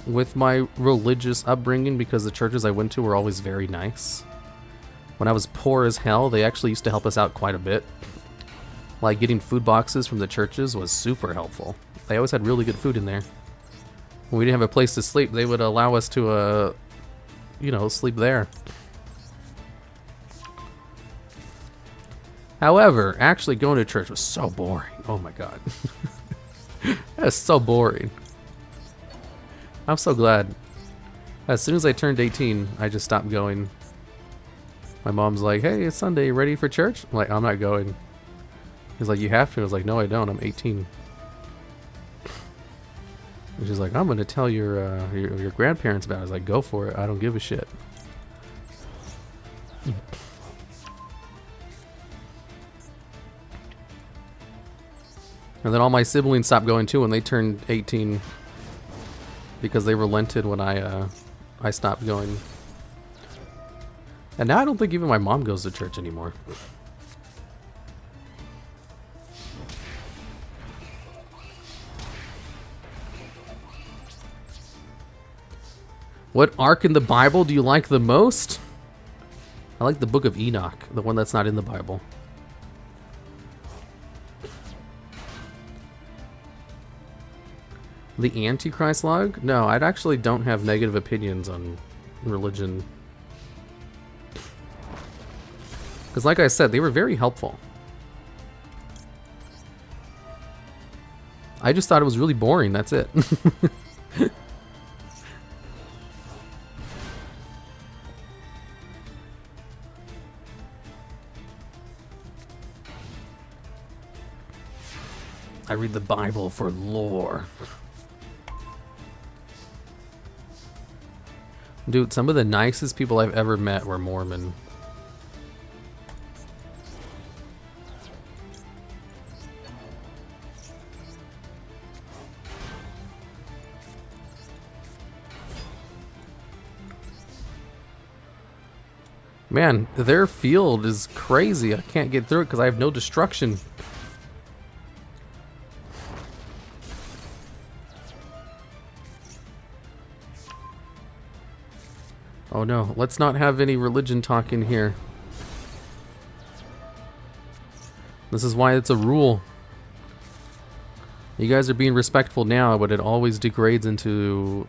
with my religious upbringing because the churches I went to were always very nice. When I was poor as hell, they actually used to help us out quite a bit. Like, getting food boxes from the churches was super helpful. They always had really good food in there. When we didn't have a place to sleep, they would allow us to, you know, sleep there. However, actually going to church was so boring. Oh my god. That's so boring. I'm so glad. As soon as I turned 18, I just stopped going. My mom's like, hey, it's Sunday, you ready for church? I'm like, I'm not going. He's like, you have to? I was like, no, I don't. I'm 18. And she's like, I'm going to tell your grandparents about it. I was like, go for it. I don't give a shit. And then all my siblings stopped going too when they turned 18 because they relented when I stopped going. And now I don't think even my mom goes to church anymore. What arc in the Bible do you like the most? I like the Book of Enoch, the one that's not in the Bible. The Antichrist log? No, I actually don't have negative opinions on religion. Because like I said, they were very helpful. I just thought it was really boring, that's it. I read the Bible for lore. Dude, some of the nicest people I've ever met were Mormon. Man, their field is crazy. I can't get through it because I have no destruction. Oh no, let's not have any religion talk in here. This is why it's a rule. You guys are being respectful now, but it always degrades into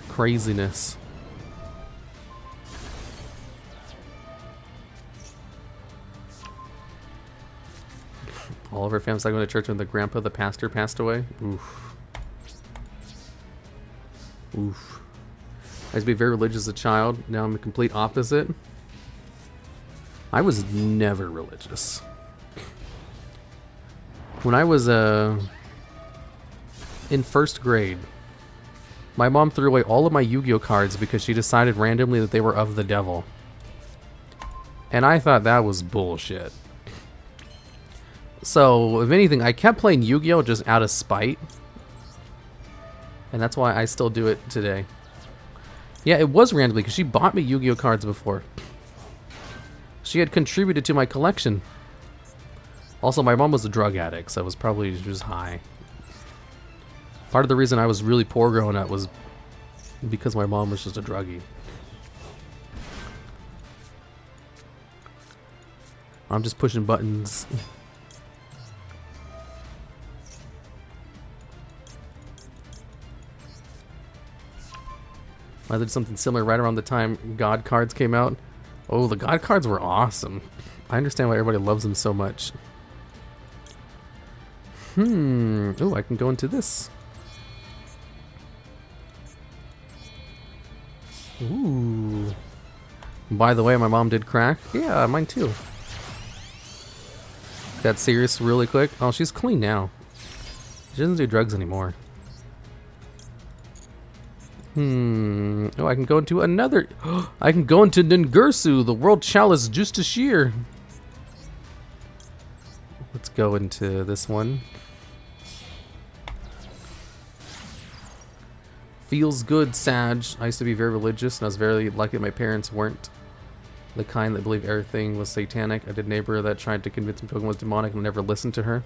craziness. All of our families going to church when the pastor passed away. Oof. Oof. I used to be very religious as a child. Now I'm the complete opposite. I was never religious. When I was in first grade, my mom threw away all of my Yu-Gi-Oh cards because she decided randomly that they were of the devil. And I thought that was bullshit. So, if anything, I kept playing Yu-Gi-Oh just out of spite. And that's why I still do it today. Yeah, it was randomly because she bought me Yu-Gi-Oh cards before. She had contributed to my collection. Also, my mom was a drug addict, so it was probably just high. Part of the reason I was really poor growing up was because my mom was just a druggie. I'm just pushing buttons. I did something similar right around the time God cards came out. Oh, the God cards were awesome. I understand why everybody loves them so much. Oh, I can go into this. Ooh. By the way, my mom did crack. Yeah, mine too. Got serious really quick. Oh, she's clean now. She doesn't do drugs anymore. Oh, I can go into another. I can go into Ningirsu, the World Chalice Justiciar. Let's go into this one. Feels good, Sag. I used to be very religious, and I was very lucky that my parents weren't the kind that believed everything was satanic. I did a neighbor that tried to convince me Pokemon was demonic and I never listened to her.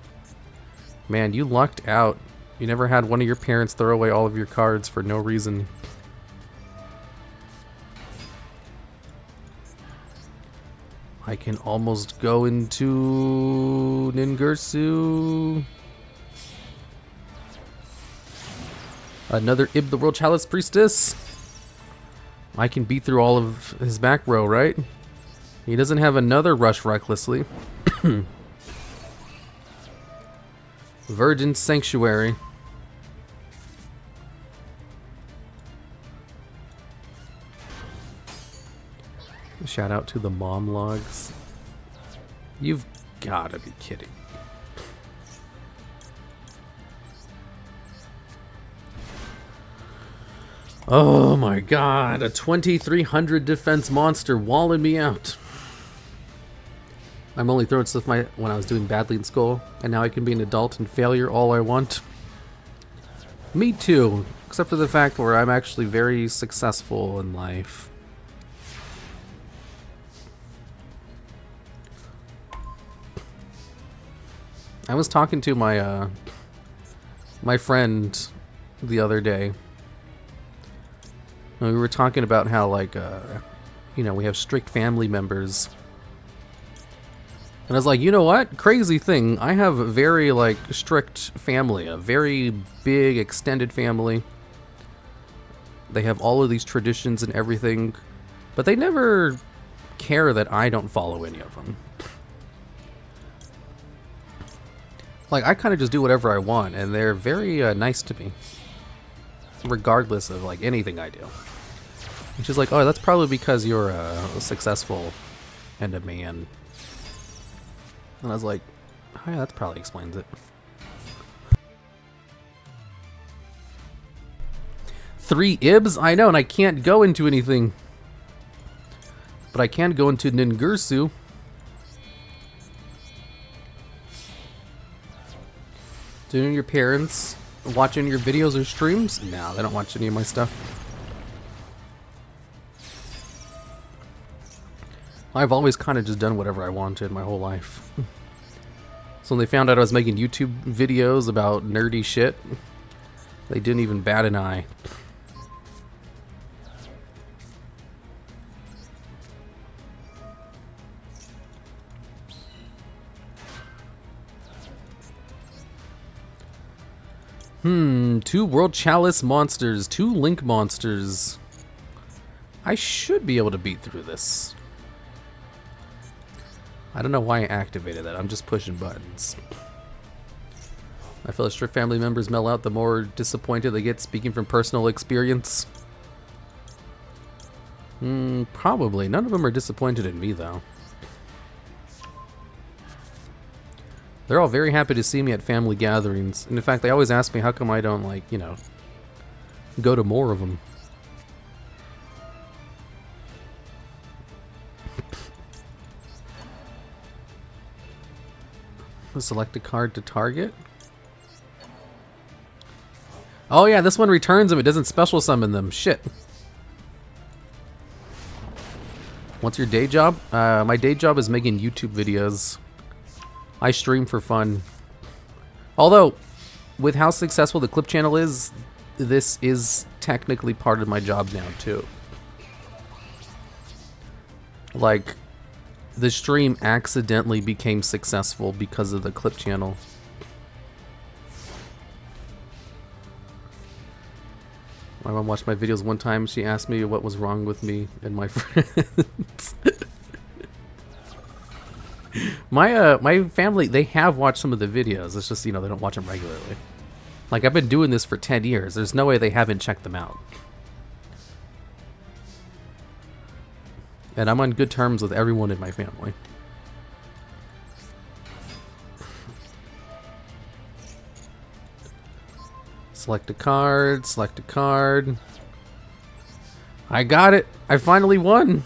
Man, you lucked out. You never had one of your parents throw away all of your cards for no reason. I can almost go into Ningirsu. Another Ib the World Chalice Priestess. I can beat through all of his back row, right? He doesn't have another Rush Recklessly. Virgin Sanctuary. Shout out to the mom logs. You've gotta be kidding. Oh my god, a 2300 defense monster walling me out. I'm only throwing stuff when I was doing badly in school, and now I can be an adult and failure all I want. Me too, except for the fact where I'm actually very successful in life. I was talking to my my friend the other day. And we were talking about how, like, you know, we have strict family members. And I was like, you know what? Crazy thing. I have a very, like, strict family. A very big, extended family. They have all of these traditions and everything. But they never care that I don't follow any of them. Like, I kind of just do whatever I want. And they're very nice to me. Regardless of, like, anything I do. And she's like, oh, that's probably because you're successful and a man. And I was like, oh yeah, that probably explains it. 3 Ibs? I know, and I can't go into anything. But I can go into Ningirsu. Do your parents watch any of your videos or streams? No, they don't watch any of my stuff. I've always kind of just done whatever I wanted my whole life. So when they found out I was making YouTube videos about nerdy shit, they didn't even bat an eye. Two World Chalice monsters, 2 Link monsters. I should be able to beat through this. I don't know why I activated that. I'm just pushing buttons. I feel like strict family members melt out the more disappointed they get, speaking from personal experience. Probably. None of them are disappointed in me, though. They're all very happy to see me at family gatherings. And in fact, they always ask me how come I don't, like, you know, go to more of them. Select a card to target. Oh yeah, this one returns them. It doesn't special summon them. Shit. What's your day job? My day job is making YouTube videos. I stream for fun. Although, with how successful the clip channel is, this is technically part of my job now too. Like, the stream accidentally became successful because of the clip channel. My mom watched my videos one time. She asked me what was wrong with me and my friends. My family, they have watched some of the videos. It's just, you know, they don't watch them regularly. Like, I've been doing this for 10 years. There's no way they haven't checked them out. And I'm on good terms with everyone in my family. Select a card, select a card. I got it. I finally won.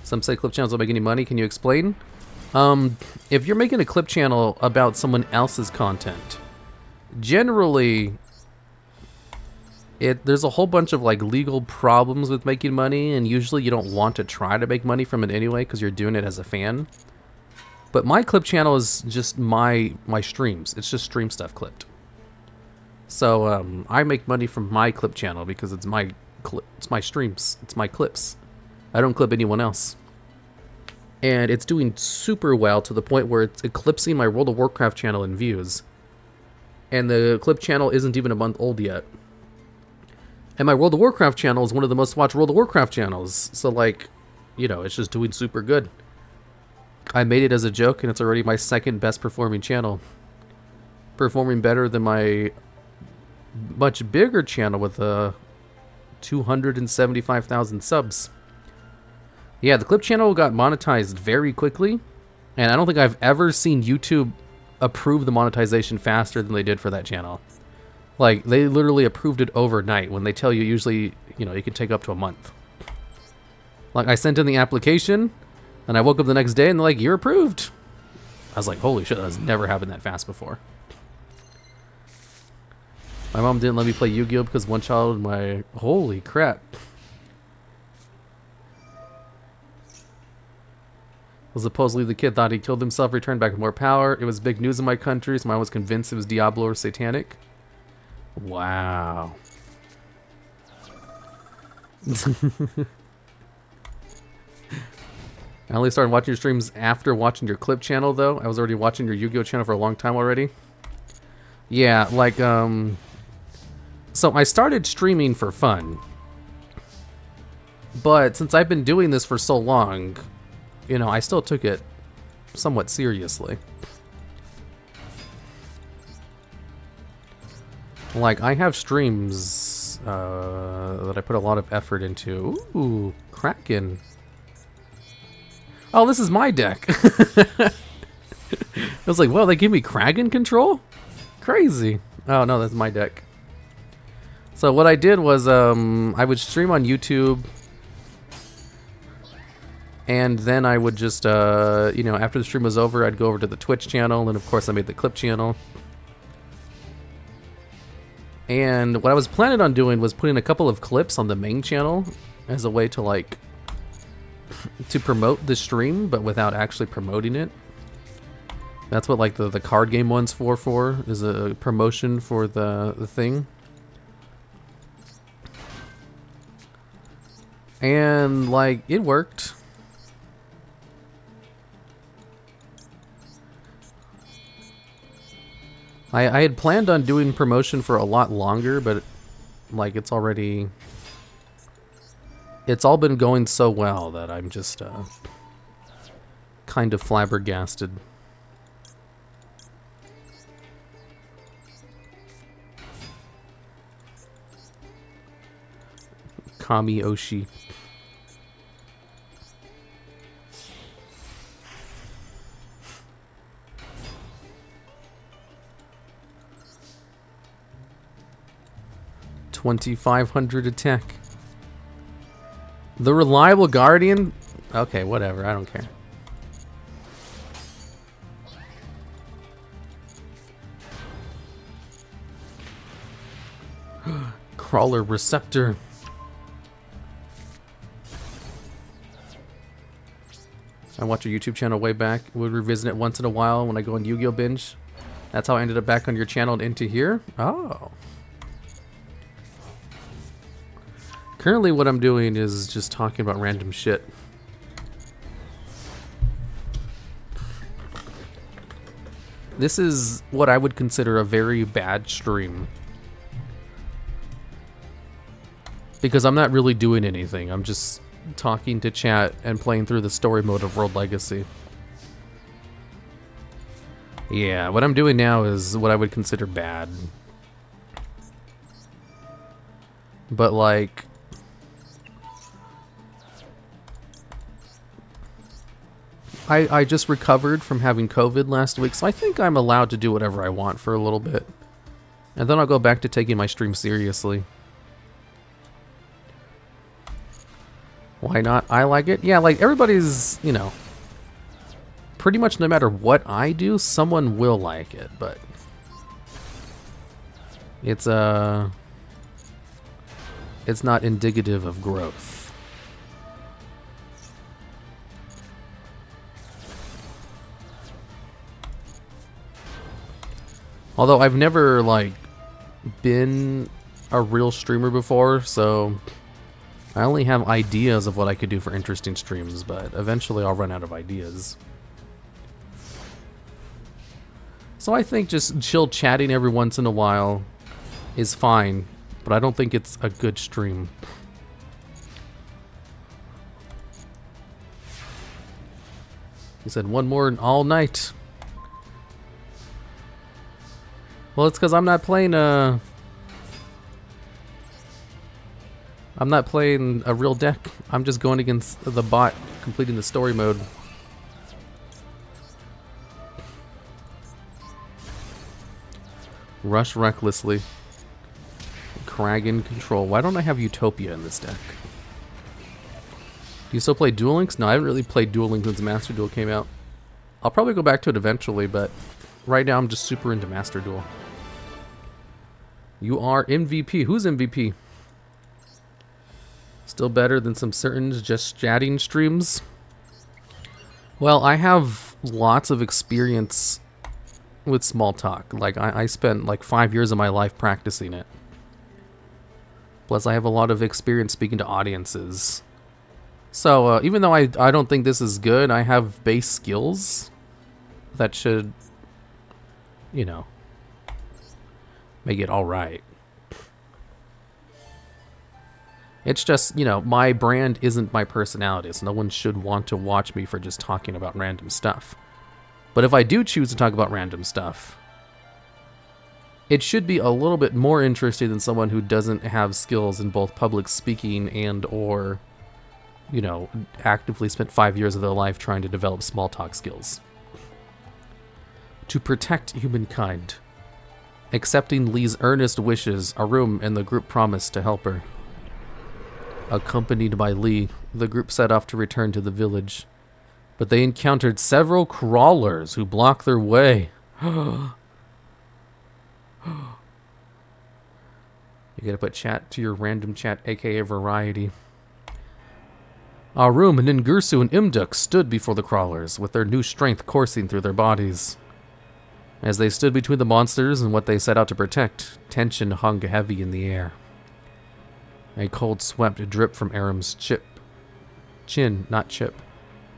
Some say clip channels don't make any money. Can you explain? If you're making a clip channel about someone else's content, generally, there's a whole bunch of like legal problems with making money, and usually you don't want to try to make money from it anyway because you're doing it as a fan. But my clip channel is just my streams. It's just stream stuff clipped. So I make money from my clip channel because it's my streams. It's my clips. I don't clip anyone else. And it's doing super well to the point where it's eclipsing my World of Warcraft channel in views. And the clip channel isn't even a month old yet. And my World of Warcraft channel is one of the most watched World of Warcraft channels. So like, you know, it's just doing super good. I made it as a joke and it's already my second best performing channel. Performing better than my much bigger channel with 275,000 subs. Yeah, the clip channel got monetized very quickly, and I don't think I've ever seen YouTube approve the monetization faster than they did for that channel. Like, they literally approved it overnight when they tell you usually, you know, it can take up to a month. Like, I sent in the application, and I woke up the next day and they're like, you're approved. I was like, holy shit, that's never happened that fast before. My mom didn't let me play Yu-Gi-Oh because one child in my... Holy crap. Well, supposedly the kid thought he killed himself, returned back with more power. It was big news in my country, so my mom was convinced it was Diablo or satanic. Wow. I only started watching your streams after watching your clip channel, though. I was already watching your Yu-Gi-Oh channel for a long time already. Yeah, like, so I started streaming for fun. But since I've been doing this for so long, you know, I still took it somewhat seriously. Like, I have streams that I put a lot of effort into. Ooh, Kraken. Oh, this is my deck. I was like, well, they give me Kraken control? Crazy. Oh, no, that's my deck. So what I did was I would stream on YouTube, and then I would just, you know, after the stream was over, I'd go over to the Twitch channel, and of course I made the clip channel. And what I was planning on doing was putting a couple of clips on the main channel as a way to, like, to promote the stream, but without actually promoting it. That's what, like, the card game one's for, is a promotion for the thing. And, like, it worked. I had planned on doing promotion for a lot longer, but, like, it's all been going so well that I'm just, kind of flabbergasted. Kami Oshi. $2,500 attack. The Reliable Guardian? Okay, whatever, I don't care. Crawler Receptor. I watch your YouTube channel way back. Would revisit it once in a while when I go on Yu-Gi-Oh binge. That's how I ended up back on your channel and into here. Oh. Currently what I'm doing is just talking about random shit. This is what I would consider a very bad stream. Because I'm not really doing anything. I'm just talking to chat and playing through the story mode of World Legacy. Yeah, what I'm doing now is what I would consider bad. But like... I just recovered from having COVID last week, so I think I'm allowed to do whatever I want for a little bit. And then I'll go back to taking my stream seriously. Why not? I like it. Yeah, like everybody's, you know, pretty much no matter what I do, someone will like it, but it's not indicative of growth. Although I've never like been a real streamer before, so I only have ideas of what I could do for interesting streams, but eventually I'll run out of ideas. So I think just chill chatting every once in a while is fine, but I don't think it's a good stream. He said one more all night. Well, it's because I'm not playing a real deck. I'm just going against the bot, completing the story mode. Rush recklessly. Kragan control. Why don't I have Utopia in this deck? Do you still play Duel Links? No, I haven't really played Duel Links since Master Duel came out. I'll probably go back to it eventually, but right now I'm just super into Master Duel. You are MVP. Who's MVP? Still better than some certain just chatting streams? Well, I have lots of experience with small talk. Like, I spent like 5 years of my life practicing it. Plus, I have a lot of experience speaking to audiences. So, even though I don't think this is good, I have base skills that should, you know, make it alright. It's just, you know, my brand isn't my personality, so no one should want to watch me for just talking about random stuff. But if I do choose to talk about random stuff, it should be a little bit more interesting than someone who doesn't have skills in both public speaking and or, you know, actively spent 5 years of their life trying to develop small talk skills. To protect humankind. Accepting Lee's earnest wishes, Arum and the group promised to help her. Accompanied by Lee, the group set off to return to the village. But they encountered several crawlers who blocked their way. You gotta put chat to your random chat, aka variety. Arum, Ningirsu, and Imduk stood before the crawlers, with their new strength coursing through their bodies. As they stood between the monsters and what they set out to protect, tension hung heavy in the air. A cold sweat dripped from Arum's chin,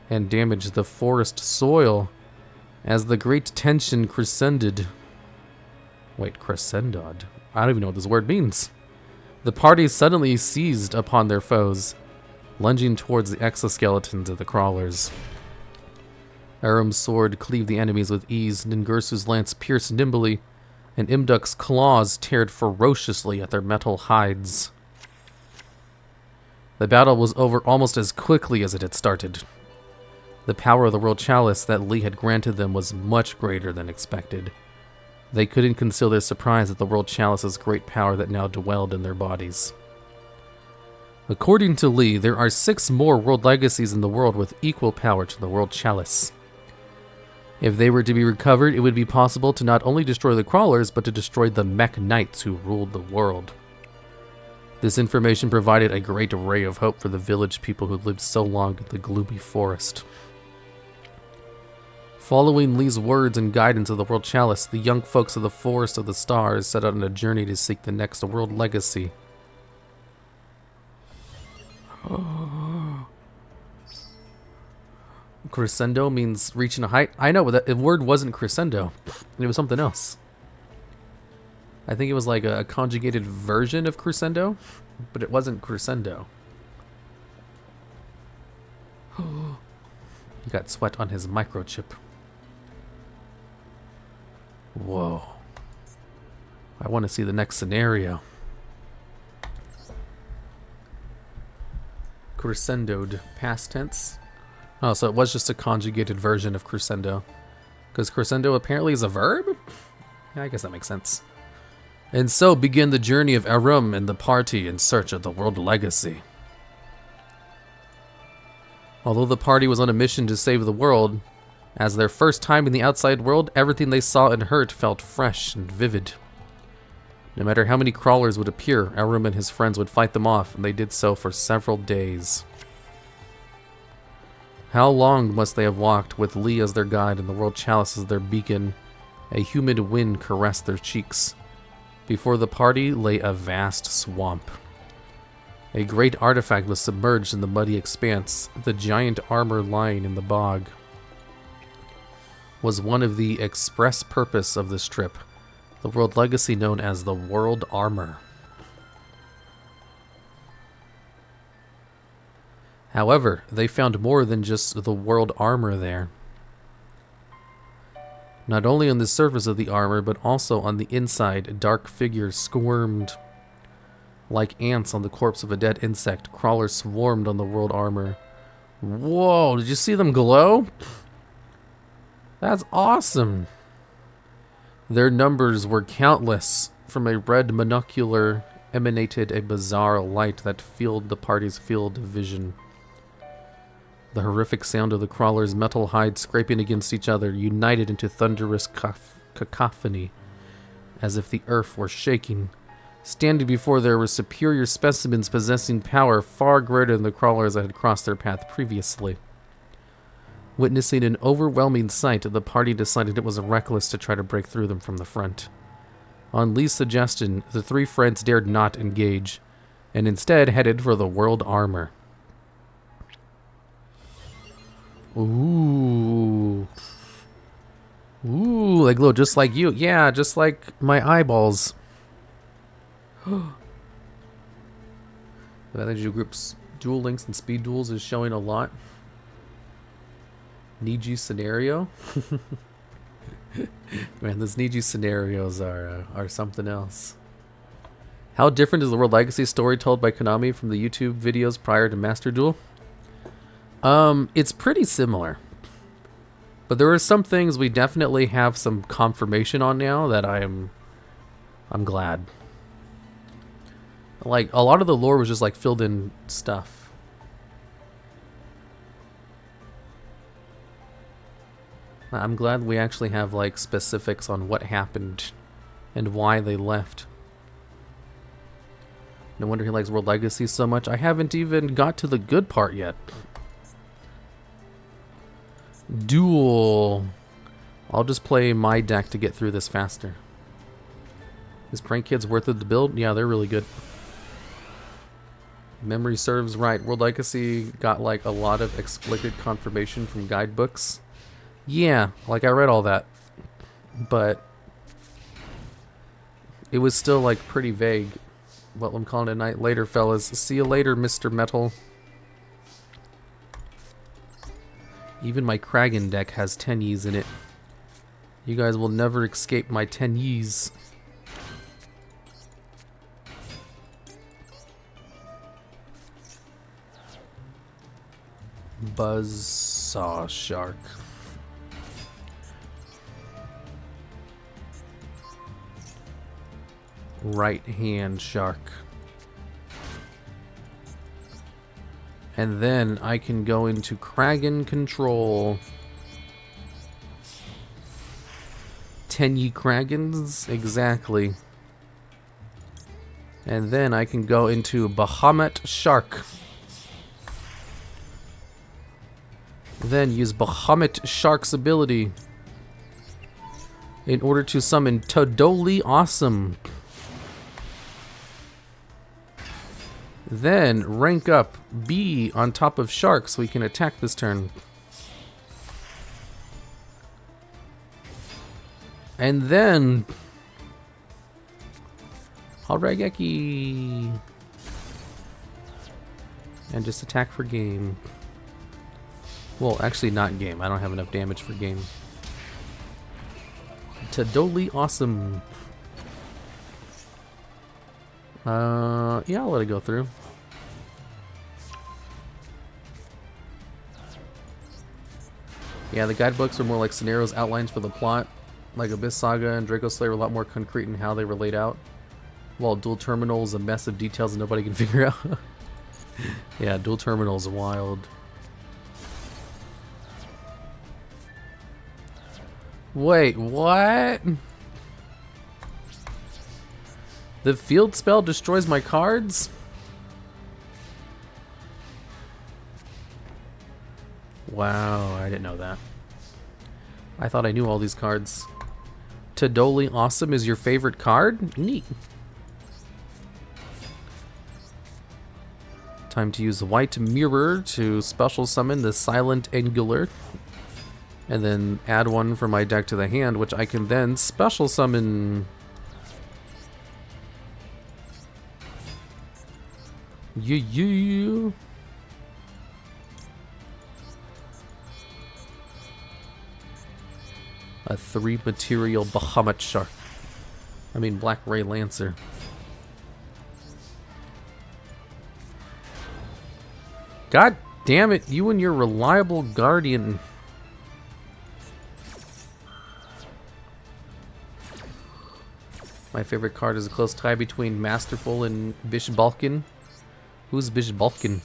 and damaged the forest soil as the great tension crescended. Wait, crescended? I don't even know what this word means. The party suddenly seized upon their foes, lunging towards the exoskeletons of the crawlers. Arum's sword cleaved the enemies with ease, Ningirsu's lance pierced nimbly, and Imduk's claws teared ferociously at their metal hides. The battle was over almost as quickly as it had started. The power of the World Chalice that Lee had granted them was much greater than expected. They couldn't conceal their surprise at the World Chalice's great power that now dwelled in their bodies. According to Lee, there are 6 more World Legacies in the world with equal power to the World Chalice. If they were to be recovered, it would be possible to not only destroy the crawlers, but to destroy the mech knights who ruled the world. This information provided a great ray of hope for the village people who lived so long in the gloomy forest. Following Lee's words and guidance of the World Chalice, the young folks of the Forest of the Stars set out on a journey to seek the next World Legacy. Crescendo means reaching a height. I know, but that word wasn't crescendo. It was something else. I think it was like a conjugated version of crescendo, but it wasn't crescendo. He got sweat on his microchip. Whoa. I want to see the next scenario. Crescendoed, past tense. Oh, so it was just a conjugated version of crescendo. Because crescendo apparently is a verb? Yeah, I guess that makes sense. And so began the journey of Arum and the party in search of the World Legacy. Although the party was on a mission to save the world, as their first time in the outside world, everything they saw and heard felt fresh and vivid. No matter how many crawlers would appear, Elrum and his friends would fight them off, and they did so for several days. How long must they have walked with Lee as their guide and the world chalice as their beacon? A humid wind caressed their cheeks. Before the party lay a vast swamp. A great artifact was submerged in the muddy expanse. The giant armor lying in the bog was one of the express purpose of this trip. The world legacy known as the World Armor. However, they found more than just the World Armor there. Not only on the surface of the armor, but also on the inside, dark figures squirmed. Like ants on the corpse of a dead insect, crawlers swarmed on the World Armor. Whoa, did you see them glow? That's awesome. Their numbers were countless. From a red monocular emanated a bizarre light that filled the party's field of vision. The horrific sound of the crawlers' metal hides scraping against each other united into thunderous cacophony, as if the earth were shaking. Standing before there were superior specimens possessing power far greater than the crawlers that had crossed their path previously. Witnessing an overwhelming sight, the party decided it was reckless to try to break through them from the front. On Lee's suggestion, the three friends dared not engage, and instead headed for the World Armor. Ooh. Ooh, they glow just like you. Yeah, just like my eyeballs. The energy group's duel links and speed duels is showing a lot. Niji scenario. Man, those Niji scenarios are something else. How different is the World Legacy story told by Konami from the YouTube videos prior to Master Duel? It's pretty similar. But there are some things we definitely have some confirmation on now that I'm glad. Like, a lot of the lore was just like filled in stuff. I'm glad we actually have like specifics on what happened and why they left. No wonder he likes World Legacy so much. I haven't even got to the good part yet. Duel. I'll just play my deck to get through this faster. Is Prank Kids worth it to build? Yeah, they're really good. Memory serves right. World Legacy got like a lot of explicit confirmation from guidebooks. Yeah, like I read all that. But it was still like pretty vague. Well, I'm calling it a night later, fellas. See you later, Mr. Metal. Even my Kragan deck has 10 Ys in it. You guys will never escape my 10 Ys. Buzzsaw Shark. Right hand shark. And then I can go into Kragan control. 10 Yi Kragans, exactly. And then I can go into Bahamut Shark. Then use Bahamut Shark's ability in order to summon Totally Awesome. Then rank up B on top of Shark so we can attack this turn. And then Harageki. And just attack for game. Well, actually not game. I don't have enough damage for game. Totally Awesome. Yeah, I'll let it go through. Yeah, the guidebooks are more like scenarios, outlines for the plot. Like Abyss Saga and Draco Slayer are a lot more concrete in how they were laid out. While Dual Terminal is a mess of details that nobody can figure out. Yeah, Dual Terminal is wild. Wait, what? The field spell destroys my cards? Wow, I didn't know that. I thought I knew all these cards. Tadoli Awesome is your favorite card? Neat. Time to use White Mirror to special summon the Silent Angular. And then add one from my deck to the hand, which I can then special summon. Yugioh. A 3 material Bahamut Shark. I mean Black Ray Lancer. God damn it, you and your reliable guardian. My favorite card is a close tie between Masterful and Bish Balkan. Who's Bish Balkan?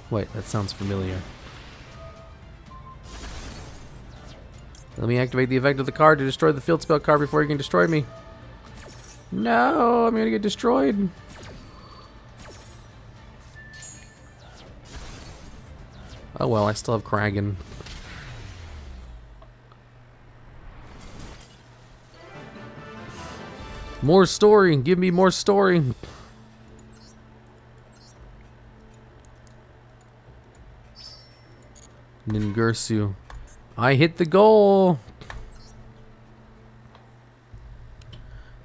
Wait, that sounds familiar. Let me activate the effect of the card to destroy the field spell card before you can destroy me. No, I'm gonna get destroyed. Oh well, I still have Kragan. More story, give me more story. Ningirsu. I hit the goal!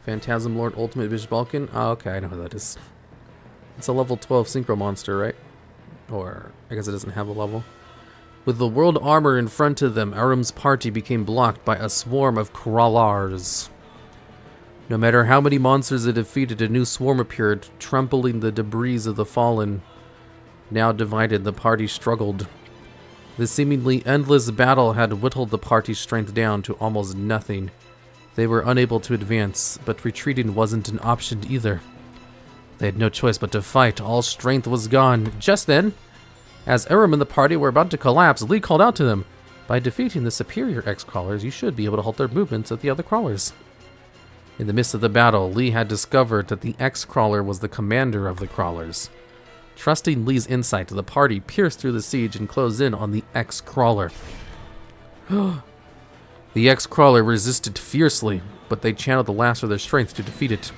Phantasm Lord Ultimate Bish Balkan. Oh, okay, I know who that is. It's a level 12 synchro monster, right? Or, I guess it doesn't have a level. With the world armor in front of them, Aram's party became blocked by a swarm of crawlers. No matter how many monsters it defeated, a new swarm appeared, trampling the debris of the fallen. Now divided, the party struggled. The seemingly endless battle had whittled the party's strength down to almost nothing. They were unable to advance, but retreating wasn't an option either. They had no choice but to fight. All strength was gone. Just then, as Aram and the party were about to collapse, Lee called out to them, "By defeating the superior X-Crawlers, you should be able to halt their movements of the other crawlers." In the midst of the battle, Lee had discovered that the X-Crawler was the commander of the crawlers. Trusting Lee's insight, the party pierced through the siege and closed in on the X-Crawler. The X-Crawler resisted fiercely, but they channeled the last of their strength to defeat it.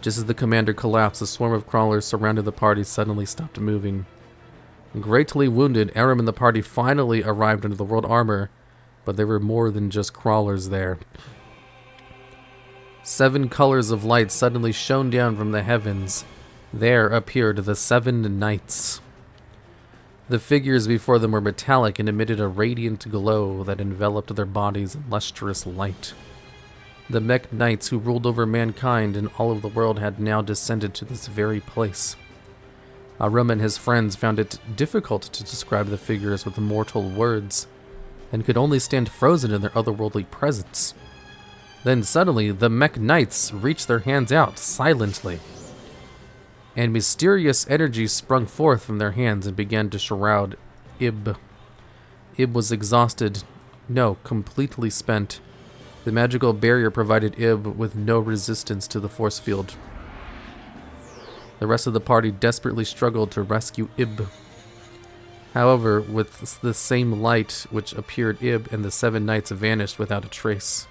Just as the commander collapsed, a swarm of crawlers surrounding the party suddenly stopped moving. Greatly wounded, Aram and the party finally arrived under the world armor, but there were more than just crawlers there. 7 colors of light suddenly shone down from the heavens. There appeared the 7 knights. The figures before them were metallic and emitted a radiant glow that enveloped their bodies in lustrous light. The mech knights who ruled over mankind and all of the world had now descended to this very place. Aram and his friends found it difficult to describe the figures with mortal words, and could only stand frozen in their otherworldly presence. Then suddenly, the mech knights reached their hands out silently, and mysterious energy sprung forth from their hands and began to shroud Ib. Ib was exhausted, no, completely spent. The magical barrier provided Ib with no resistance to the force field. The rest of the party desperately struggled to rescue Ib. However, with the same light which appeared, Ib and the 7 knights vanished without a trace.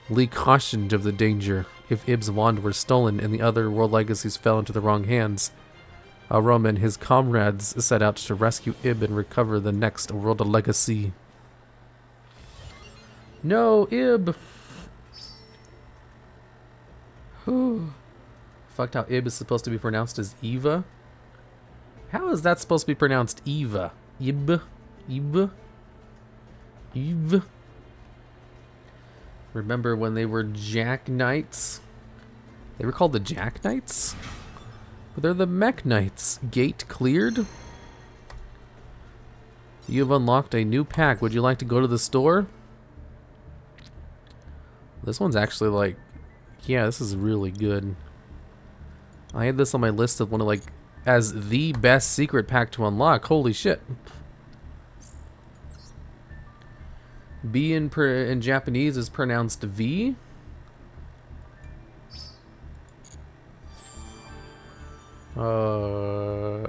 Lee cautioned of the danger if Ib's wand were stolen and the other world legacies fell into the wrong hands. Aram and his comrades set out to rescue Ib and recover the next world legacy. No, Ib! Fucked how Ib is supposed to be pronounced as Eva. How is that supposed to be pronounced Eva? Ib? Ib? Eve? Remember when they were Jack Knights? They were called the Jack Knights? But they're the Mech Knights. Gate cleared? You have unlocked a new pack. Would you like to go to the store? This one's actually like... Yeah, this is really good. I had this on my list of one of like as the best secret pack to unlock. Holy shit. B in Japanese is pronounced V.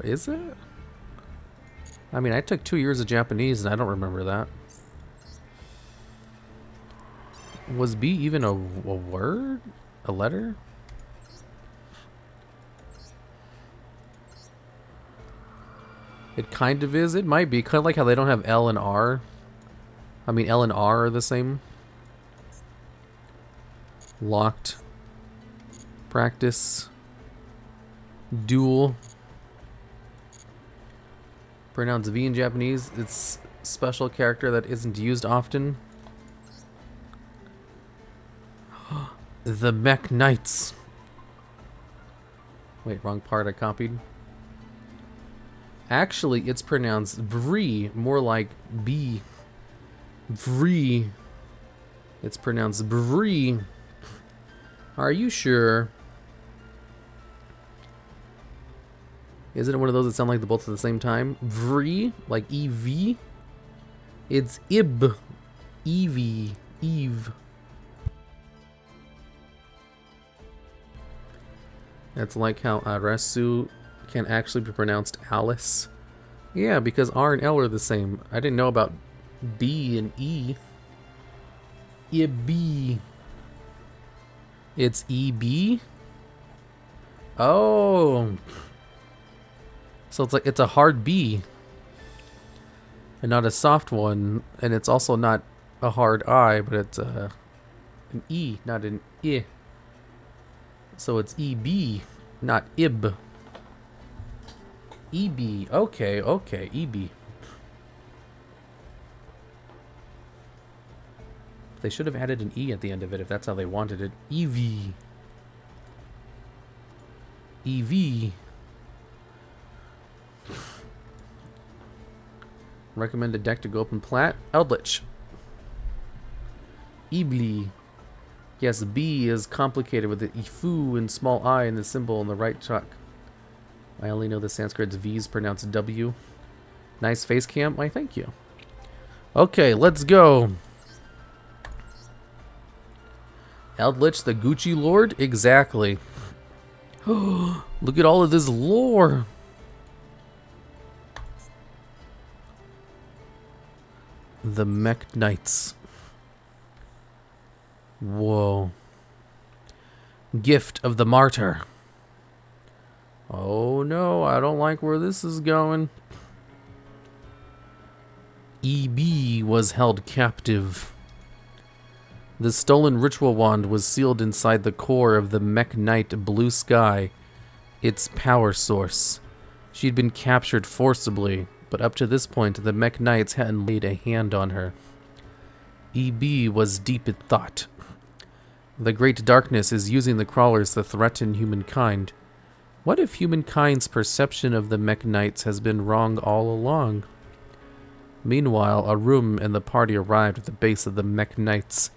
Is it? I mean, I took 2 years of Japanese and I don't remember that. Was B even a word? A letter? It kind of is. It might be. Kind of like how they don't have L and R. I mean, L and R are the same. Locked. Practice. Duel. Pronounced V in Japanese. It's special character that isn't used often. The Mech Knights. Wait, wrong part I copied. Actually, it's pronounced Bree, more like B. Bree. It's pronounced Bree. Are you sure? Isn't it one of those that sound like the both at the same time? Bree, like EV. It's Ib. Evie. Eve. That's like how Arasu can actually be pronounced Alice. Yeah, because R and L are the same. I didn't know about B and E. Ib. It's EB? Oh. So it's like it's a hard B. And not a soft one. And it's also not a hard I, but it's an E, not an I. So it's EB, not IB. EB. Okay, okay, EB. They should have added an E at the end of it if that's how they wanted it. EV. EV. Recommended deck to go open plat. Eldritch. Ibli. Yes, B is complicated with the Ifu and small I in the symbol in the right chuck. I only know the Sanskrit's V is pronounced W. Nice face cam. Why, thank you. Okay, let's go. Eldritch, the Gucci Lord? Exactly. Look at all of this lore. The Mech Knights. Whoa. Gift of the Martyr. Oh no, I don't like where this is going. EB was held captive. The stolen ritual wand was sealed inside the core of the Mech Knight Blue Sky, its power source. She'd been captured forcibly, but up to this point the Mech Knights hadn't laid a hand on her. EB was deep in thought. The Great Darkness is using the crawlers to threaten humankind. What if humankind's perception of the Mech Knights has been wrong all along? Meanwhile, Arum and the party arrived at the base of the Mech Knights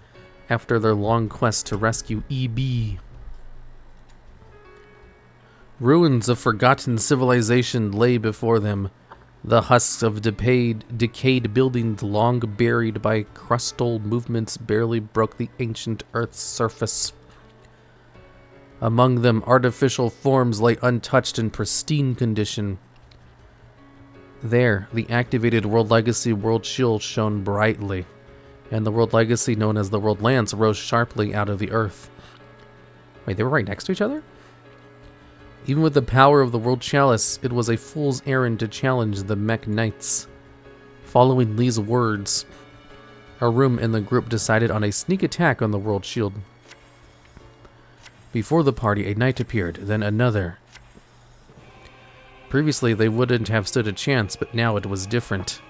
after their long quest to rescue EB. Ruins of forgotten civilization lay before them, the husks of decayed buildings long buried by crustal movements barely broke the ancient Earth's surface. Among them, artificial forms lay untouched in pristine condition. There, the activated World Legacy World Shield shone brightly, and the World Legacy known as the World Lance rose sharply out of the earth. Wait, they were right next to each other? Even with the power of the World Chalice, it was a fool's errand to challenge the Mech Knights. Following Lee's words, Arum and the group decided on a sneak attack on the World Shield. Before the party, a knight appeared, then another. Previously, they wouldn't have stood a chance, but now it was different.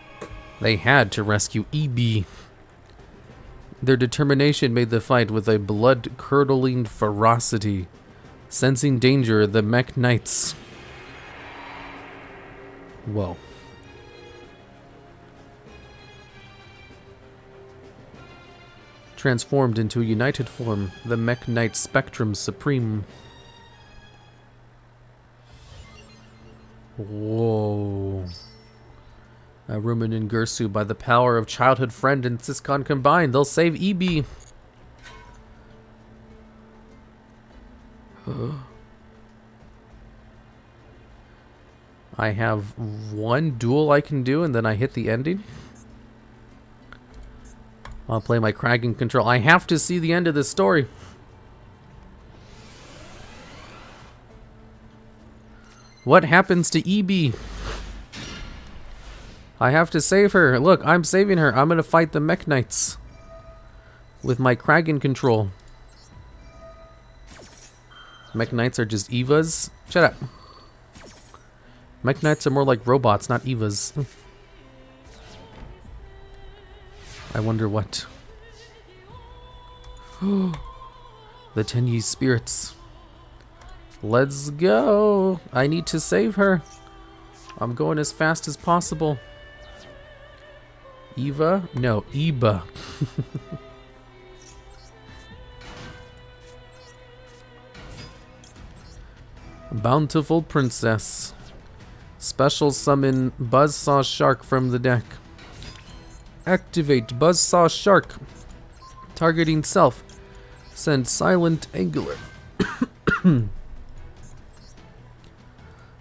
They had to rescue EB. Their determination made the fight with a blood-curdling ferocity. Sensing danger, the Mech Knights... Whoa. Transformed into a united form, the Mech Knight Spectrum Supreme. Whoa. Rumen and Gursu, by the power of childhood friend and Siscon combined, they'll save EB. I have one duel I can do, and then I hit the ending. I'll play my Kraken control. I have to see the end of this story. What happens to EB? I have to save her. Look, I'm saving her. I'm gonna fight the Mech Knights with my Kraken control. Mech Knights are just Evas. Shut up. Mech Knights are more like robots, not Evas. I wonder what. The Tenyi spirits. Let's go. I need to save her. I'm going as fast as possible. Eva? No, Eba. Bountiful Princess. Special summon Buzzsaw Shark from the deck. Activate Buzzsaw Shark. Targeting self. Send Silent Angler.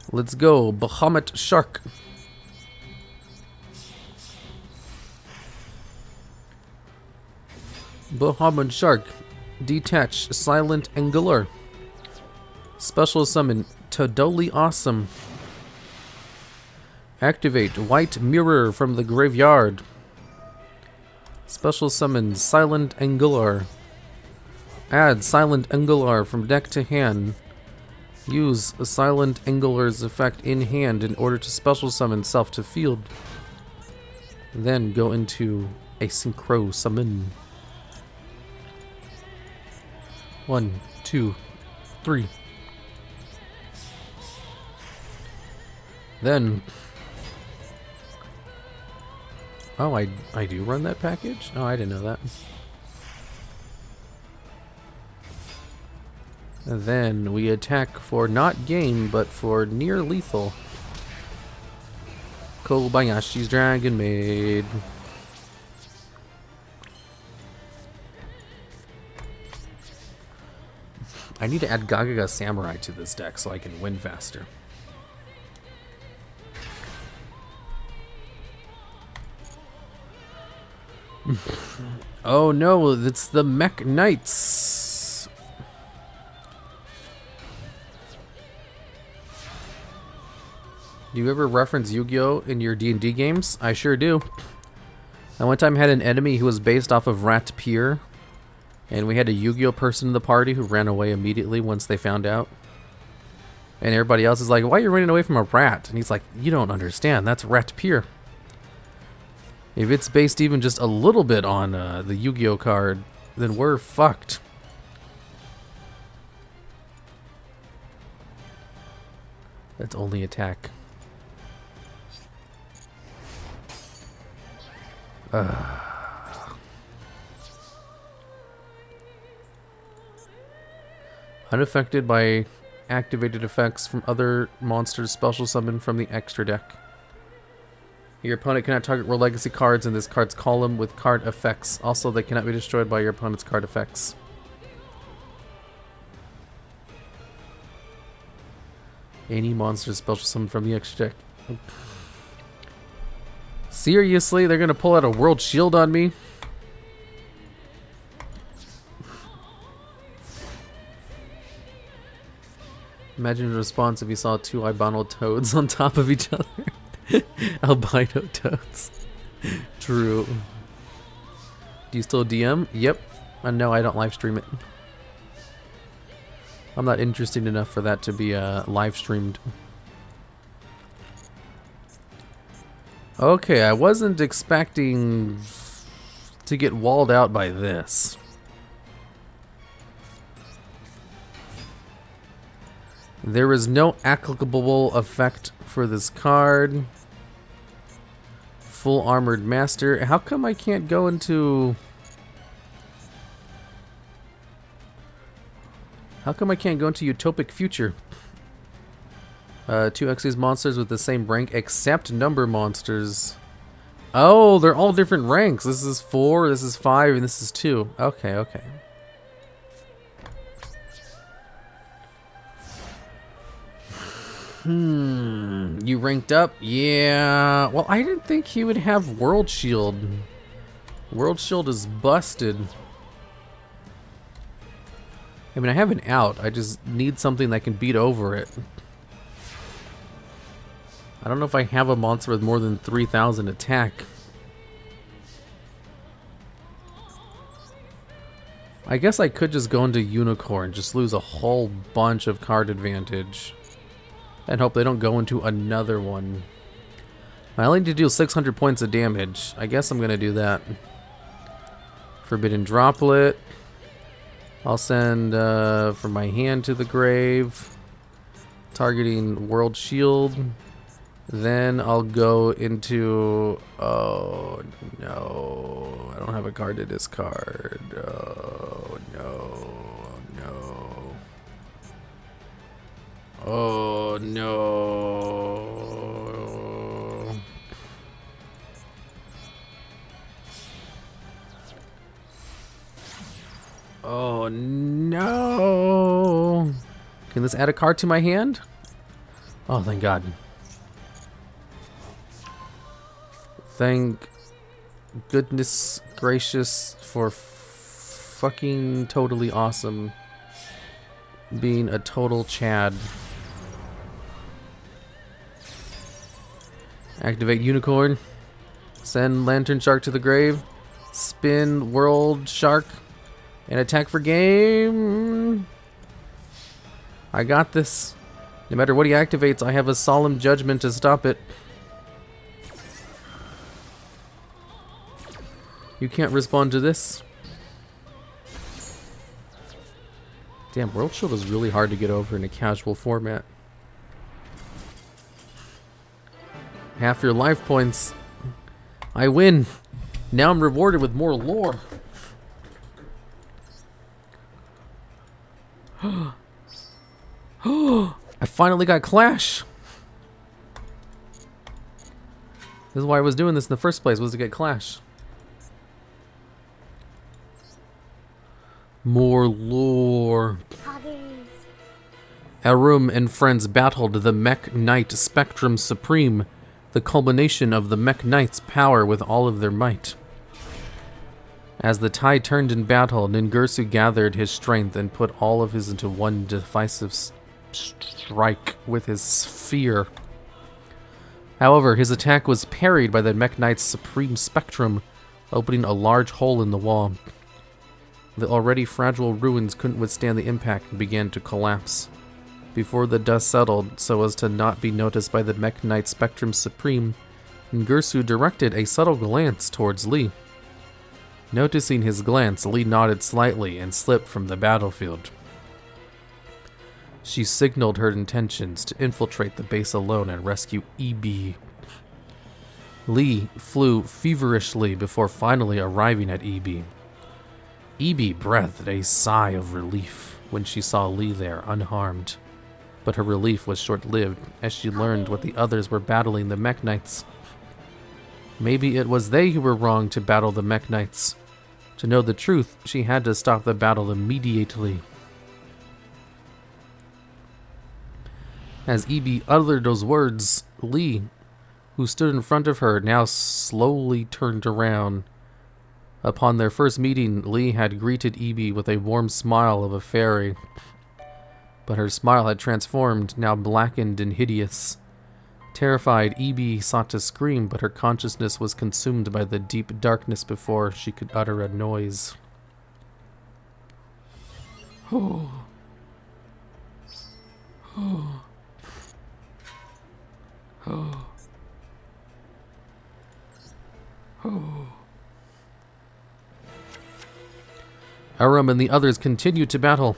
Let's go, Bahamut Shark. Bahamut Shark. Detach Silent Angler. Special summon Totally Awesome. Activate White Mirror from the graveyard. Special summon Silent Angler. Add Silent Angler from deck to hand. Use a Silent Angler's effect in hand in order to special summon self to field. Then go into a synchro summon. 1, 2, 3. Then... Oh, I do run that package? Oh, I didn't know that. And then we attack for not game, but for near lethal. Kobayashi's Dragon Maid. I need to add Gagaga Samurai to this deck so I can win faster. Oh no, it's the Mech Knights. Do you ever reference Yu-Gi-Oh in your D&D games? I sure do. I one time had an enemy who was based off of Rat Pier, and we had a Yu-Gi-Oh person in the party who ran away immediately once they found out. And everybody else is like, why are you running away from a rat? And he's like, you don't understand, that's Rat Pier. If it's based even just a little bit on the Yu-Gi-Oh card, then we're fucked. That's only attack. Unaffected by activated effects from other monsters special summon from the extra deck. Your opponent cannot target World Legacy cards in this card's column with card effects. Also, they cannot be destroyed by your opponent's card effects. Any monster special summon from the extra deck. Seriously? They're gonna pull out a World Shield on me? Imagine the response if you saw two albino toads on top of each other. Albino toads. True. Do you still DM? Yep. No, I don't live stream it. I'm not interesting enough for that to be live streamed. Okay, I wasn't expecting to get walled out by this. There is no applicable effect for this card. Full Armored Master. How come I can't go into... How come I can't go into Utopic Future? Two Xyz monsters with the same rank except number monsters. Oh, they're all different ranks. This is 4, this is 5, and this is 2. Okay, okay. You ranked up? Yeah. Well, I didn't think he would have World Shield. World Shield is busted. I mean, I have an out. I just need something that can beat over it. I don't know if I have a monster with more than 3,000 attack. I guess I could just go into Unicorn, just lose a whole bunch of card advantage. And hope they don't go into another one. I only need to deal 600 points of damage. I guess I'm going to do that. Forbidden Droplet. I'll send from my hand to the grave. Targeting World Shield. Then I'll go into... Oh, no. I don't have a card to discard. Oh, no. No. Oh, no. Oh, no. Can this add a card to my hand? Oh, thank God. Thank goodness gracious for fucking totally awesome being a total Chad. Activate Unicorn. Send Lantern Shark to the grave. Spin World Shark. And attack for game. I got this. No matter what he activates, I have a solemn judgment to stop it. You can't respond to this. Damn, World Shield is really hard to get over in a casual format. Half your life points. I win. Now I'm rewarded with more lore. I finally got Clash. This is why I was doing this in the first place, was to get Clash. More lore. Poggers. Arum and friends battled the Mech Knight Spectrum Supreme, the culmination of the Mech Knight's power with all of their might. As the tide turned in battle, Ningirsu gathered his strength and put all of his into one decisive strike with his sphere. However, his attack was parried by the Mech Knight's Supreme Spectrum, opening a large hole in the wall. The already fragile ruins couldn't withstand the impact and began to collapse. Before the dust settled, so as to not be noticed by the Mech Knight Spectrum Supreme, Ningirsu directed a subtle glance towards Lee. Noticing his glance, Lee nodded slightly and slipped from the battlefield. She signaled her intentions to infiltrate the base alone and rescue EB. Lee flew feverishly before finally arriving at EB. EB breathed a sigh of relief when she saw Lee there, unharmed. But her relief was short-lived, as she learned what the others were battling the Mech Knights. Maybe it was they who were wrong to battle the Mech Knights. To know the truth, she had to stop the battle immediately. As EB uttered those words, Lee, who stood in front of her, now slowly turned around. Upon their first meeting, Lee had greeted EB with a warm smile of a fairy. But her smile had transformed, now blackened and hideous. Terrified, EB sought to scream, but her consciousness was consumed by the deep darkness before she could utter a noise. Oh. Oh. Oh. Oh. Arum and the others continued to battle.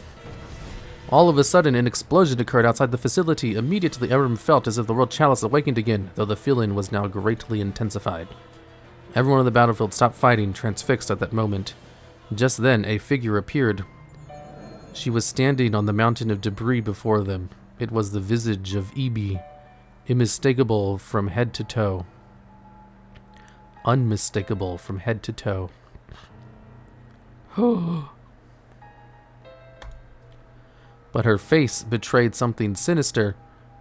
All of a sudden, an explosion occurred outside the facility. Immediately, Arum felt as if the world chalice awakened again, though the feeling was now greatly intensified. Everyone on the battlefield stopped fighting, transfixed at that moment. Just then, a figure appeared. She was standing on the mountain of debris before them. it was the visage of Ibi, unmistakable from head to toe. Unmistakable from head to toe. But her face betrayed something sinister.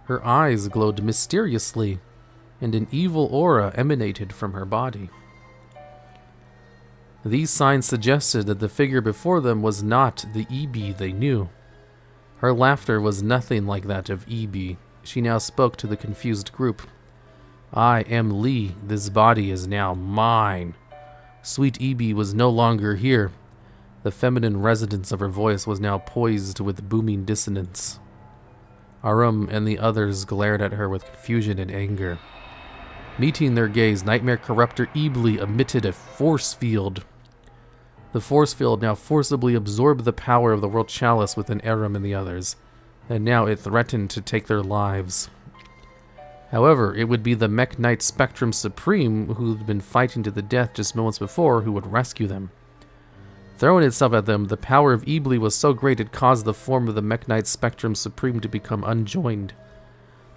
Her eyes glowed mysteriously, and an evil aura emanated from her body. These signs suggested that the figure before them was not the Ibi they knew. Her laughter was nothing like that of Ibi. She now spoke to the confused group. I am Lee. This body is now mine. Sweet Ibi was no longer here. The feminine resonance of her voice was now poised with booming dissonance. Arum and the others glared at her with confusion and anger. Meeting their gaze, Nightmare Corruptor Ibli emitted a force field. The force field now forcibly absorbed the power of the World Chalice within Arum and the others, and now it threatened to take their lives. However, it would be the Mech Knight Spectrum Supreme who'd been fighting to the death just moments before who would rescue them. Throwing itself at them, the power of Ibli was so great it caused the form of the Mech Knight Spectrum Supreme to become unjoined.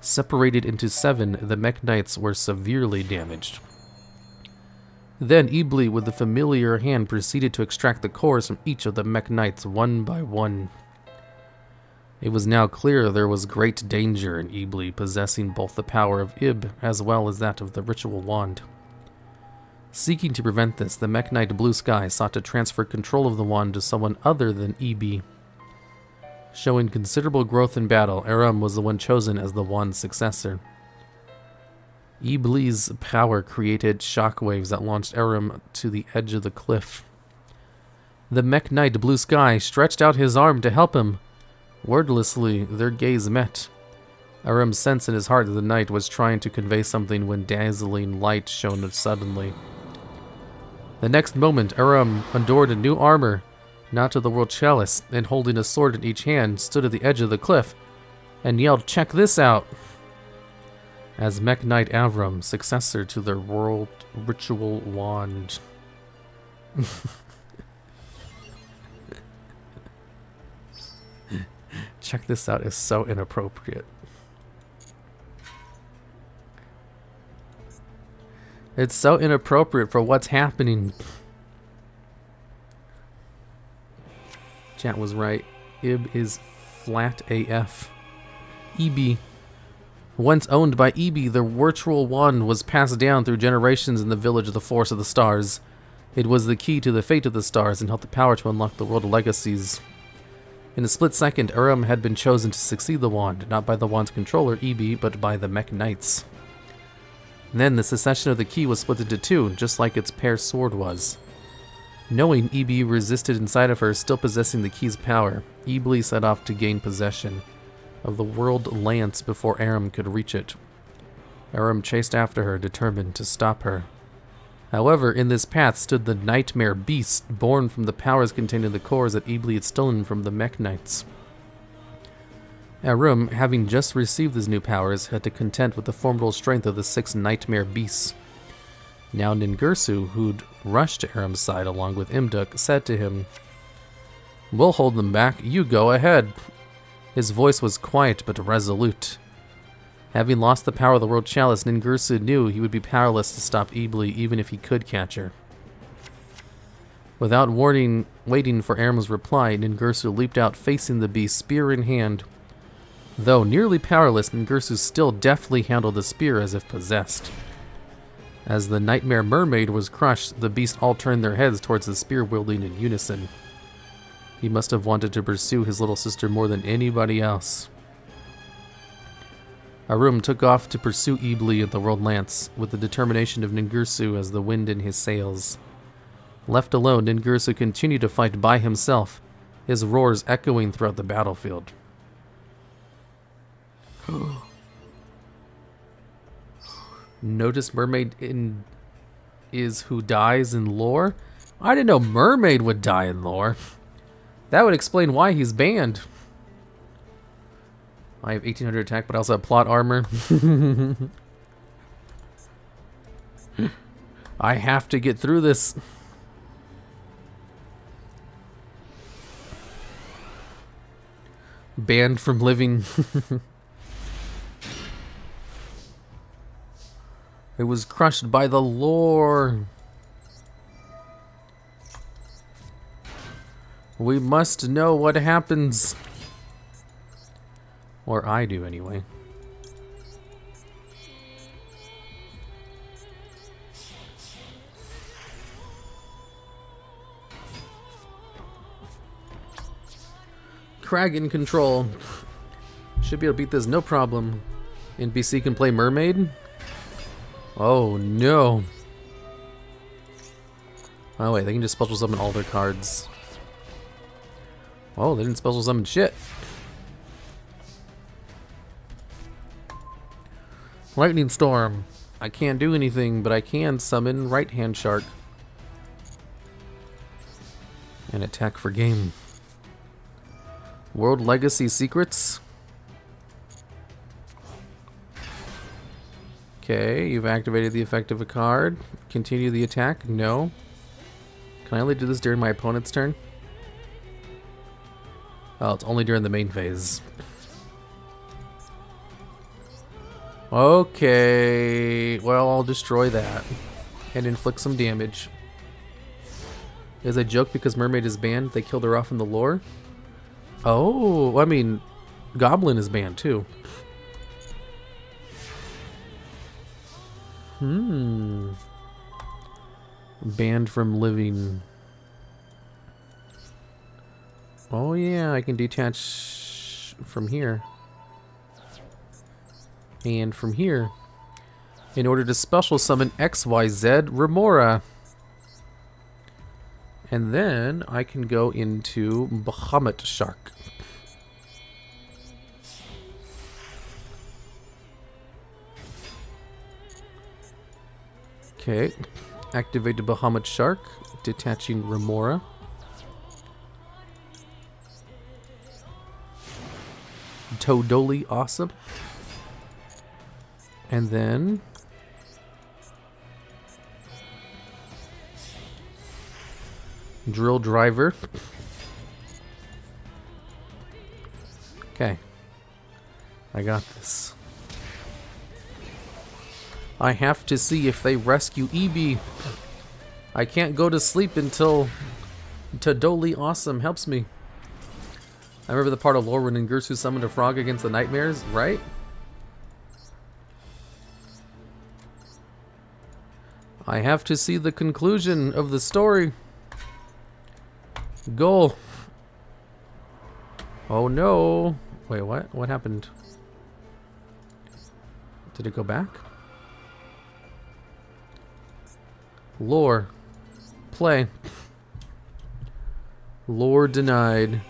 Separated into 7, the Mech Knights were severely damaged. Then Ibli, with the familiar hand, proceeded to extract the cores from each of the Mech Knights one by one. It was now clear there was great danger in Ibli possessing both the power of Ib as well as that of the ritual wand. Seeking to prevent this, the Mech Knight Blue Sky sought to transfer control of the wand to someone other than Ibi. Showing considerable growth in battle, Arum was the one chosen as the wand's successor. Ibli's power created shockwaves that launched Arum to the edge of the cliff. The Mech Knight Blue Sky stretched out his arm to help him. Wordlessly, their gaze met. Arum sensed in his heart that the knight was trying to convey something when dazzling light shone suddenly. The next moment, Arum adored a new armor, now to the World Chalice, and holding a sword in each hand, stood at the edge of the cliff, and yelled, "Check this out!" As Mech Knight Avram, successor to their World Ritual Wand. Check this out is so inappropriate. It's so inappropriate for what's happening. Chat was right. Ib is flat AF. Ibi. Once owned by Ibi, the virtual wand was passed down through generations in the village of the Force of the Stars. It was the key to the fate of the stars and held the power to unlock the world legacies. In a split second, Arum had been chosen to succeed the wand, not by the wand's controller, Ibi, but by the Mech Knights. Then the succession of the key was split into 2, just like its pair sword was. Knowing Ibi resisted inside of her, still possessing the key's power, Ibli set off to gain possession of the world lance before Arum could reach it. Arum chased after her, determined to stop her. However, in this path stood the Nightmare Beast, born from the powers contained in the cores that Ibli had stolen from the Mech Knights. Arum, having just received his new powers, had to contend with the formidable strength of the 6 Nightmare Beasts. Now Ningirsu, who'd rushed to Arum's side along with Imduk, said to him, "We'll hold them back, you go ahead." His voice was quiet but resolute. Having lost the power of the World Chalice, Ningirsu knew he would be powerless to stop Ibli even if he could catch her. Without waiting for Arum's reply, Ningirsu leaped out facing the beast, spear in hand. Though nearly powerless, Ningirsu still deftly handled the spear as if possessed. As the Nightmare Mermaid was crushed, the beasts all turned their heads towards the spear wielding in unison. He must have wanted to pursue his little sister more than anybody else. Arum took off to pursue Ibli and the World Lance, with the determination of Ningirsu as the wind in his sails. Left alone, Ningirsu continued to fight by himself, his roars echoing throughout the battlefield. Notice Mermaid is who dies in lore? I didn't know Mermaid would die in lore. That would explain why he's banned. I have 1800 attack, but I also have plot armor. I have to get through this. Banned from living. It was crushed by the lore. We must know what happens. Or I do, anyway. Kraken control. Should be able to beat this no problem. NPC can play mermaid. Oh no. Oh wait, they can just special summon all their cards. Oh, they didn't special summon shit. Lightning Storm. I can't do anything, but I can summon Right Hand Shark. And attack for game. World Legacy Secrets. Okay, you've activated the effect of a card. Continue the attack. No. Can I only do this during my opponent's turn? Oh, it's only during the main phase. Okay, well, I'll destroy that and inflict some damage. Is a joke because Mermaid is banned? They killed her off in the lore? Oh, I mean, Goblin is banned too. Banned from living. Oh yeah, I can detach from here. And from here. In order to special summon XYZ Remora. And then I can go into Bahamut Shark. Okay. Activated Bahamut Shark. Detaching Remora. Totally awesome. And then Drill Driver. Okay. I got this. I have to see if they rescue EB. I can't go to sleep until Totally Awesome helps me. I remember the part of lore when Ngursu summoned a frog against the nightmares, right? I have to see the conclusion of the story. Goal. Oh no. Wait, what? What happened? Did it go back? Lore. Play. Lore denied.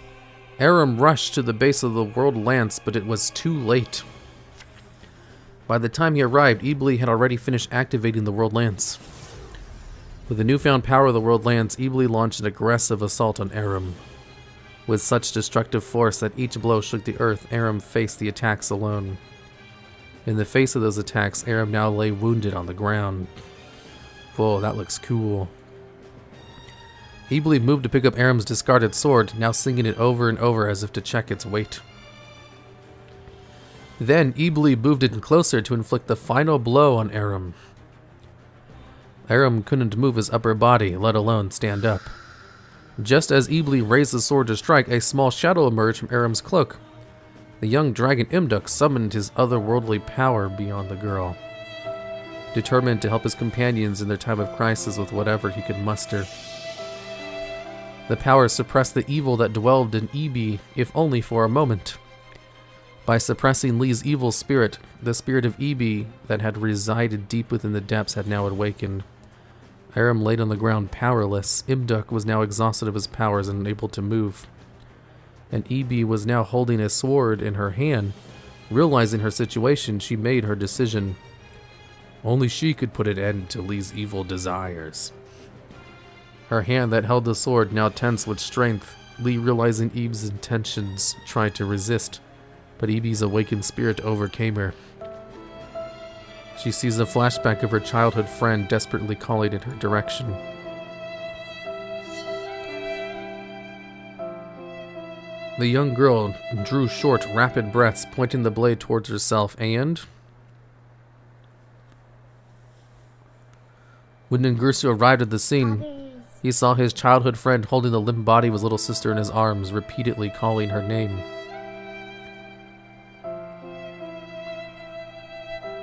Aram rushed to the base of the world lance, but it was too late. By the time he arrived, Ibli had already finished activating the world lance. With the newfound power of the world lance, Ibli launched an aggressive assault on Aram. With such destructive force that each blow shook the earth, Aram faced the attacks alone. In the face of those attacks, Aram now lay wounded on the ground. Whoa, that looks cool. Ibli moved to pick up Aram's discarded sword, now swinging it over and over as if to check its weight. Then Ibli moved in closer to inflict the final blow on Aram. Aram couldn't move his upper body, let alone stand up. Just as Ibli raised the sword to strike, a small shadow emerged from Aram's cloak. The young dragon Imduk summoned his otherworldly power beyond the girl, determined to help his companions in their time of crisis with whatever he could muster. The power suppressed the evil that dwelled in Ibi, if only for a moment. By suppressing Lee's evil spirit, the spirit of Ibi that had resided deep within the depths had now awakened. Aram laid on the ground powerless. Imduk was now exhausted of his powers and unable to move. And Ibi was now holding a sword in her hand. Realizing her situation, she made her decision. Only she could put an end to Lee's evil desires. Her hand that held the sword now tense with strength. Lee, realizing Eve's intentions, tried to resist, but Ibi's awakened spirit overcame her. She sees a flashback of her childhood friend desperately calling in her direction. The young girl drew short, rapid breaths, pointing the blade towards herself, and When Ngurusu arrived at the scene, Poggers. he saw his childhood friend holding the limp body of his little sister in his arms, repeatedly calling her name.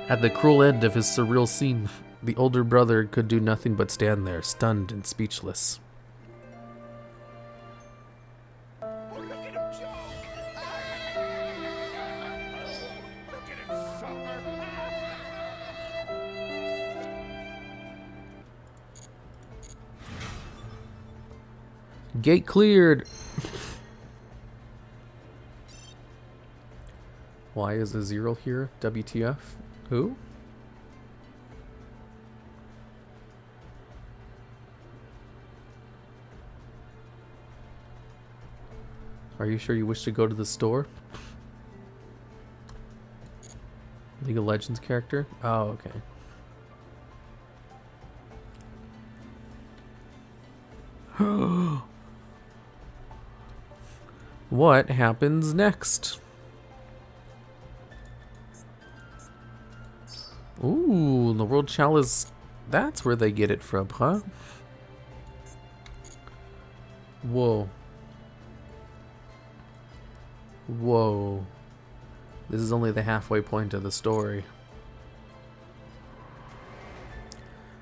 At the cruel end of his surreal scene, the older brother could do nothing but stand there, stunned and speechless. Oh, look at him choke! Look at him suffer! Gate cleared! Why is a 0 here? WTF? Who? Are you sure you wish to go to the store? League of Legends character? Oh, okay. What happens next? Ooh, the World Chalice. That's where they get it from, huh? Whoa. Whoa. This is only the halfway point of the story.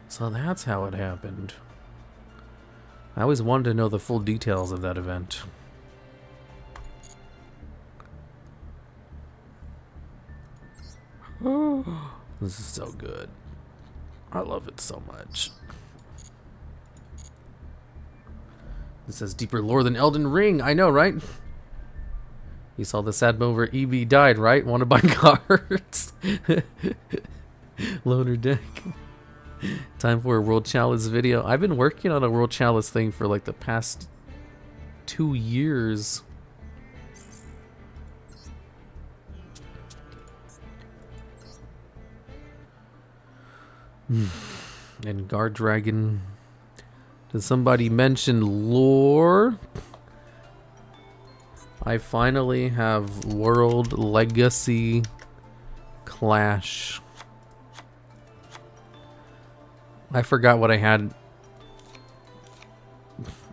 So that's how it happened. I always wanted to know the full details of that event. This is so good. I love it so much. This has deeper lore than Elden Ring. I know, right? You saw the sad moment where Evie died, right? Want to buy cards? Loner deck. Time for a World Chalice video. I've been working on a World Chalice thing for like the past 2 years. And Guard Dragon. Did somebody mention lore? I finally have World Legacy Clash. I forgot what I had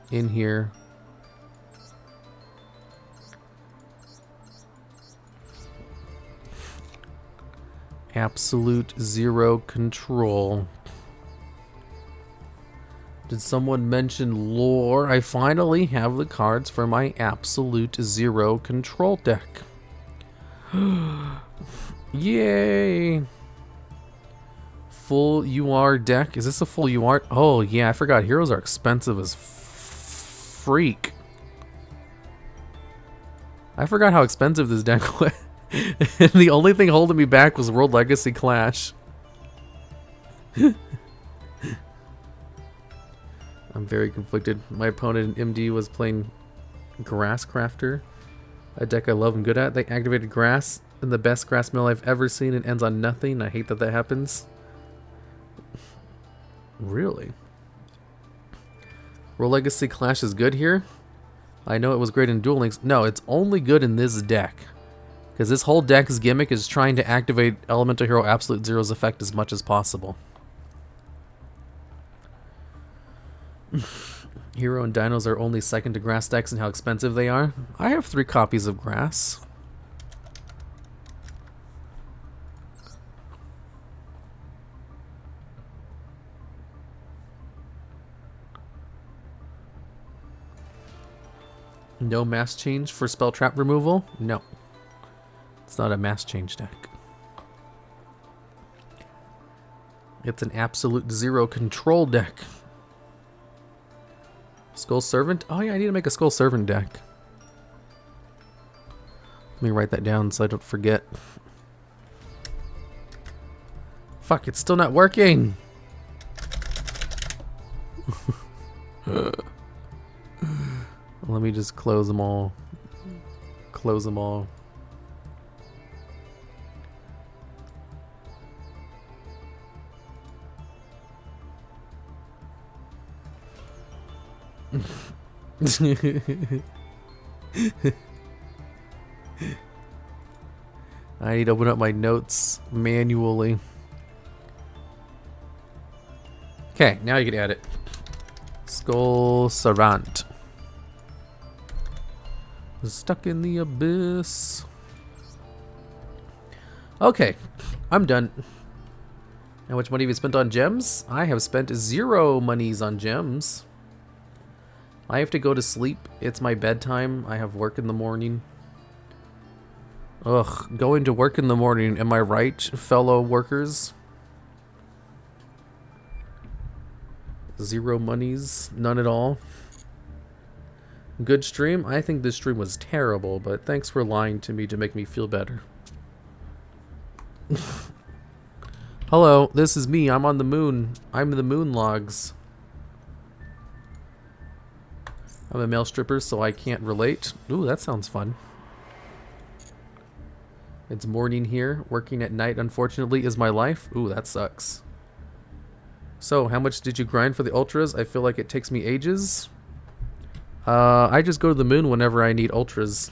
in here. Absolute Zero Control. Did someone mention lore? I finally have the cards for my Absolute Zero Control deck. Yay! Full UR deck. Is this a full UR? Oh yeah, I forgot. Heroes are expensive as freak. I forgot how expensive this deck was. And the only thing holding me back was World Legacy Clash. I'm very conflicted. My opponent in MD was playing Grass Crafter, a deck I love and good at. They activated Grass in the best grass mill I've ever seen and ends on nothing. I hate that that happens. Really? World Legacy Clash is good here? I know it was great in Duel Links. No, it's only good in this deck. Because this whole deck's gimmick is trying to activate Elemental Hero Absolute Zero's effect as much as possible. Hero and Dinos are only second to Grass decks and how expensive they are. I have 3 copies of Grass. No mass change for spell trap removal? No. It's not a mass change deck. It's an Absolute Zero Control deck. Skull Servant? Oh yeah, I need to make a Skull Servant deck. Let me write that down so I don't forget. Fuck, it's still not working! Let me just close them all. Close them all. I need to open up my notes manually. Okay, now you can add it. Skull Sarant. Stuck in the abyss. Okay, I'm done. How much money have you spent on gems? I have spent 0 monies on gems. I have to go to sleep. It's my bedtime. I have work in the morning. Ugh, going to work in the morning. Am I right, fellow workers? 0 monies. None at all. Good stream? I think this stream was terrible, but thanks for lying to me to make me feel better. Hello, this is me. I'm on the moon. I'm the TheDuelLogs. I'm a male stripper, so I can't relate. Ooh, that sounds fun. It's morning here. Working at night, unfortunately, is my life. Ooh, that sucks. So, how much did you grind for the ultras? I feel like it takes me ages. I just go to the moon whenever I need ultras.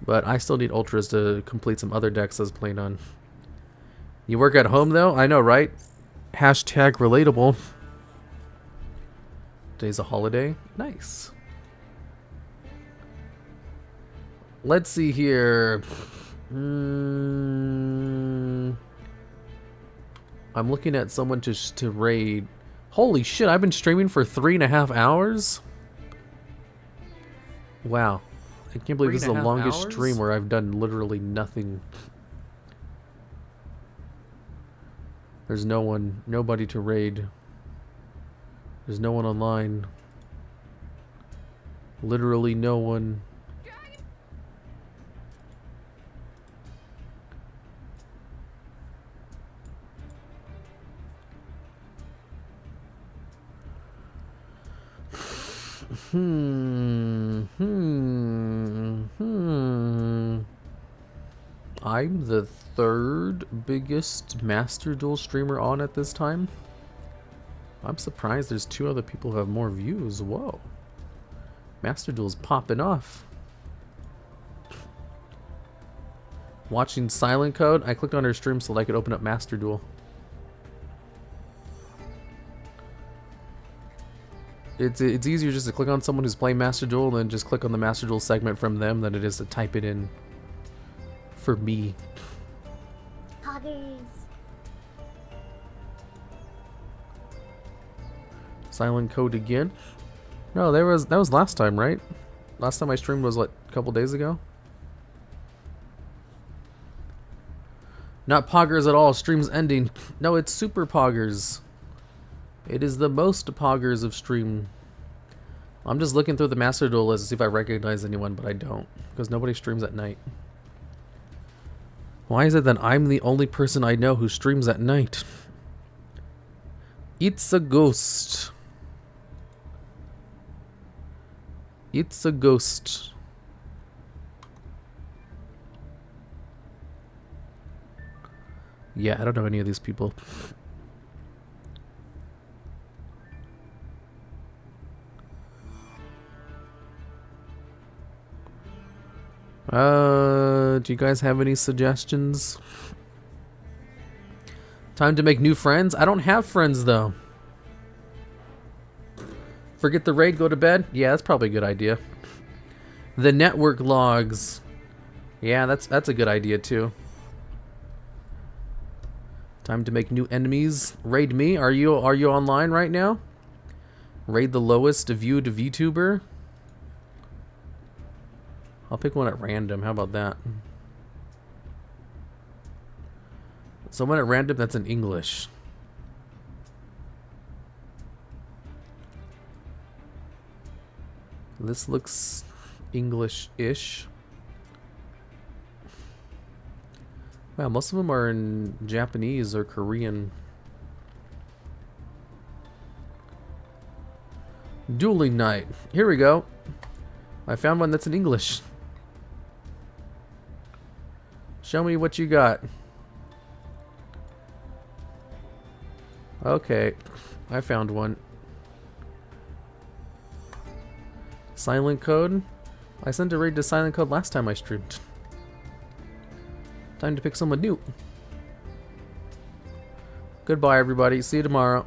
But I still need ultras to complete some other decks I was playing on. You work at home, though? I know, right? Hashtag relatable. Today's a holiday. Nice. Let's see here. I'm looking at someone to raid. Holy shit, I've been streaming for 3.5 hours? Wow. I can't believe this is the longest stream where I've done literally nothing. There's no one, nobody to raid. There's no one online. Literally no one. I'm the 3rd biggest Master Duel streamer on at this time. I'm surprised there's 2 other people who have more views. Whoa. Master Duel's popping off. Watching Silent Code. I clicked on her stream so that I could open up Master Duel. It's easier just to click on someone who's playing Master Duel than just click on the Master Duel segment from them than it is to type it in for me. Poggers. Silent Code again. No, that was last time, right? Last time I streamed was what, a couple days ago? Not poggers at all. Stream's ending. No, it's super poggers. It is the most poggers of stream. I'm just looking through the Master Duel list to see if I recognize anyone, but I don't. Because nobody streams at night. Why is it that I'm the only person I know who streams at night? It's a ghost. It's a ghost. Yeah, I don't know any of these people. Do you guys have any suggestions? Time to make new friends? I don't have friends though. Forget the raid, go to bed? Yeah, that's probably a good idea. The network logs. Yeah, that's a good idea too. Time to make new enemies. Raid me? Are you online right now? Raid the lowest viewed VTuber? I'll pick one at random. How about that? Someone at random that's in English. This looks English-ish. Wow, most of them are in Japanese or Korean. Dueling night. Here we go. I found one that's in English. Show me what you got. Okay, I found one. Silent Code. I sent a raid to Silent Code last time I streamed. Time to pick someone new. Goodbye, everybody. See you tomorrow.